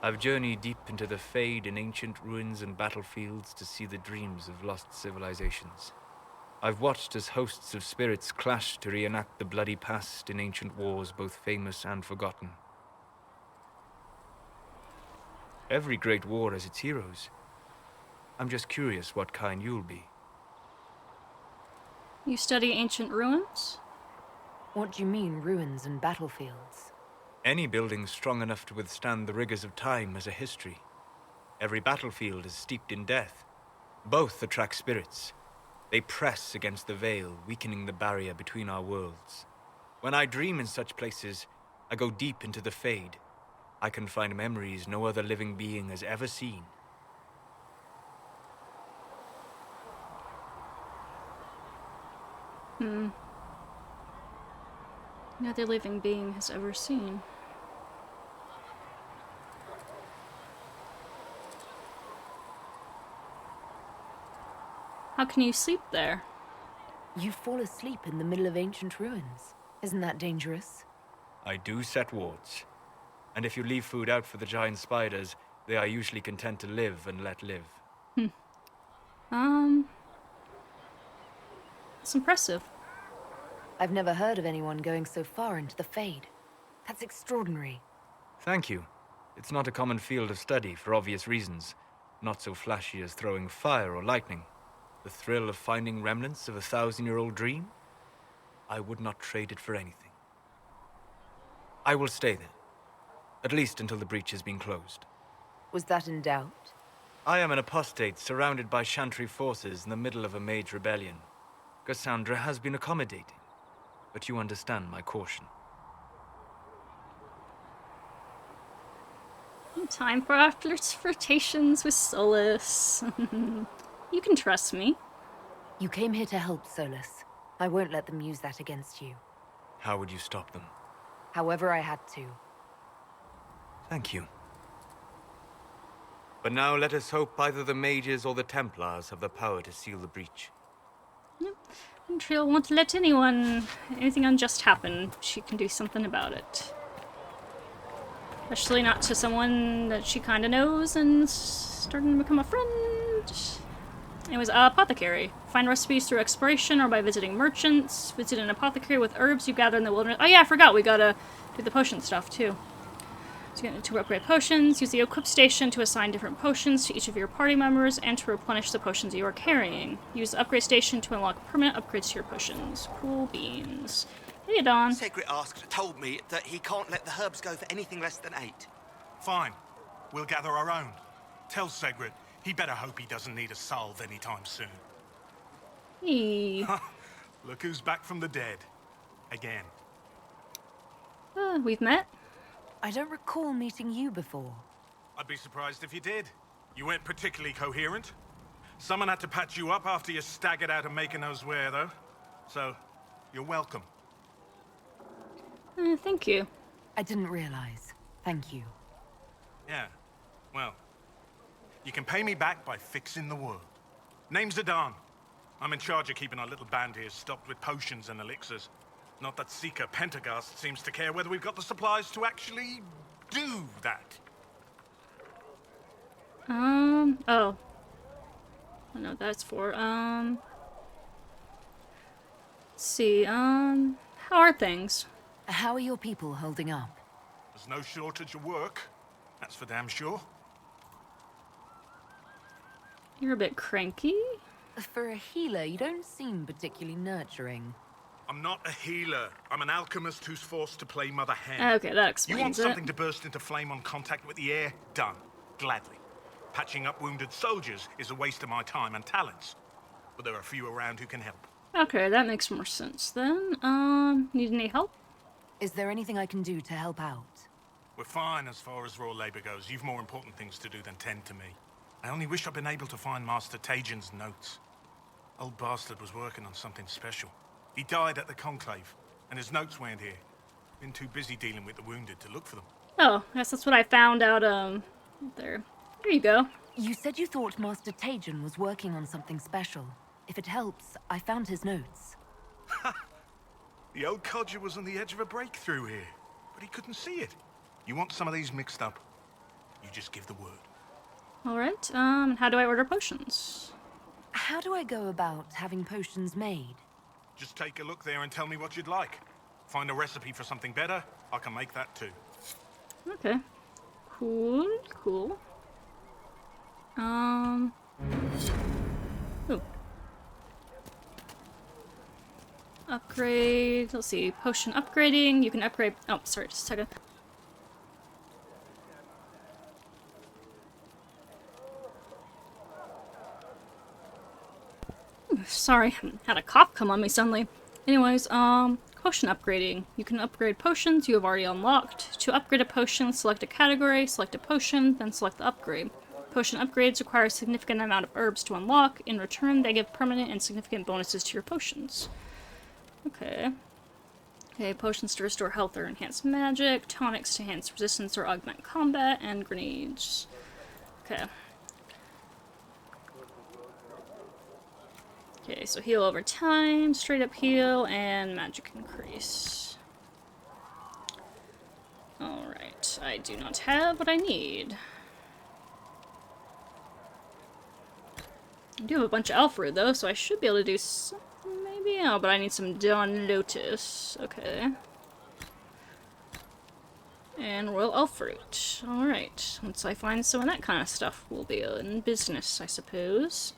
I've journeyed deep into the Fade in ancient ruins and battlefields to see the dreams of lost civilizations. I've watched as hosts of spirits clash to reenact the bloody past in ancient wars both famous and forgotten. Every great war has its heroes. I'm just curious what kind you'll be. You study ancient ruins? What do you mean, ruins and battlefields? Any building strong enough to withstand the rigors of time has a history. Every battlefield is steeped in death. Both attract spirits. They press against the veil, weakening the barrier between our worlds. When I dream in such places, I go deep into the Fade. I can find memories no other living being has ever seen. No other living being has ever seen. How can you sleep there? You fall asleep in the middle of ancient ruins. Isn't that dangerous? I do set wards. And if you leave food out for the giant spiders, they are usually content to live and let live. It's impressive. I've never heard of anyone going so far into the Fade. That's extraordinary. Thank you. It's not a common field of study for obvious reasons. Not so flashy as throwing fire or lightning. The thrill of finding remnants of a 1,000-year-old dream? I would not trade it for anything. I will stay there. At least until the breach has been closed. Was that in doubt? I am an apostate surrounded by chantry forces in the middle of a mage rebellion. Cassandra has been accommodating, but you understand my caution. Time for our flirtations with Solus. You can trust me. You came here to help, Solus. I won't let them use that against you. How would you stop them? However I had to. Thank you. But now let us hope either the mages or the Templars have the power to seal the breach. Mintriel won't let anything unjust happen. She can do something about it. Especially not to someone that she kind of knows and starting to become a friend. It was apothecary. Find recipes through exploration or by visiting merchants. Visit an apothecary with herbs you gather in the wilderness. Oh yeah, I forgot. We gotta do the potion stuff too. So to upgrade potions, use the equip station to assign different potions to each of your party members and to replenish the potions you are carrying. Use the upgrade station to unlock permanent upgrades to your potions. Cool beans. Hey, Don. Segret told me that he can't let the herbs go for anything less than 8. Fine. We'll gather our own. Tell Segret he better hope he doesn't need a salve anytime soon. Hey. Look who's back from the dead. Again. We've met. I don't recall meeting you before. I'd be surprised if you did. You weren't particularly coherent. Someone had to patch you up after you staggered out of making those wear, though. So, you're welcome. Thank you. I didn't realize. Thank you. Yeah. Well, you can pay me back by fixing the world. Name's Adan. I'm in charge of keeping our little band here stocked with potions and elixirs. Not that Seeker Pentagast seems to care whether we've got the supplies to actually do that. Oh. I know what that's for. Let's see, how are things? How are your people holding up? There's no shortage of work. That's for damn sure. You're a bit cranky. For a healer, you don't seem particularly nurturing. I'm not a healer. I'm an alchemist who's forced to play Mother Hen. Okay, that explains it. You want something to burst into flame on contact with the air? Done. Gladly. Patching up wounded soldiers is a waste of my time and talents. But there are a few around who can help. Okay, that makes more sense then. Need any help? Is there anything I can do to help out? We're fine as far as raw labor goes. You've more important things to do than tend to me. I only wish I'd been able to find Master Tajan's notes. Old bastard was working on something special. He died at the Conclave, and his notes weren't here. Been too busy dealing with the wounded to look for them. Oh, I guess that's what I found out, there. Here you go. You said you thought Master Tajan was working on something special. If it helps, I found his notes. The old codger was on the edge of a breakthrough here, but he couldn't see it. You want some of these mixed up? You just give the word. Alright, how do I order potions? How do I go about having potions made? Just take a look there and tell me what you'd like. Find a recipe for something better, I can make that too. Okay. Cool, cool. Ooh. Upgrade, let's see, potion upgrading, you can upgrade, oh, sorry, just a second. Sorry, had a cough come on me suddenly. Anyways, potion upgrading. You can upgrade potions you have already unlocked. To upgrade a potion, select a category, select a potion, then select the upgrade. Potion upgrades require a significant amount of herbs to unlock. In return, they give permanent and significant bonuses to your potions. Okay. Okay, potions to restore health or enhance magic, tonics to enhance resistance or augment combat, and grenades. Okay. Okay, so heal over time, straight up heal, and magic increase. Alright, I do not have what I need. I do have a bunch of Alfred though, so I should be able to do something maybe? Oh, but I need some Dawn Lotus. Okay. And Royal Elf Fruit. Alright, once I find some of that kind of stuff, we'll be in business, I suppose.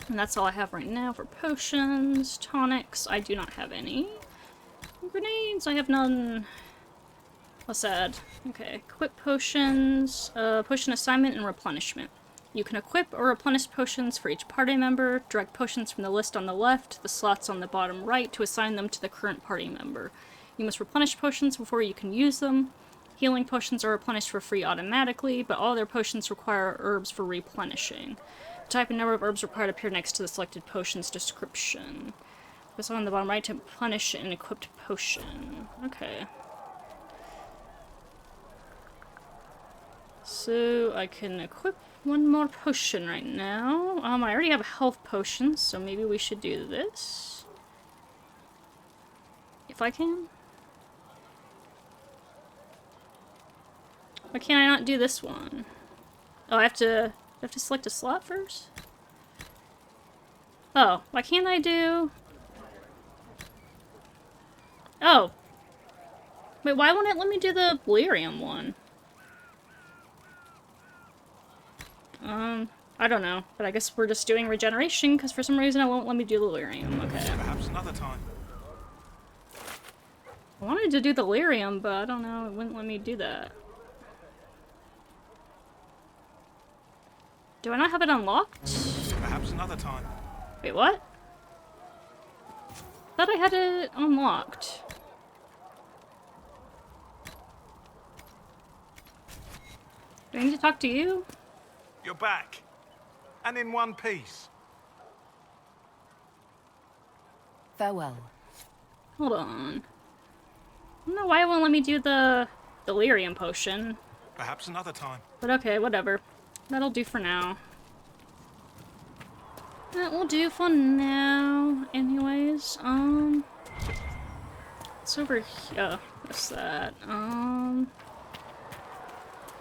And that's all I have right now for potions. Tonics, I do not have any. Grenades, I have none. How sad. Okay, equip potions, potion assignment and replenishment. You can equip or replenish potions for each party member. Direct potions from the list on the left to the slots on the bottom right to assign them to the current party member. You must replenish potions before you can use them. Healing potions are replenished for free automatically, but all their potions require herbs for replenishing. The type and number of herbs required appear next to the selected potion's description. Press on the bottom right to replenish an equipped potion. Okay. So I can equip one more potion right now. I already have a health potion, so maybe we should do this. If I can. Why can't I not do this one? Oh, I have to I have to select a slot first? Oh, why can't I do... Oh. Wait, why won't it let me do the lyrium one? I don't know, but I guess we're just doing regeneration, because for some reason it won't let me do the lyrium. Okay. Perhaps another time. I wanted to do the lyrium, but I don't know, it wouldn't let me do that. Do I not have it unlocked? Perhaps another time. Wait, what? I thought I had it unlocked. Do I need to talk to you? You're back. And in one piece. Farewell. Hold on. I don't know why it won't let me do the delirium potion. Perhaps another time. But okay, whatever. That'll do for now. That will do for now. Anyways, it's over here. Oh, what's that?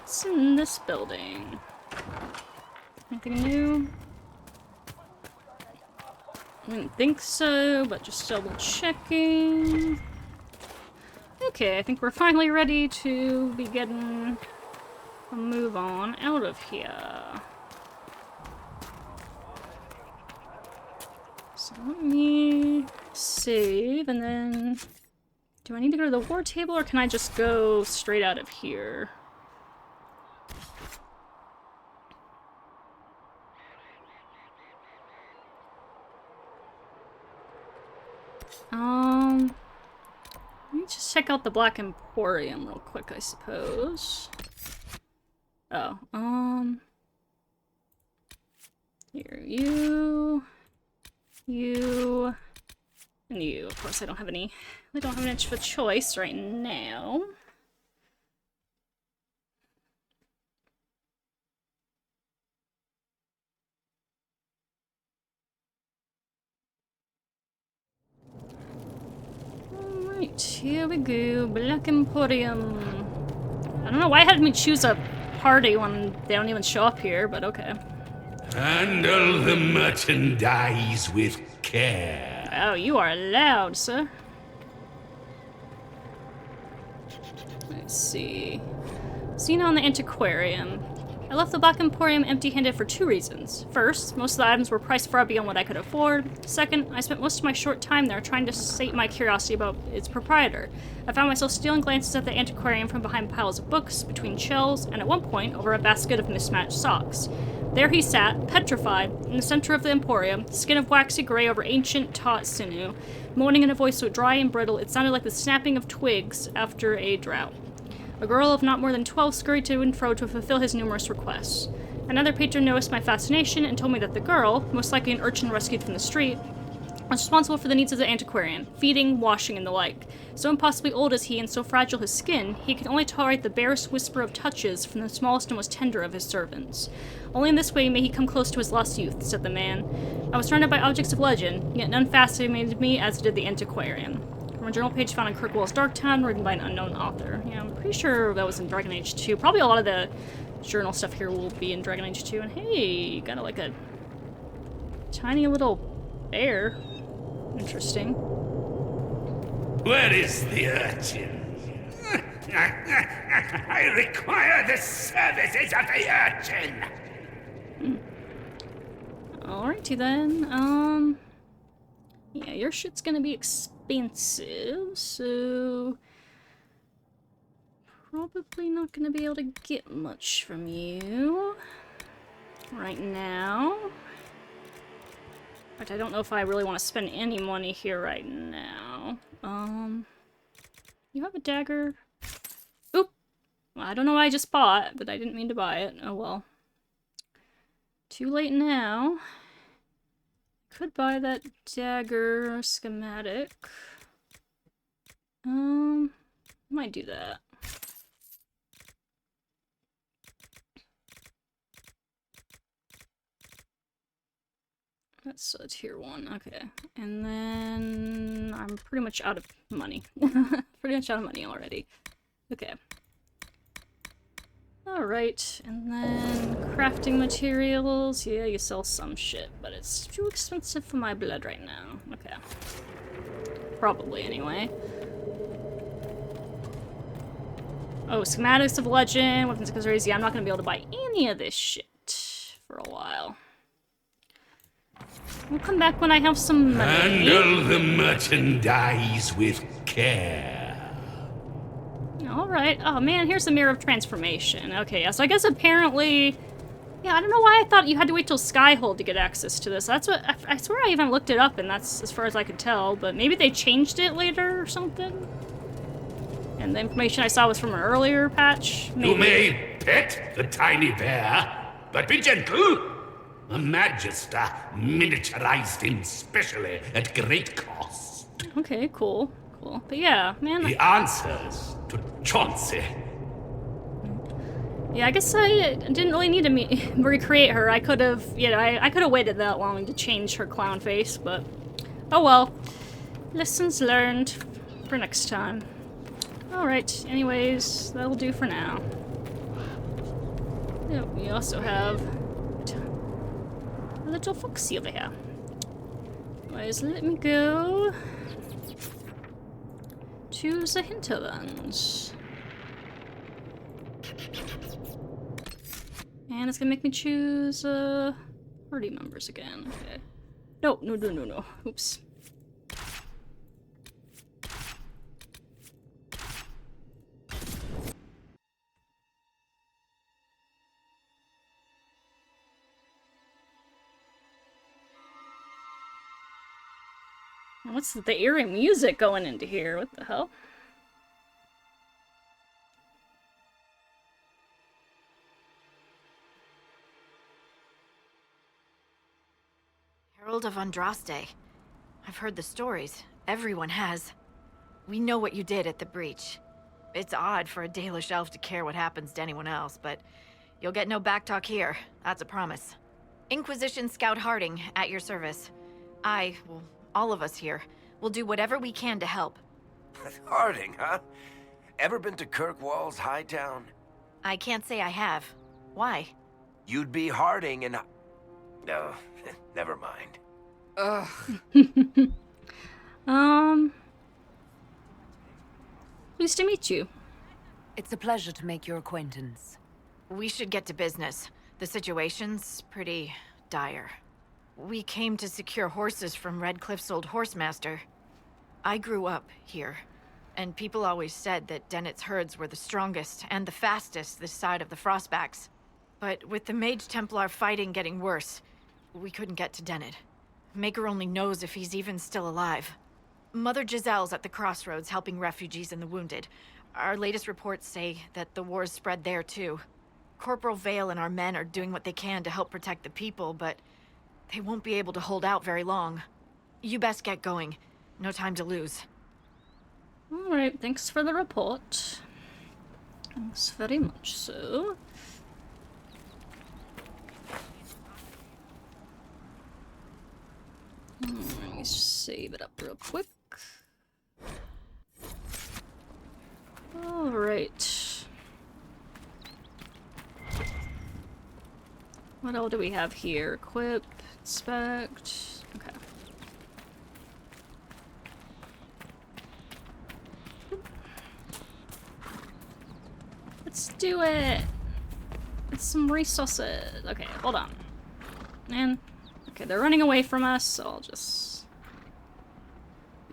It's in this building. Anything new? I didn't think so, but just double checking. Okay, I think we're finally ready to be getting a move on out of here. So let me save, and then... Do I need to go to the war table, or can I just go straight out of here? Let me just check out the Black Emporium real quick, I suppose. Oh, here, you, and you. Of course, I don't have any much of a choice right now. Alright, here we go. Black Emporium. I don't know why it had me choose a party when they don't even show up here, but okay. Handle the merchandise with care. Oh, you are loud, sir. Let's see. Seen on the Antiquarium. I left the Black Emporium empty-handed for two reasons. First, most of the items were priced far beyond what I could afford. Second, I spent most of my short time there trying to sate my curiosity about its proprietor. I found myself stealing glances at the antiquarium from behind piles of books, between shelves, and at one point over a basket of mismatched socks. There he sat, petrified, in the center of the emporium, skin of waxy gray over ancient, taut sinew, moaning in a voice so dry and brittle it sounded like the snapping of twigs after a drought. A girl of not more than 12 scurried to and fro to fulfill his numerous requests. Another patron noticed my fascination and told me that the girl, most likely an urchin rescued from the street, was responsible for the needs of the antiquarian, feeding, washing, and the like. So impossibly old is he and so fragile his skin, he could only tolerate the barest whisper of touches from the smallest and most tender of his servants. Only in this way may he come close to his lost youth, said the man. I was surrounded by objects of legend, yet none fascinated me as did the antiquarian. From a journal page found in Kirkwall's Darktown, written by an unknown author. Yeah, I'm pretty sure that was in Dragon Age 2. Probably a lot of the journal stuff here will be in Dragon Age 2. And hey, you got like a tiny little bear. Interesting. Where is the urchin? I require the services of the urchin! Alrighty then, yeah, your shit's gonna be expensive, so probably not gonna be able to get much from you right now. But I don't know if I really want to spend any money here right now. You have a dagger? Oop! Well, I don't know what I just bought, but I didn't mean to buy it. Oh well. Too late now. Could buy that dagger schematic. Might do that. That's a tier 1, okay. And then I'm pretty much out of money. Pretty much out of money already. Okay. Alright, and then crafting materials. Yeah, you sell some shit, but it's too expensive for my blood right now. Okay. Probably, anyway. Oh, schematics of legend, weapons of accessories. Yeah, I'm not gonna be able to buy any of this shit for a while. We'll come back when I have some money. Handle the merchandise with care. Alright. Oh man, here's the Mirror of Transformation. Okay, yeah, so I guess apparently... Yeah, I don't know why I thought you had to wait till Skyhold to get access to this. That's what... I swear I even looked it up, and that's as far as I could tell, but maybe they changed it later or something? And the information I saw was from an earlier patch? Maybe. You may pet the tiny bear, but be gentle. A Magister miniaturized him specially at great cost. Okay, cool. Cool. But yeah, man... He answers to Chauncey. Yeah, I guess I didn't really need to recreate her. I could have, you know, I could have waited that long to change her clown face, but... Oh well. Lessons learned for next time. Alright, anyways, that'll do for now. Yeah, we also have a little foxy over here. Anyways, let me go to the Hinterlands. And it's gonna make me choose party members again. Okay. No. Oops. What's the eerie music going into here? What the hell? Herald of Andraste. I've heard the stories. Everyone has. We know what you did at the breach. It's odd for a Dalish elf to care what happens to anyone else, but you'll get no backtalk here. That's a promise. Inquisition Scout Harding, at your service. Well, all of us here, will do whatever we can to help. Harding, huh? Ever been to Kirkwall's Hightown? I can't say I have. Why? You'd be Harding and... No, never mind. Pleased to meet you. It's a pleasure to make your acquaintance. We should get to business. The situation's pretty dire. We came to secure horses from Redcliffe's old horsemaster. I grew up here, and people always said that Dennett's herds were the strongest and the fastest this side of the Frostbacks. But with the Mage Templar fighting getting worse, we couldn't get to Dennett. Maker only knows if he's even still alive. Mother Giselle's at the crossroads helping refugees and the wounded. Our latest reports say that the war's spread there too. Corporal Vale and our men are doing what they can to help protect the people, but they won't be able to hold out very long. You best get going. No time to lose. Alright, thanks for the report. Thanks very much so. Let me save it up real quick. Alright. What all do we have here? Equip, inspect. Okay. Let's do it! It's some resources. Okay, hold on. And okay, they're running away from us, so I'll just...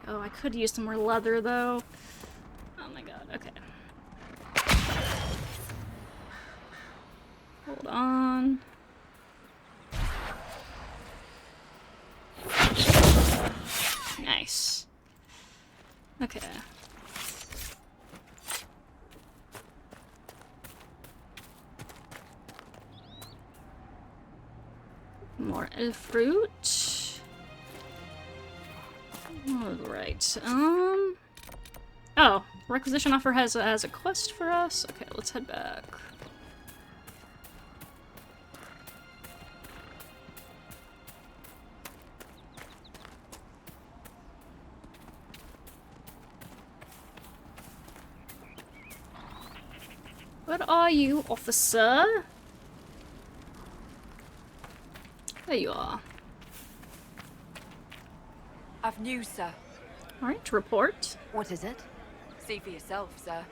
Oh, I could use some more leather, though. Oh my god, okay. Hold on. Nice. Okay. More elf fruit. Alright, oh, requisition offer has a quest for us? Okay, let's head back. Where are you, officer? There you are. I've news, sir. Alright, report. What is it? See for yourself, sir.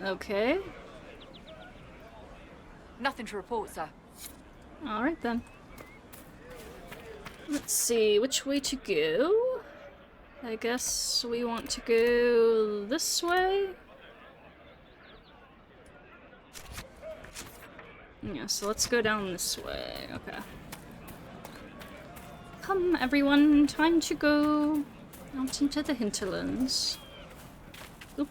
Okay. Nothing to report, sir. Alright then. Let's see, which way to go? I guess we want to go this way? Yeah, so let's go down this way. Okay. Come, everyone, time to go out into the hinterlands. Oop.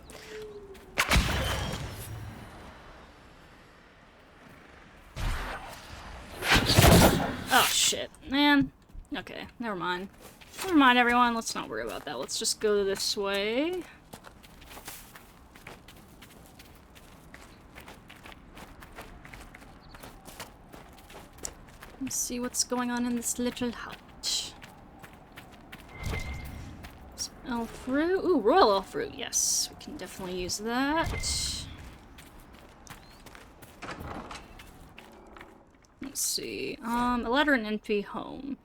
Oh, shit. Man. Okay, never mind. Never mind, everyone. Let's not worry about that. Let's just go this way. Let's see what's going on in this little hut. Some elf fruit. Ooh, royal elf fruit. Yes, we can definitely use that. Let's see. A letter and empty home.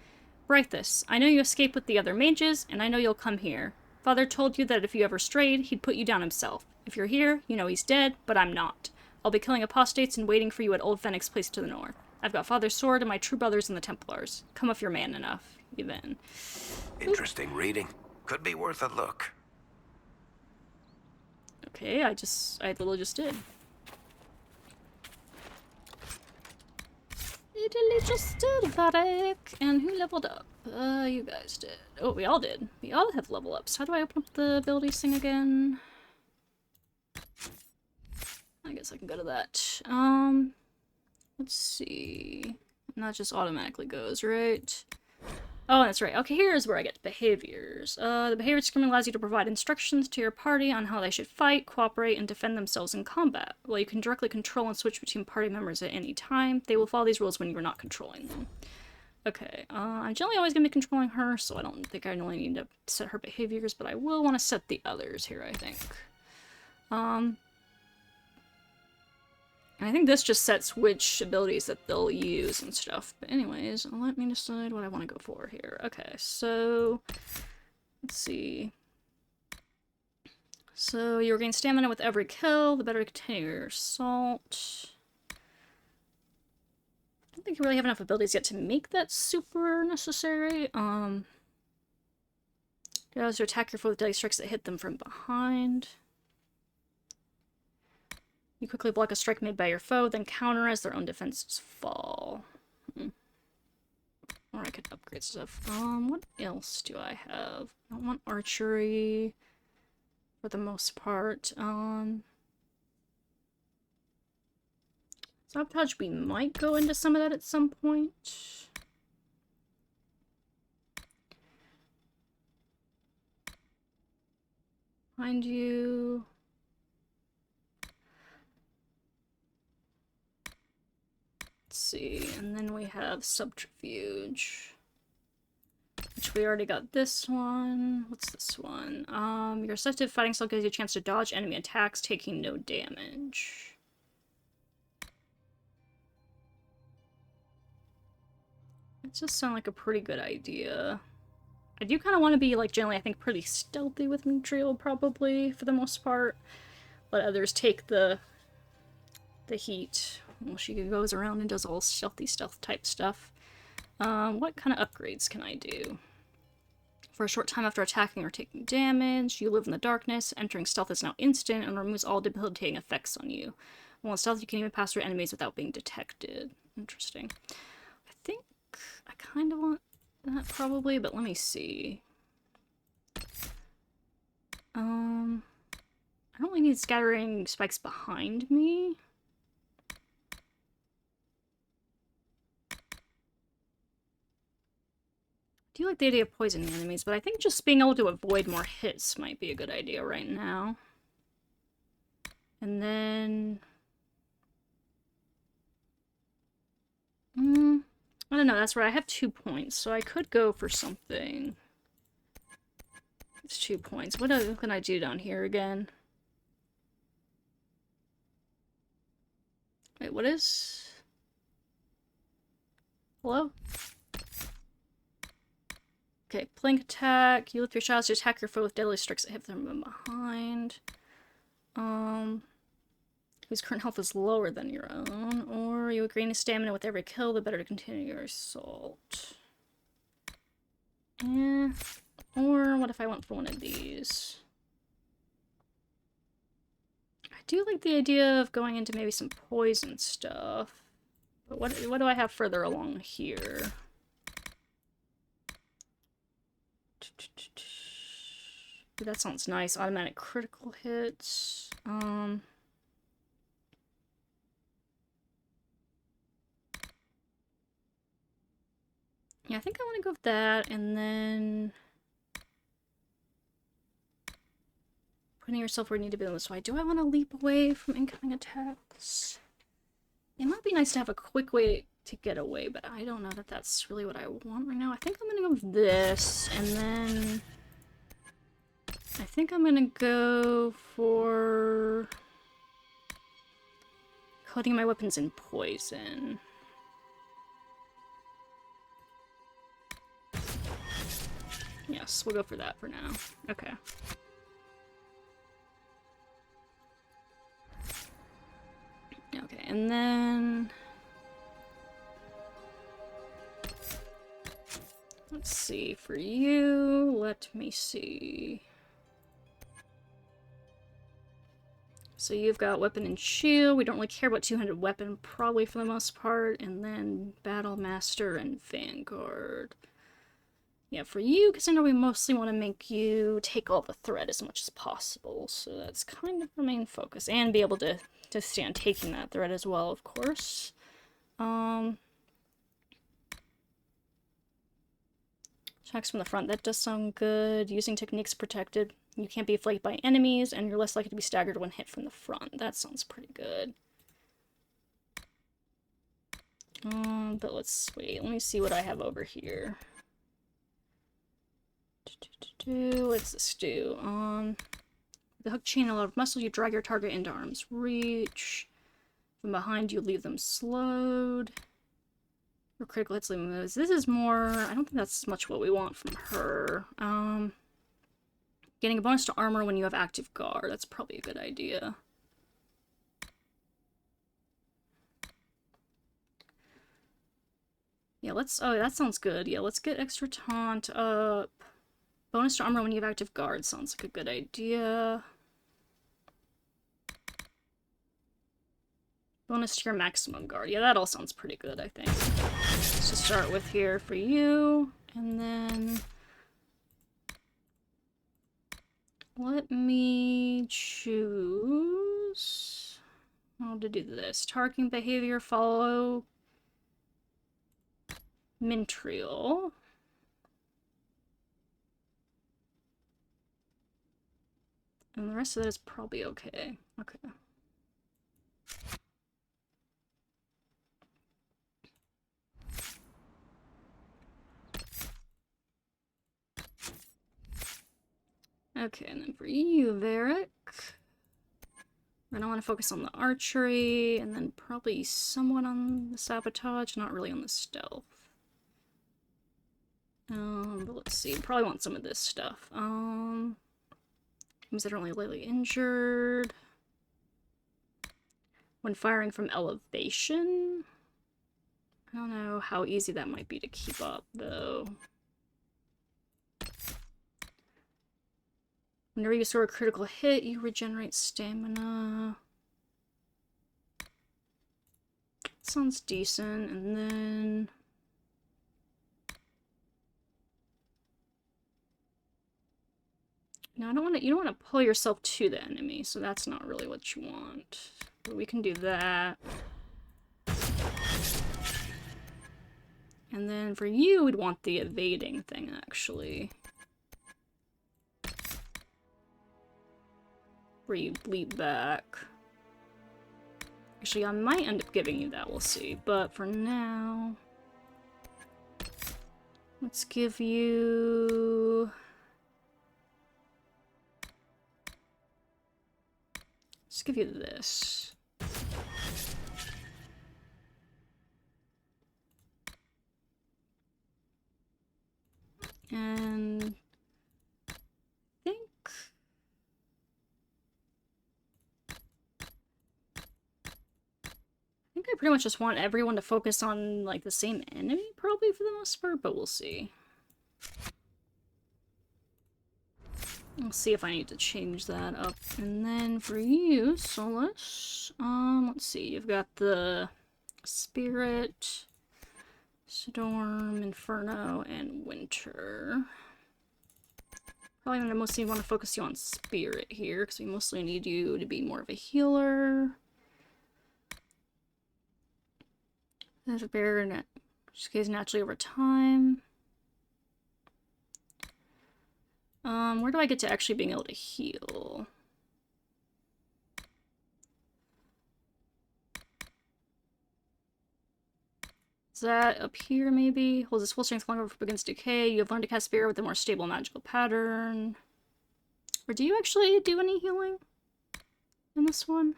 Write this. I know you escaped with the other mages, and I know you'll come here. Father told you that if you ever strayed, he'd put you down himself. If you're here, you know he's dead, but I'm not. I'll be killing apostates and waiting for you at Old Fennec's place to the north. I've got Father's sword and my true brothers in the Templars. Come if you're man enough. Even. Interesting reading. Could be worth a look. Okay, I literally just did. Literally just did, Varric. And who leveled up? You guys did. Oh, we all did. We all have level ups. How do I open up the abilities thing again? I guess I can go to that. Let's see. And that just automatically goes, right? Oh, that's right. Okay, here's where I get behaviors. The behavior screen allows you to provide instructions to your party on how they should fight, cooperate, and defend themselves in combat. While you can directly control and switch between party members at any time, they will follow these rules when you are not controlling them. Okay, I'm generally always going to be controlling her, so I don't think I really need to set her behaviors, but I will want to set the others here, I think. I think this just sets which abilities that they'll use and stuff. But anyways, let me decide what I want to go for here. Okay, so let's see. So you regain stamina with every kill. The better to continue your assault. I don't think you really have enough abilities yet to make that super necessary. Allows you to attack your foe with deadly strikes that hit them from behind. You quickly block a strike made by your foe, then counter as their own defenses fall. Or I could upgrade stuff. What else do I have? I don't want archery for the most part. Sabotage, we might go into some of that at some point. Find you. See, and then we have subterfuge, which we already got this one. What's this one? Your receptive fighting style gives you a chance to dodge enemy attacks, taking no damage. It just sounds like a pretty good idea. I do kind of want to be, like, generally, I think, pretty stealthy with Mintriel, probably, for the most part. Let others take the heat. Well, she goes around and does all stealthy stealth type stuff. What kind of upgrades can I do? For a short time after attacking or taking damage, you live in the darkness. Entering stealth is now instant and removes all debilitating effects on you. While in stealth, you can even pass through enemies without being detected. Interesting. I think I kind of want that probably, but let me see. I don't really need scattering spikes behind me. I do like the idea of poisoning enemies, but I think just being able to avoid more hits might be a good idea right now. And then... I don't know, that's right, I have 2 points, so I could go for something It's 2 points. What can I do down here again? Wait, what is... Hello? Okay, plank attack. You lift your shots to attack your foe with deadly strikes that hit them from behind. Whose current health is lower than your own. Or you gain stamina with every kill, the better to continue your assault. Or what if I went for one of these? I do like the idea of going into maybe some poison stuff. But what do I have further along here? That sounds nice. Automatic critical hits. Yeah, I think I want to go with that, and then putting yourself where you need to be on this way. Do I want to leap away from incoming attacks? It might be nice to have a quick way to get away, but I don't know that that's really what I want right now. I think I'm gonna go with this, and then I think I'm gonna go for coating my weapons in poison. Yes, we'll go for that for now. Okay. Okay, and then... let's see, for you, let me see. So you've got weapon and shield. We don't really care about two-handed weapon, probably for the most part. And then Battle Master and Vanguard. Yeah, for you, because I know we mostly want to make you take all the threat as much as possible. So that's kind of our main focus. And be able to stand taking that threat as well, of course. Attacks from the front, that does sound good. Using techniques protected. You can't be flanked by enemies, and you're less likely to be staggered when hit from the front. That sounds pretty good. But let's wait. Let me see what I have over here. What's this do? The hook chain a lot of muscle, you drag your target into arm's reach. From behind, you leave them slowed. Or critical hits leave moves. This is more... I don't think that's much what we want from her. Getting a bonus to armor when you have active guard. That's probably a good idea. Yeah, let's... oh, that sounds good. Yeah, let's get extra taunt up. Bonus to armor when you have active guard sounds like a good idea. Bonus to your maximum guard. Yeah, that all sounds pretty good, I think. Let's just start with here for you. And then... let me choose how to do this. Targeting behavior, follow Mintriel. And the rest of that is probably okay. Okay. Okay, and then for you, Varric, we're gonna want to focus on the archery, and then probably somewhat on the sabotage, not really on the stealth. But let's see, probably want some of this stuff. Means that are only lightly injured. When firing from elevation. I don't know how easy that might be to keep up, though. Whenever you score a critical hit, you regenerate stamina. Sounds decent, and then... no, I don't want to. You don't want to pull yourself to the enemy, so that's not really what you want. But we can do that. And then for you, we'd want the evading thing, actually. Where you leap back. Actually, I might end up giving you that, we'll see. But for now... let's give you... Let's give you this. And I think I pretty much just want everyone to focus on, like, the same enemy, probably, for the most part, but we'll see. I'll see if I need to change that up. And then for you, Solus, let's see, you've got the Spirit, Storm, Inferno, and Winter. Probably gonna mostly want to focus you on Spirit here, because we mostly need you to be more of a healer. There's a bear in it. Just gaze naturally over time. Where do I get to actually being able to heal? Is that up here, maybe? Holds its full strength longer before it begins to decay. You have learned to cast Spirit with a more stable magical pattern. Or do you actually do any healing in this one?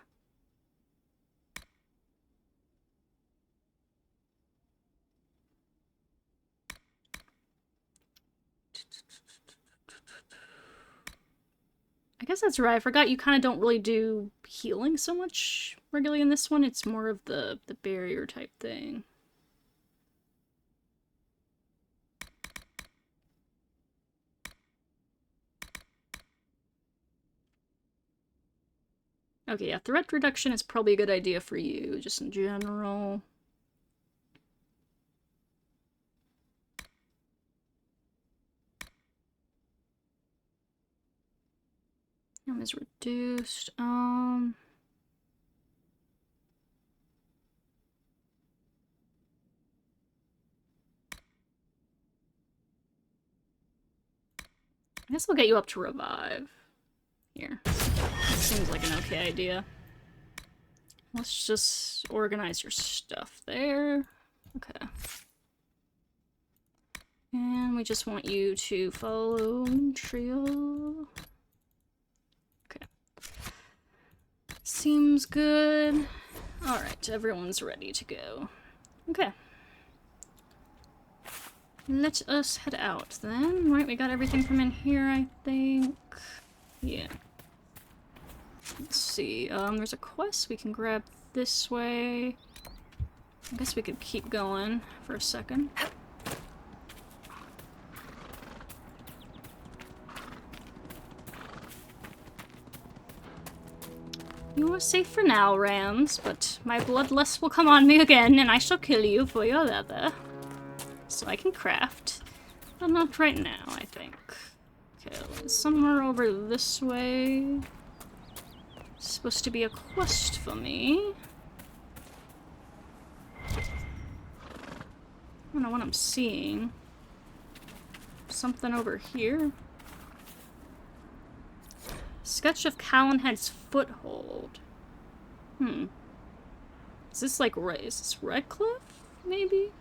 I guess that's right. I forgot you kind of don't really do healing so much regularly in this one. It's more of the barrier type thing. Okay, yeah, threat reduction is probably a good idea for you, just in general. Is reduced. I guess I'll get you up to revive. Here. That seems like an okay idea. Let's just organize your stuff there. Okay. And we just want you to follow Mintriel. Okay. Seems good. Alright, everyone's ready to go. Okay. Let us head out then. Right, we got everything from in here, I think. Yeah. Let's see. There's a quest we can grab this way. I guess we could keep going for a second. You are safe for now, Rams, but my bloodlust will come on me again, and I shall kill you for your leather. So I can craft. But not right now, I think. Okay, somewhere over this way. It's supposed to be a quest for me. I don't know what I'm seeing. Something over here. Sketch of Callanhead's foothold. Is this like, is this Redcliffe? Maybe?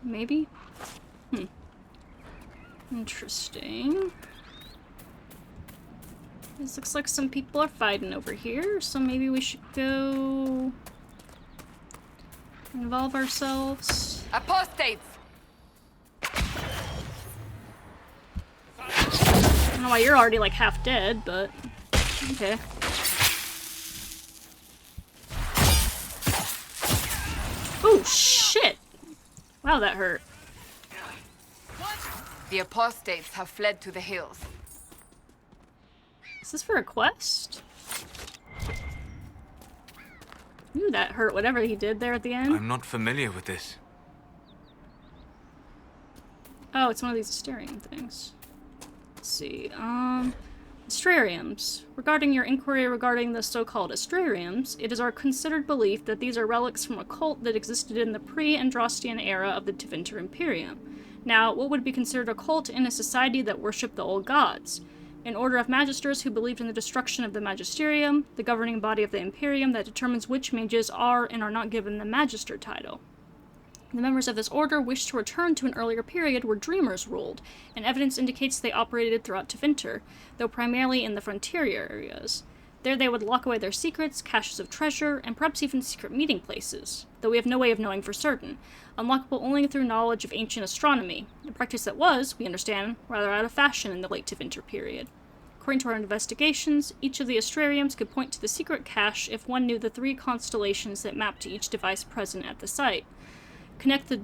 Maybe? Interesting. This looks like some people are fighting over here, so maybe we should go involve ourselves. Apostates! I don't know why you're already like half dead, but okay. Oh shit! Wow, that hurt. The apostates have fled to the hills. Is this for a quest? Ooh, that hurt, whatever he did there at the end. I'm not familiar with this. Oh, it's one of these Asterium things. Let's see, Astrariums. Regarding your inquiry regarding the so-called Astrariums, it is our considered belief that these are relics from a cult that existed in the pre-Andrastian era of the Tevinter Imperium. Now, what would be considered a cult in a society that worshipped the old gods? An order of magisters who believed in the destruction of the Magisterium, the governing body of the Imperium that determines which mages are and are not given the Magister title. The members of this order wished to return to an earlier period where dreamers ruled, and evidence indicates they operated throughout Tevinter, though primarily in the frontier areas. There they would lock away their secrets, caches of treasure, and perhaps even secret meeting places, though we have no way of knowing for certain, unlockable only through knowledge of ancient astronomy, a practice that was, we understand, rather out of fashion in the late Tevinter period. According to our investigations, each of the astrariums could point to the secret cache if one knew the 3 constellations that map to each device present at the site. Connect the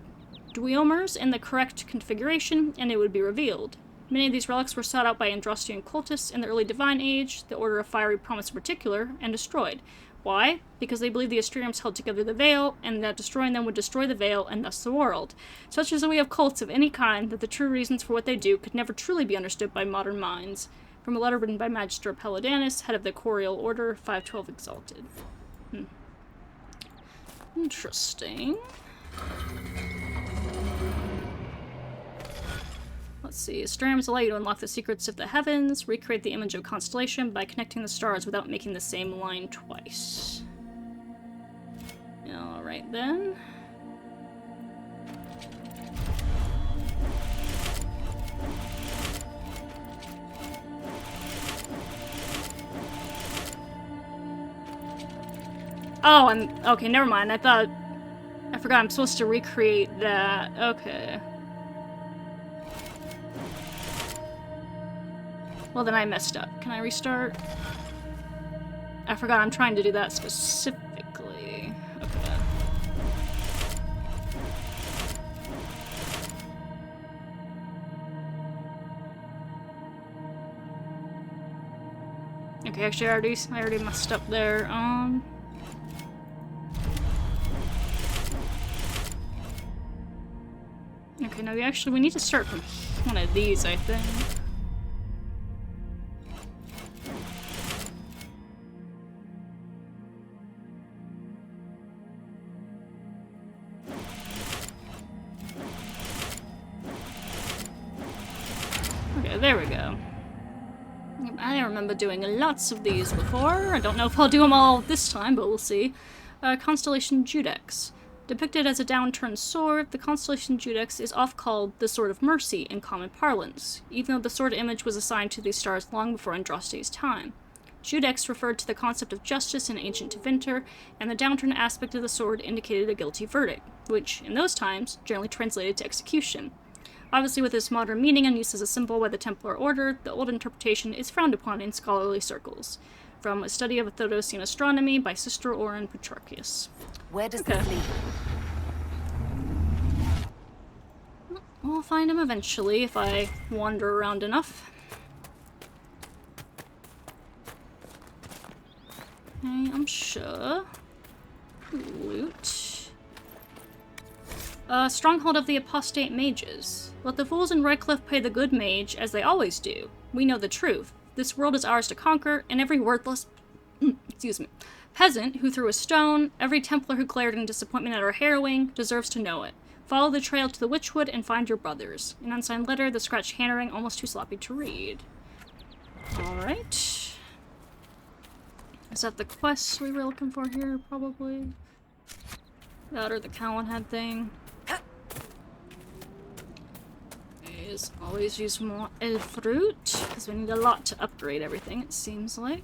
duomers in the correct configuration, and it would be revealed. Many of these relics were sought out by Andrastian cultists in the early Divine Age, the Order of Fiery Promise in particular, and destroyed. Why? Because they believed the astrariums held together the Veil, and that destroying them would destroy the Veil, and thus the world. Such is the way of cults of any kind, that the true reasons for what they do could never truly be understood by modern minds. From a letter written by Magister Peladanus, head of the Corial Order, 512 Exalted. Interesting. Let's see. Astrariums allow you to unlock the secrets of the heavens, recreate the image of a constellation by connecting the stars without making the same line twice. Alright then. Oh, okay, never mind. I forgot I'm supposed to recreate that. Okay. Well, then I messed up. Can I restart? I forgot I'm trying to do that specifically. Okay. Okay, actually, I already messed up there. Okay, no, we need to start from one of these, I think. Okay, there we go. I remember doing lots of these before. I don't know if I'll do them all this time, but we'll see. Constellation Judex. Depicted as a downturned sword, the Constellation Judex is often called the Sword of Mercy in common parlance, even though the sword image was assigned to these stars long before Andraste's time. Judex referred to the concept of justice in ancient Tevinter, and the downturned aspect of the sword indicated a guilty verdict, which, in those times, generally translated to execution. Obviously, with its modern meaning and use as a symbol by the Templar Order, the old interpretation is frowned upon in scholarly circles. From A Study of Theodosian Astronomy by Sister Oren Petrarchius. Where does this lead? We'll find him eventually if I wander around enough. Okay, I'm sure. Loot. Stronghold of the Apostate Mages. Let the fools in Redcliffe pay the good mage, as they always do. We know the truth. This world is ours to conquer, and every worthless peasant who threw a stone, every Templar who glared in disappointment at our harrowing, deserves to know it. Follow the trail to the Witchwood and find your brothers. An unsigned letter, the scratched handwriting almost too sloppy to read. Alright. Is that the quest we were looking for here, probably? That or the Cowanhead thing. Always use more elf fruit, because we need a lot to upgrade everything, it seems like.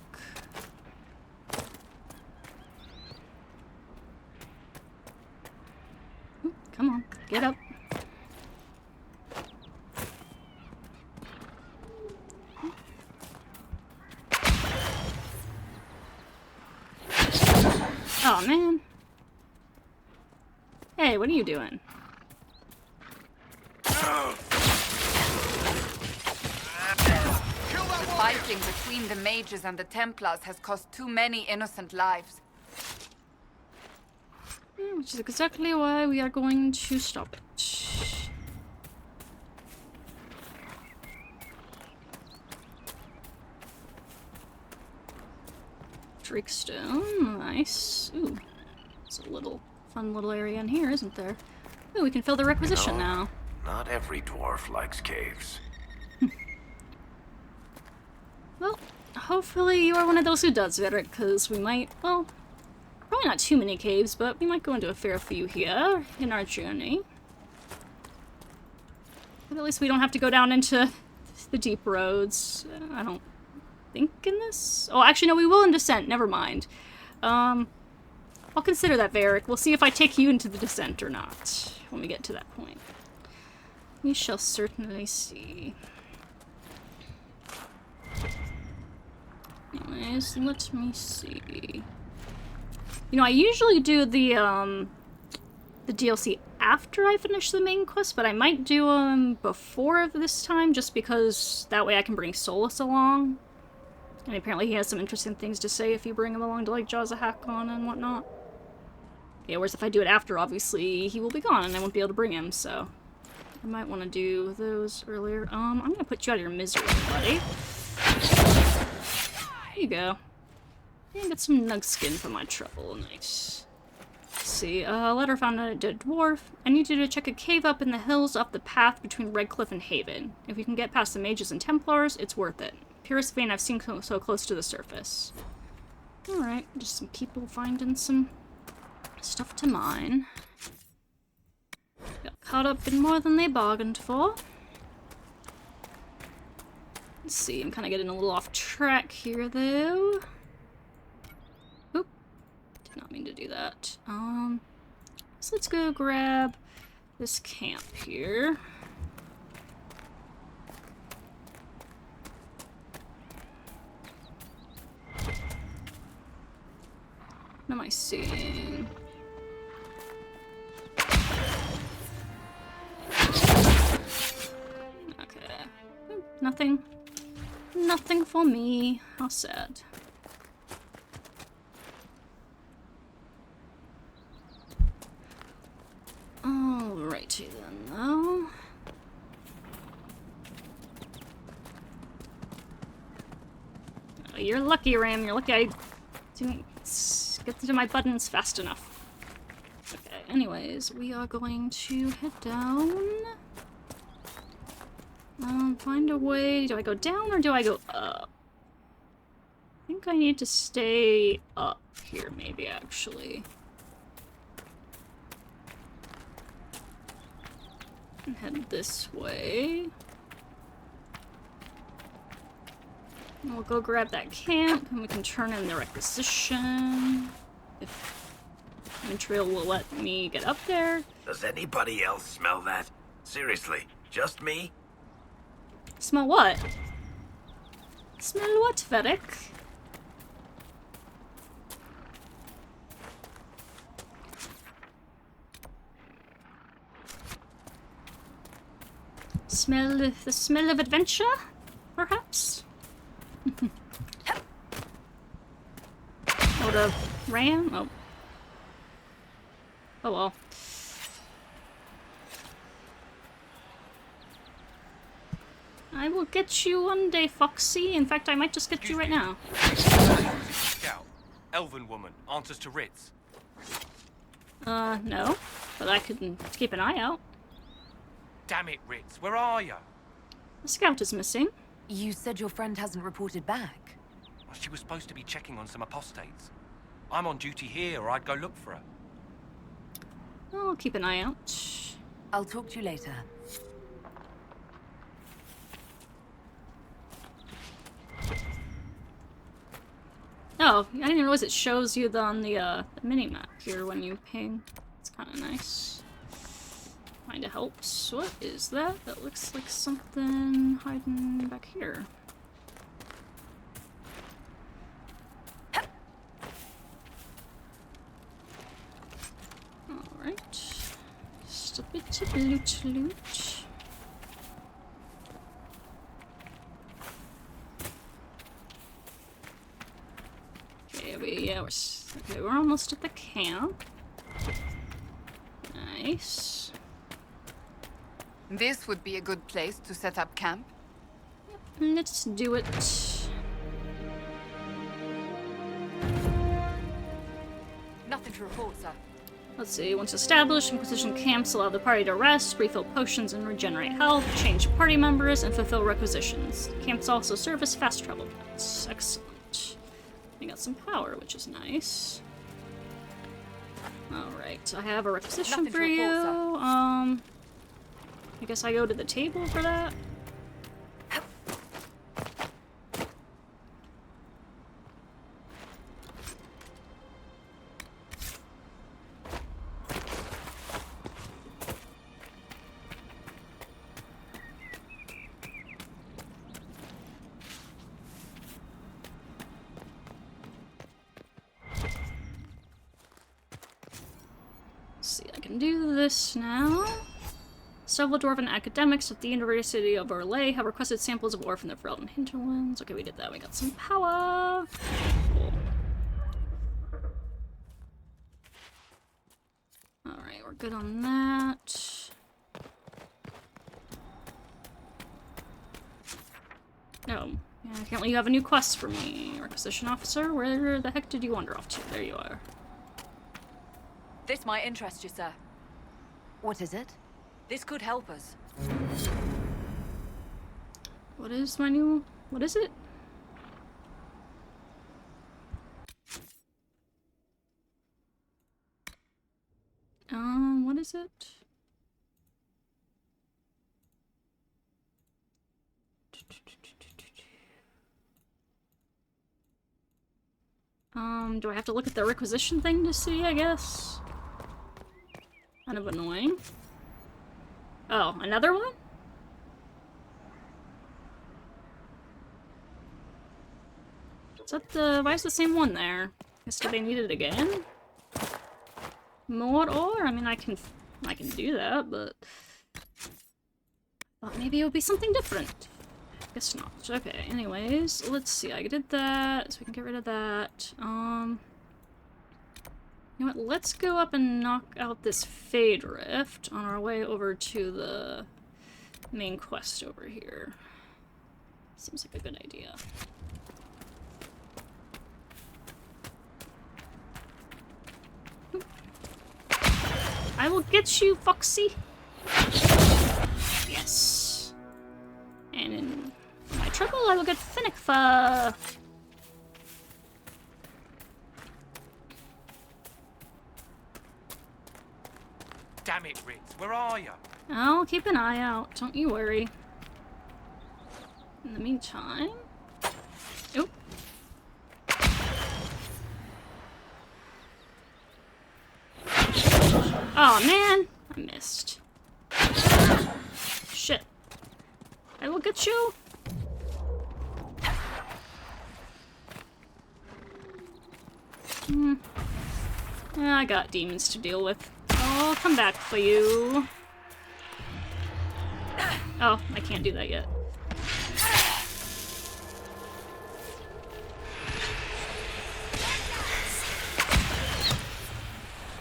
Come on, get up. Oh man. Hey, what are you doing? Fighting between the mages and the Templars has cost too many innocent lives. Which is exactly why we are going to stop it. Drakestone, nice. Ooh, it's a fun little area in here, isn't there? Ooh, we can fill the requisition now. Not every dwarf likes caves. Well, hopefully you are one of those who does, Vedrick, because we might, well, probably not too many caves, but we might go into a fair few here in our journey. But at least we don't have to go down into the deep roads. I don't think in this. Oh, actually, no, we will in Descent. Never mind. I'll consider that, Varric. We'll see if I take you into the Descent or not when we get to that point. We shall certainly see. Anyways, let me see. You know, I usually do the DLC after I finish the main quest, but I might do them before this time, just because that way I can bring Solus along. And apparently he has some interesting things to say if you bring him along to, like, Jaws of Hakon and whatnot. Yeah, whereas if I do it after, obviously, he will be gone and I won't be able to bring him, so... I might want to do those earlier. I'm gonna put you out of your misery, buddy. There you go. Yeah, get some nug skin for my trouble. Nice. Let's see. A letter found on a dead dwarf. I need you to check a cave up in the hills off the path between Redcliffe and Haven. If you can get past the mages and Templars, it's worth it. Purest vein I've seen so close to the surface. Alright, just some people finding some stuff to mine. Got caught up in more than they bargained for. Let's see, I'm kind of getting a little off track here, though. Oop. Did not mean to do that. So let's go grab this camp here. What am I seeing? Okay. Nothing. Nothing for me. How sad. Alrighty then, though. Oh, you're lucky, Ram. You're lucky I didn't get to my buttons fast enough. Okay, anyways, we are going to head down. Find a way. Do I go down or do I go up? I think I need to stay up here, maybe, actually. And head this way. And we'll go grab that camp, and we can turn in the requisition. If Mintriel will let me get up there. Does anybody else smell that? Seriously, just me? Smell what? Smell what, Varric? Smell the smell of adventure, perhaps? Or the ram? Oh. Oh well. I will get you one day, Foxy. In fact, I might just get you right now. Scout. Elven woman. Answers to writs. No. But I can keep an eye out. Damn it, Ritz. Where are you? The scout is missing. You said your friend hasn't reported back. Well, she was supposed to be checking on some apostates. I'm on duty here, or I'd go look for her. I'll keep an eye out. I'll talk to you later. Oh, I didn't realize it shows you on the mini-map here when you ping. It's kind of nice. Kinda helps. What is that? That looks like something hiding back here. Alright. Just a bit of loot. Okay, we're almost at the camp. Nice. This would be a good place to set up camp. Let's do it. Nothing to report, sir. Let's see. Once established, Inquisition camps allow the party to rest, refill potions and regenerate health, change party members, and fulfill requisitions. Camps also serve as fast travel points. Excellent. We got some power, which is nice. Alright, I have a requisition for you. I guess I go to the table for that. can do this now. Several dwarven academics at the University of Orlais have requested samples of ore from the Ferelden Hinterlands. Okay, we did that. We got some power. Cool. Alright, we're good on that. No. Yeah, apparently you have a new quest for me. Requisition officer, where the heck did you wander off to? There you are. This might interest you, sir. What is it? This could help us. What is my new... what is it? What is it? Do I have to look at the requisition thing to see, I guess? Kind of annoying. Oh, another one? Is that the... why is the same one there? Guess do they need it again? More ore? I mean, I can do that, but... thought maybe it would be something different. Guess not. Okay, anyways, let's see. I did that, so we can get rid of that. You know what? Let's go up and knock out this Fade Rift on our way over to the main quest over here. Seems like a good idea. Oop. I will get you, Foxy! Yes! And in my trouble, I will get Finnick Fur! Damn it, Ritz, where are you? I'll keep an eye out, don't you worry. In the meantime... oop. Oh man, I missed. Shit. I will get you. I got demons to deal with. I'll come back for you. Oh, I can't do that yet.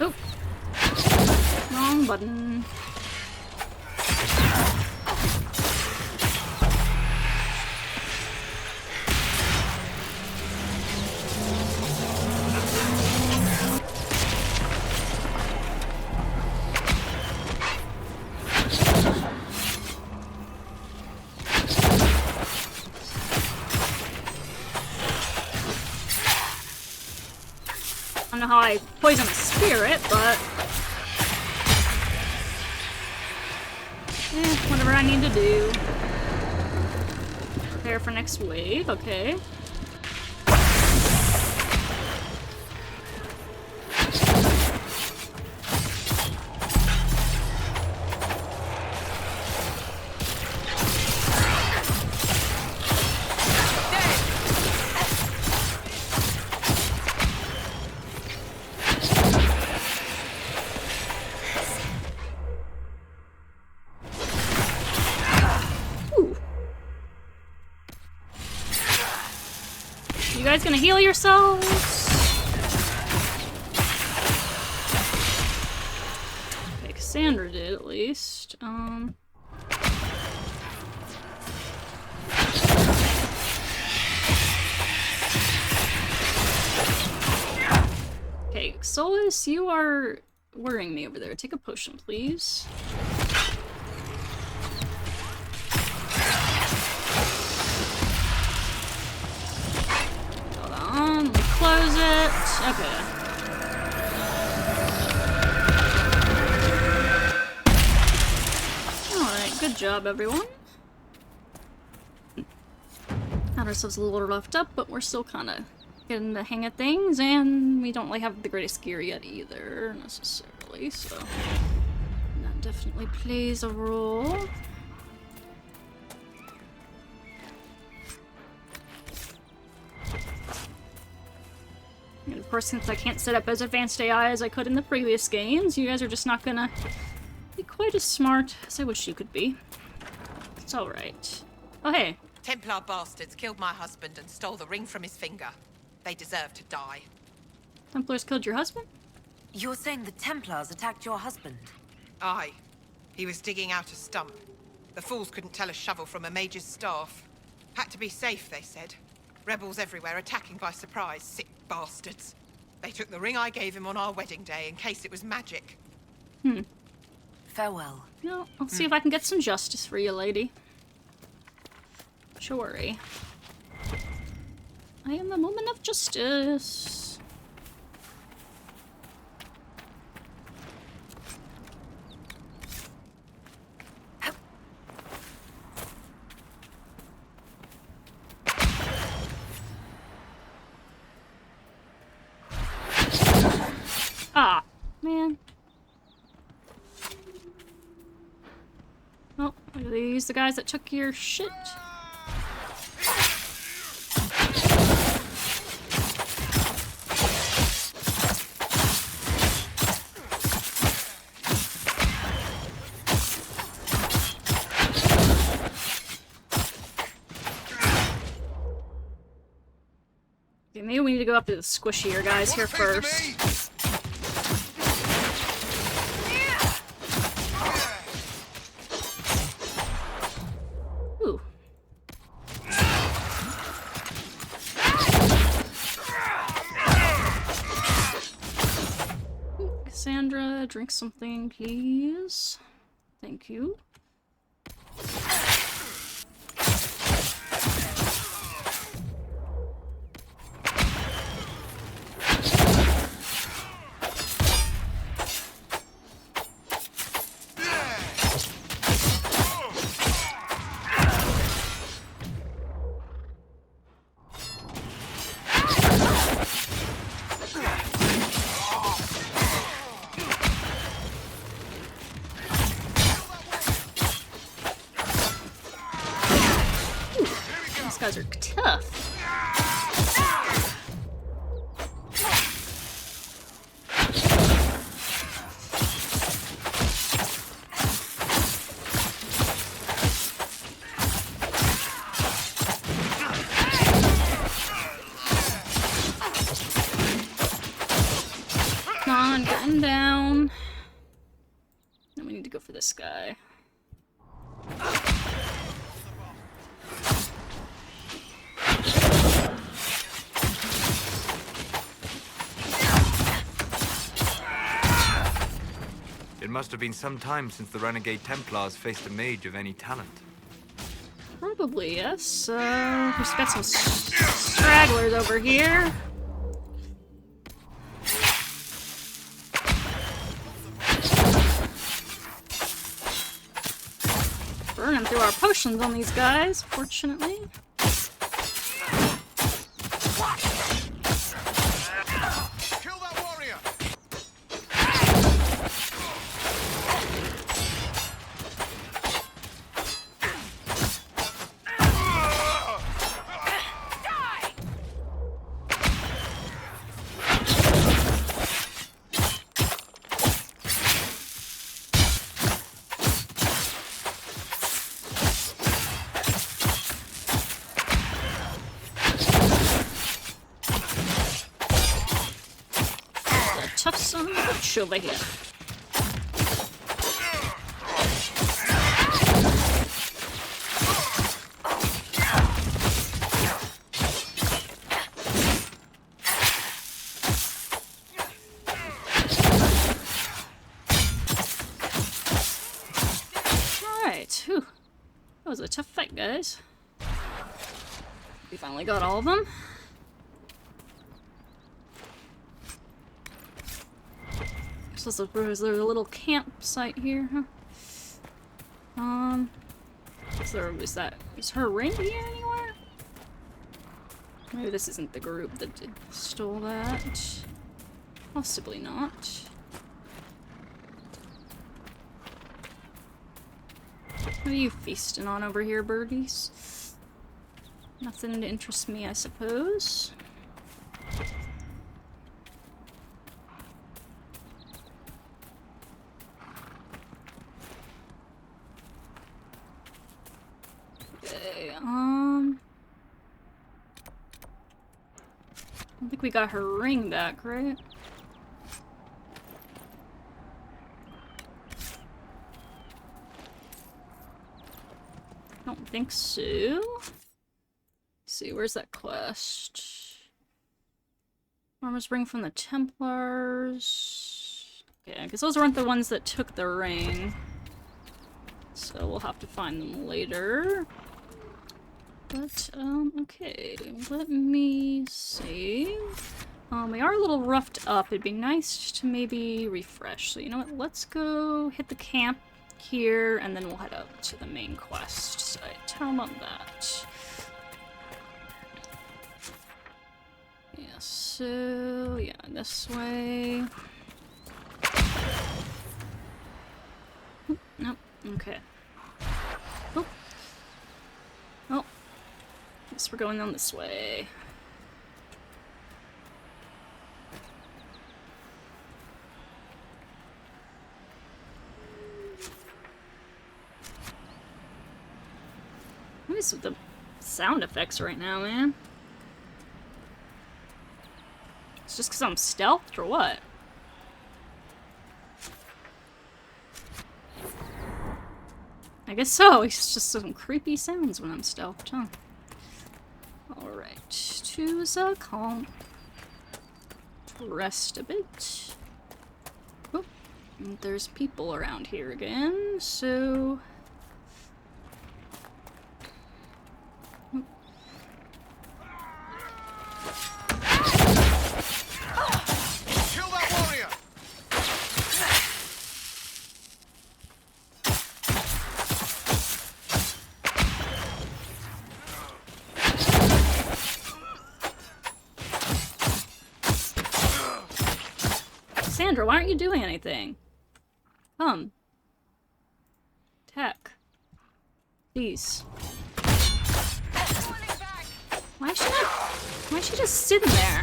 Oh. Wrong button. I don't know how I poison the spirit, but... whatever I need to do. Prepare for next wave, okay. You guys gonna heal yourselves? Okay, Cassandra did at least. Okay, Solus, you are worrying me over there. Take a potion, please. Close it. Okay. Alright, good job, everyone. Had ourselves a little roughed up, but we're still kind of getting the hang of things, and we don't really have the greatest gear yet either, necessarily, so that definitely plays a role. And of course, since I can't set up as advanced AI as I could in the previous games, you guys are just not gonna be quite as smart as I wish you could be. It's alright. Oh, hey. Templar bastards killed my husband and stole the ring from his finger. They deserve to die. Templars killed your husband? You're saying the Templars attacked your husband? Aye. He was digging out a stump. The fools couldn't tell a shovel from a mage's staff. Had to be safe, they said. Rebels everywhere attacking by surprise, sick bastards. They took the ring I gave him on our wedding day in case it was magic. Farewell. No, I'll see if I can get some justice for you, lady. Don't you worry. I am a woman of justice. Ah, man. Oh, are these the guys that took your shit? Okay, maybe we need to go up to the squishier guys here first. Cassandra, drink something, please. Thank you. These guys are tough. Come on, getting down. Then we need to go for this guy. It must have been some time since the renegade Templars faced a mage of any talent. Probably, yes. We've got some stragglers over here. Burning through our potions on these guys, fortunately. Tough son of a bitch over here. Alright, whew. That was a tough fight, guys. We finally got all of them. So there's a little campsite here, huh? Is her ring here anywhere? Maybe this isn't the group that stole that. Possibly not. What are you feasting on over here, birdies? Nothing to interest me, I suppose. Okay, I don't think we got her ring back, right? I don't think so. Let's see, where's that quest? Armor's ring from the Templars. Okay, I guess those weren't the ones that took the ring. So we'll have to find them later. But, okay, let me save. We are a little roughed up. It'd be nice to maybe refresh. So you know what, let's go hit the camp here, and then we'll head out to the main quest site. How about that? Yeah, so, yeah, this way. Oop, nope, okay. Oh. Oh. Guess we're going down this way. What is with the sound effects right now, man? It's just because I'm stealthed or what? I guess so. It's just some creepy sounds when I'm stealthed, huh? Alright. To the calm. Rest a bit. Oh, and there's people around here again, so... Kill that warrior! Sandra, why aren't you doing anything? Come. Attack. Please. Why is she just sitting there?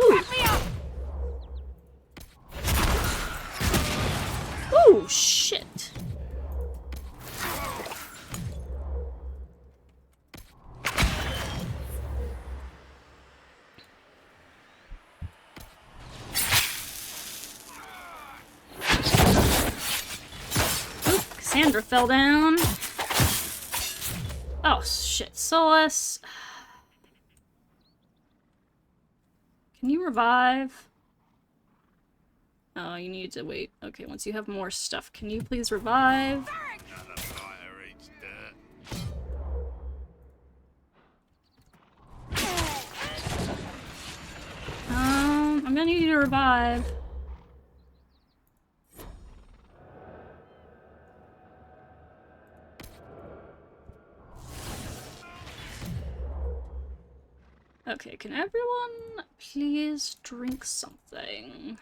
Ooh. Ooh, shit. Cassandra fell down. Oh, shit. Solus. Can you revive? Oh, you need to wait. Okay, once you have more stuff, can you please revive? I'm gonna need you to revive. Okay, can everyone please drink something?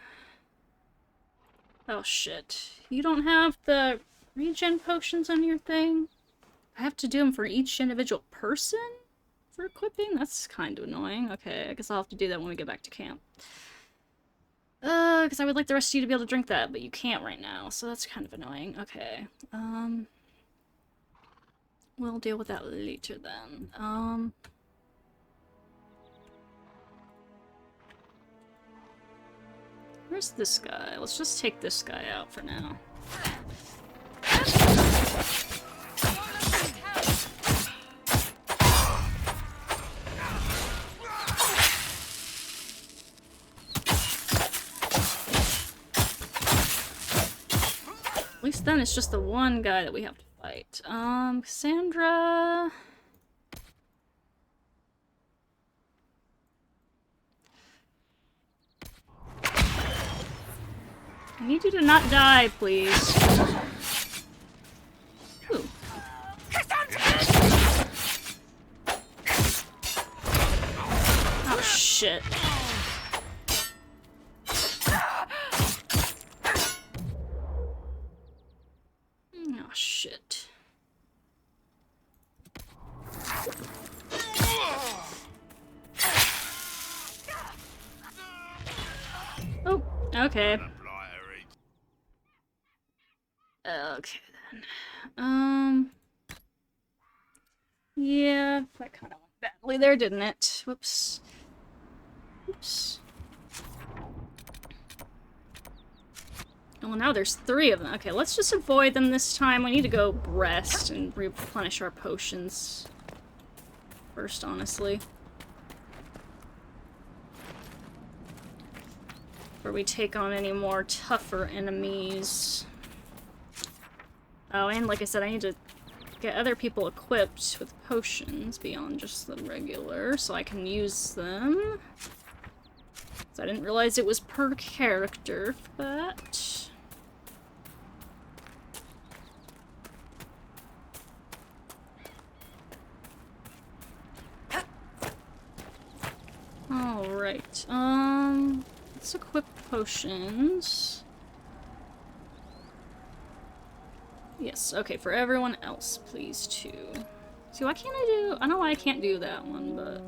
Oh shit. You don't have the regen potions on your thing? I have to do them for each individual person for equipping? That's kind of annoying. Okay, I guess I'll have to do that when we get back to camp. Because I would like the rest of you to be able to drink that, but you can't right now, so that's kind of annoying. Okay, we'll deal with that later then. Where's this guy? Let's just take this guy out for now. At least then it's just the one guy that we have to fight. Cassandra... I need you to not die, please. Ooh. Oh, shit. Oh, shit. Oh, okay. Yeah, that kind of went badly there, didn't it? Whoops. Oops. Well, now there's 3 of them. Okay, let's just avoid them this time. We need to go rest and replenish our potions first, honestly. Before we take on any more tougher enemies. Oh, and like I said, I need to get other people equipped with potions beyond just the regular, so I can use them. So I didn't realize it was per character for that. Alright, let's equip potions. Yes, okay, for everyone else, please, too. See, why can't I do... I don't know why I can't do that one, but...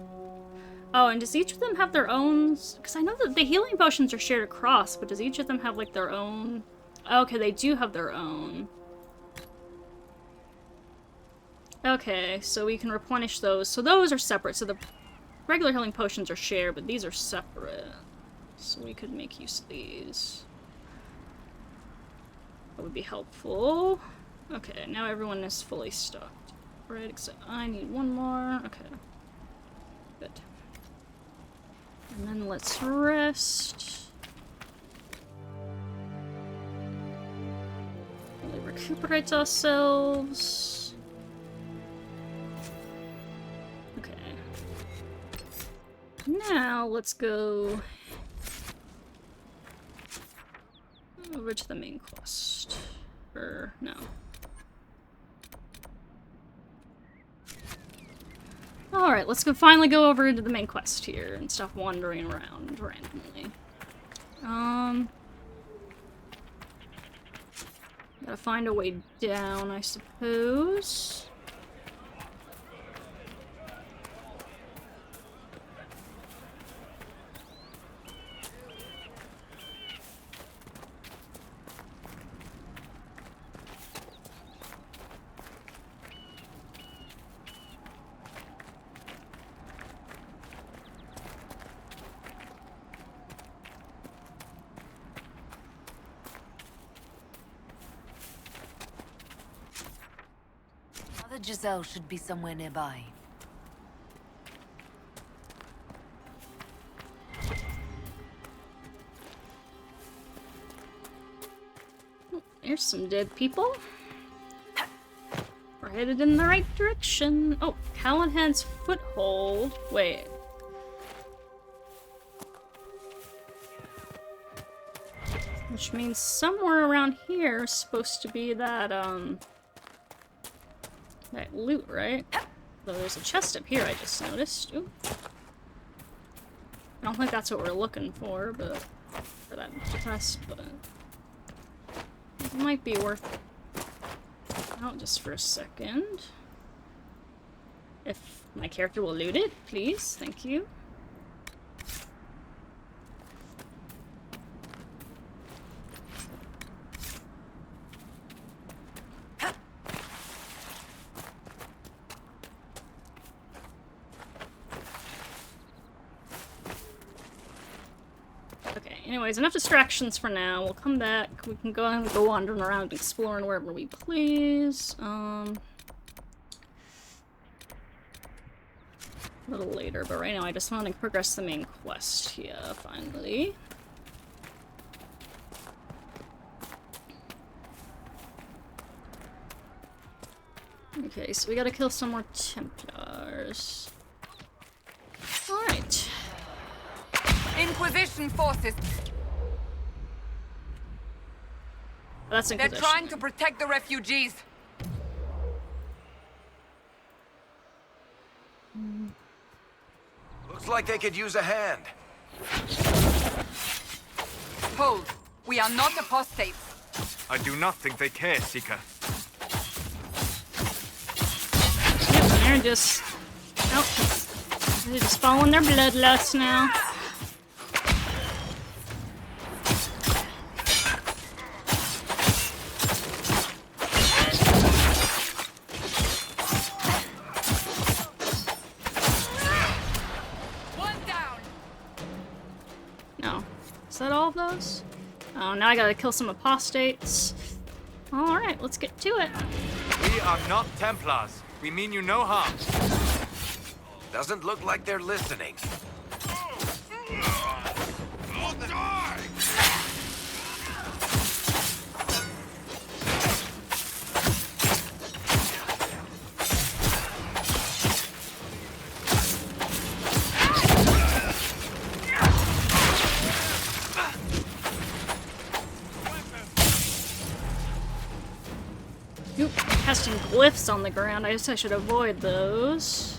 Oh, and does each of them have their own... Because I know that the healing potions are shared across, but does each of them have, like, their own... Okay, they do have their own. Okay, so we can replenish those. So those are separate, so the regular healing potions are shared, but these are separate. So we could make use of these. That would be helpful. Okay, now everyone is fully stocked. Right, except I need one more. Okay. Good. And then let's rest. Really recuperate ourselves. Okay. Now let's go over to the main quest. Or no. Alright, let's finally go over into the main quest here and stop wandering around randomly. Gotta find a way down, I suppose. Mother Giselle should be somewhere nearby. There's some dead people. We're headed in the right direction. Oh, Callahan's Foothold. Wait. Which means somewhere around here is supposed to be that, that loot, right? Though there's a chest up here I just noticed. Ooh. I don't think that's what we're looking for, but for that chest, but it might be worth out just for a second. If my character will loot it, please. Thank you. Anyways, enough distractions for now. We'll come back. We can go and go wandering around, exploring wherever we please. A little later, but right now I just want to progress the main quest here, finally. Okay, so we gotta kill some more Templars. Alright. Inquisition forces. That's Inquisition. They're trying to protect the refugees. Looks like they could use a hand. Hold. We are not apostates. I do not think they care, Seeker. Yep, they're just... Oh, they're just following their bloodlust now. Is that all of those? Oh, now I gotta kill some apostates. Alright, let's get to it. We are not Templars. We mean you no harm. Doesn't look like they're listening. Oop, casting glyphs on the ground. I guess I should avoid those.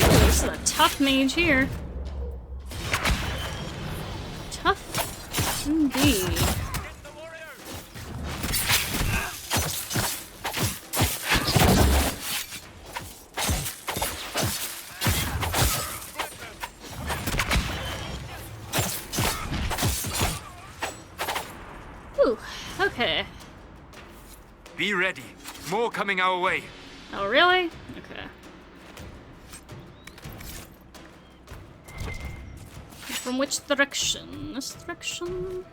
This is a tough mage here. Tough indeed. Ooh, okay. Be ready. More coming our way. Oh, really? Okay. From which direction? This direction?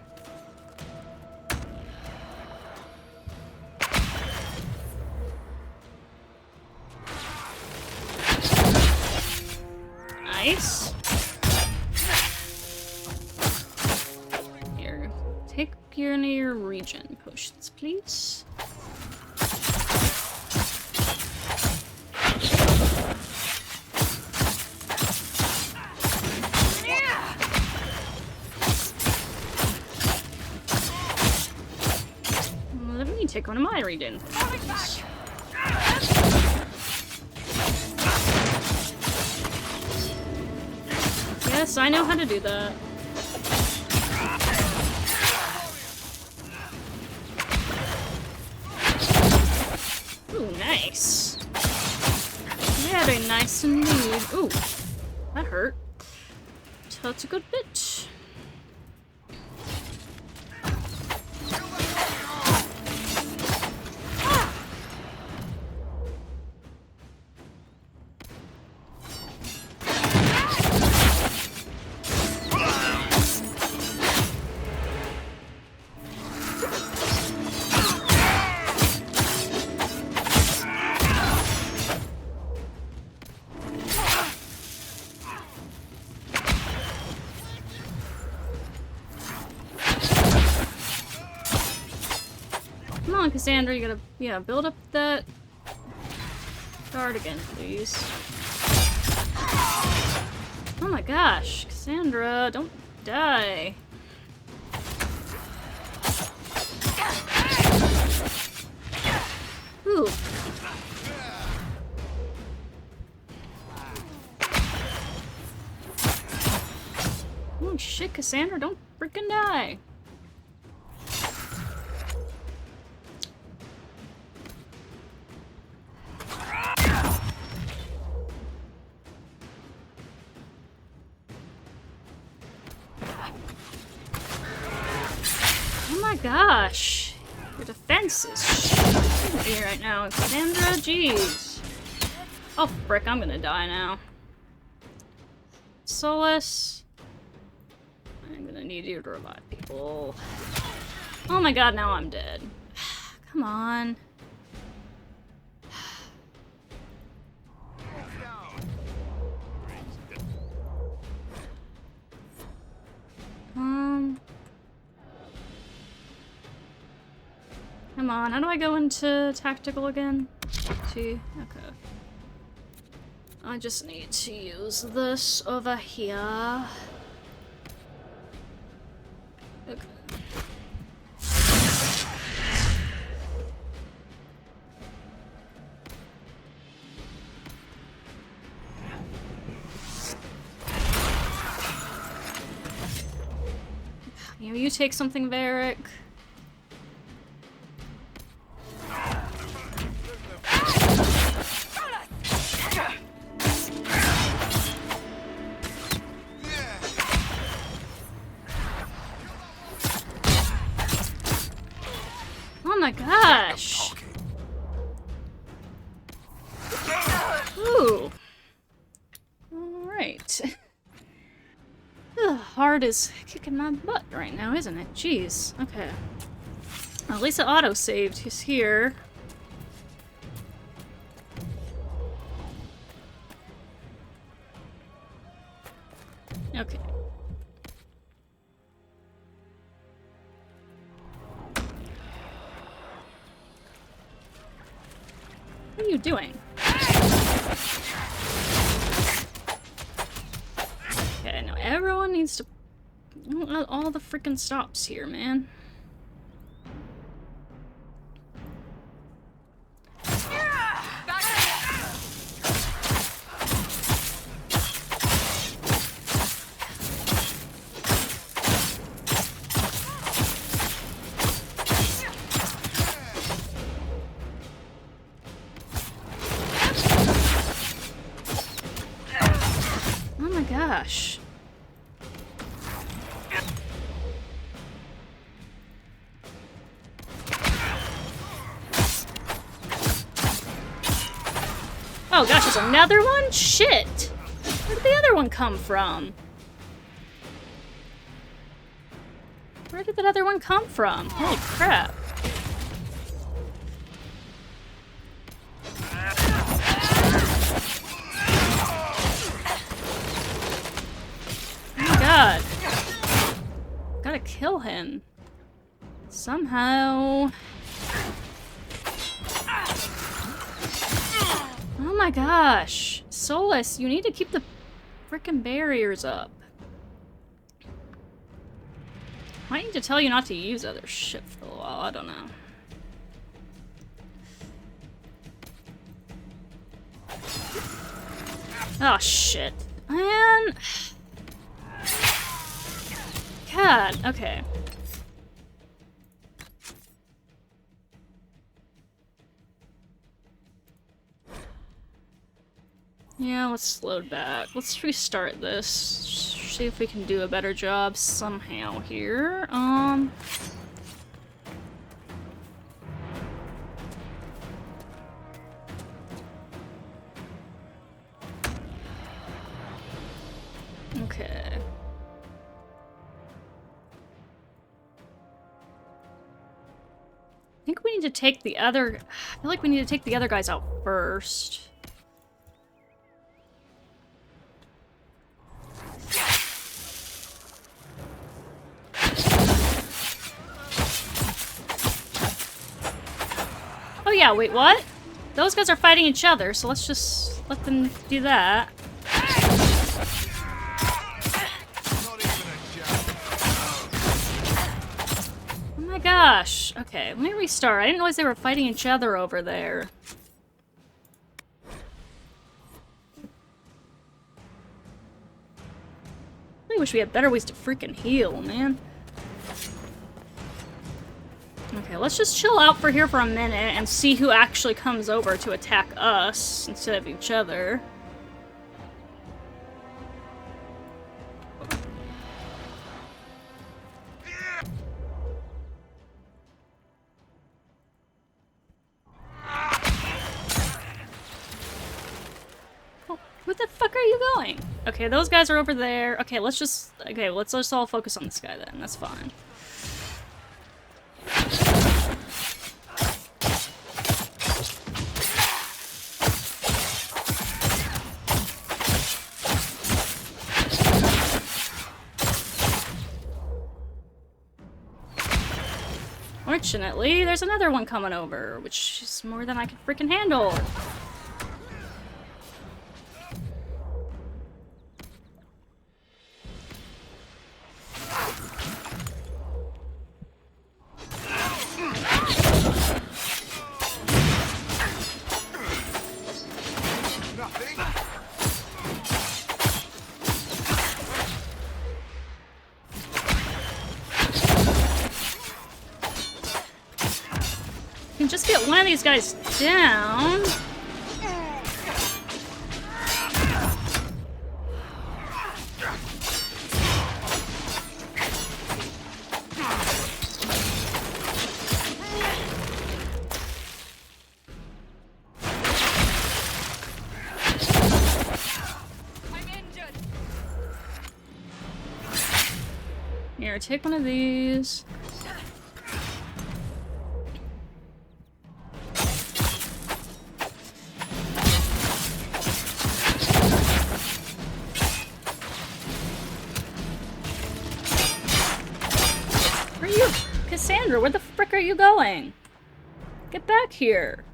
Nice. Here, take your regen potions, please. Let me take one of my regen potions. Yes, I know how to do that. Ooh, nice. Very nice indeed. Ooh, that hurt. That's a good bit. Come on, Cassandra, you gotta, build up that guard again, please. Oh my gosh, Cassandra, don't die. Ooh. Oh shit, Cassandra, don't freaking die. Oh my gosh. Your defense is shitty right now, Cassandra. Jeez. Oh, frick, I'm gonna die now. Solus. I'm gonna need you to revive people. Oh my god, now I'm dead. Come on. Come on, how do I go into tactical again? T, okay. I just need to use this over here. Okay. You take something, Varric. Oh my gosh. Ooh. Alright. Hard is kicking my butt right now, isn't it? Jeez. Okay. At least it auto-saved. He's here. Okay. What are you doing? Okay, now everyone needs to... all the freaking stops here, man. Gosh. Oh gosh, there's another one? Shit! Where did the other one come from? Where did that other one come from? Holy crap. God. Gotta kill him. Somehow. Oh my gosh. Solus, you need to keep the frickin' barriers up. Might need to tell you not to use other shit for a while, I don't know. Oh shit. Man. God, okay. Yeah, let's load back. Let's restart this. See if we can do a better job somehow here. Okay. I think we need to take the other... I feel like we need to take the other guys out first. Oh yeah, wait, what? Those guys are fighting each other, so let's just let them do that. Oh my gosh. Okay, let me restart. I didn't realize they were fighting each other over there. I wish we had better ways to freaking heal, man. Okay, let's just chill out for here for a minute and see who actually comes over to attack us instead of each other. Oh, where the fuck are you going? Okay, those guys are over there. Okay, let's just all focus on this guy then. That's fine. Fortunately, there's another one coming over, which is more than I can freaking handle. Just get one of these guys down. Here, take one of these. Where are you? Cassandra, where the frick are you going? Get back here.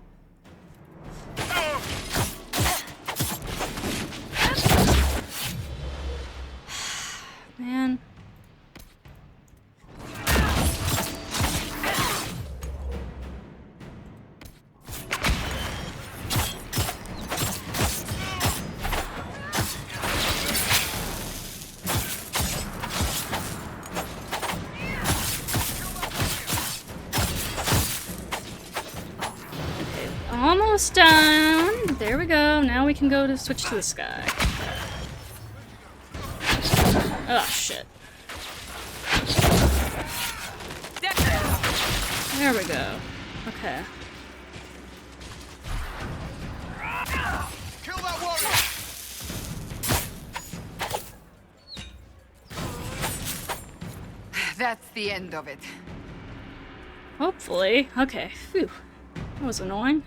Man. Almost done. There we go. Now we can go to switch to the sky. Oh shit. There we go. Okay. Kill that warrior! That's the end of it. Hopefully. Okay. Phew. That was annoying.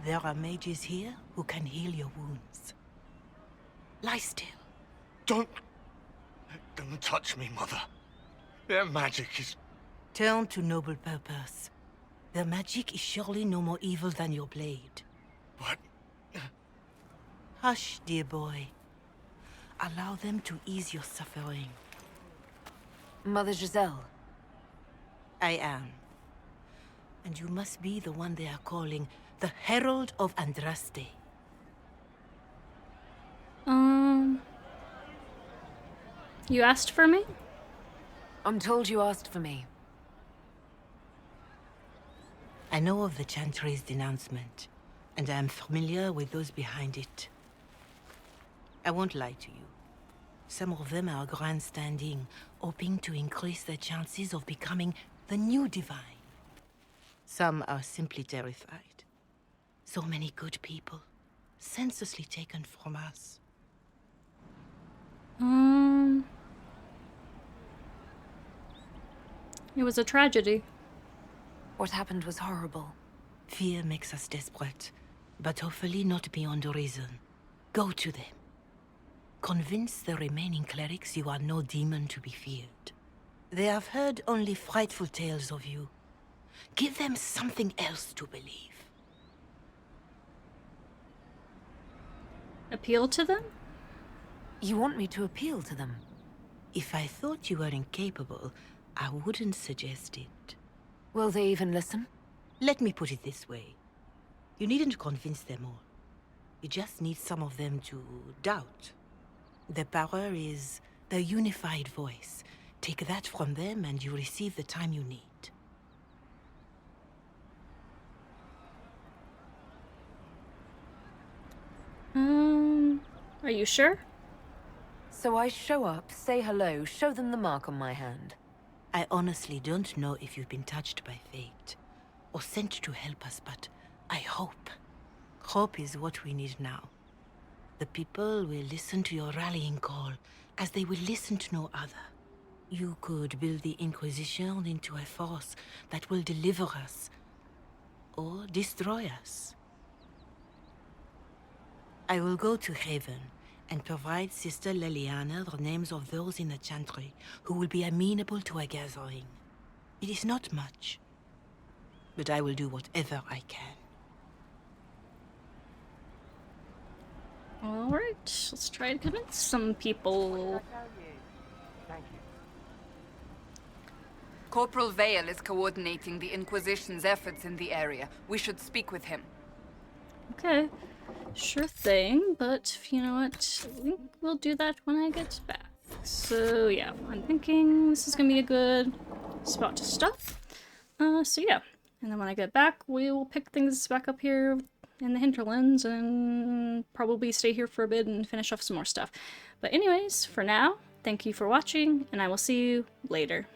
There are mages here who can heal your wounds. Lie still. Don't touch me, Mother. Their magic is... Turn to noble purpose. Their magic is surely no more evil than your blade. What? Hush, dear boy. Allow them to ease your suffering. Mother Giselle. I am. And you must be the one they are calling the Herald of Andraste. You asked for me? I'm told you asked for me. I know of the chantry's denouncement, and I am familiar with those behind it. I won't lie to you. Some of them are grandstanding, hoping to increase their chances of becoming the new divine. Some are simply terrified. So many good people, senselessly taken from us. It was a tragedy. What happened was horrible. Fear makes us desperate, but hopefully not beyond reason. Go to them. Convince the remaining clerics you are no demon to be feared. They have heard only frightful tales of you. Give them something else to believe. Appeal to them? You want me to appeal to them? If I thought you were incapable, I wouldn't suggest it. Will they even listen? Let me put it this way. You needn't convince them all. You just need some of them to doubt. Their power is their unified voice. Take that from them and you receive the time you need. Are you sure? So I show up, say hello, show them the mark on my hand. I honestly don't know if you've been touched by fate, or sent to help us, but I hope. Hope is what we need now. The people will listen to your rallying call, as they will listen to no other. You could build the Inquisition into a force that will deliver us, or destroy us. I will go to Haven, and provide Sister Leliana the names of those in the chantry who will be amenable to a gathering. It is not much, but I will do whatever I can. Alright, let's try to convince some people. Corporal Vale is coordinating the Inquisition's efforts in the area. We should speak with him. Okay, sure thing, but you know what? I think we'll do that when I get back. So yeah, I'm thinking this is gonna be a good spot to stop. So yeah, and then when I get back, we will pick things back up here in the Hinterlands and probably stay here for a bit and finish off some more stuff. But anyways, for now, thank you for watching, and I will see you later.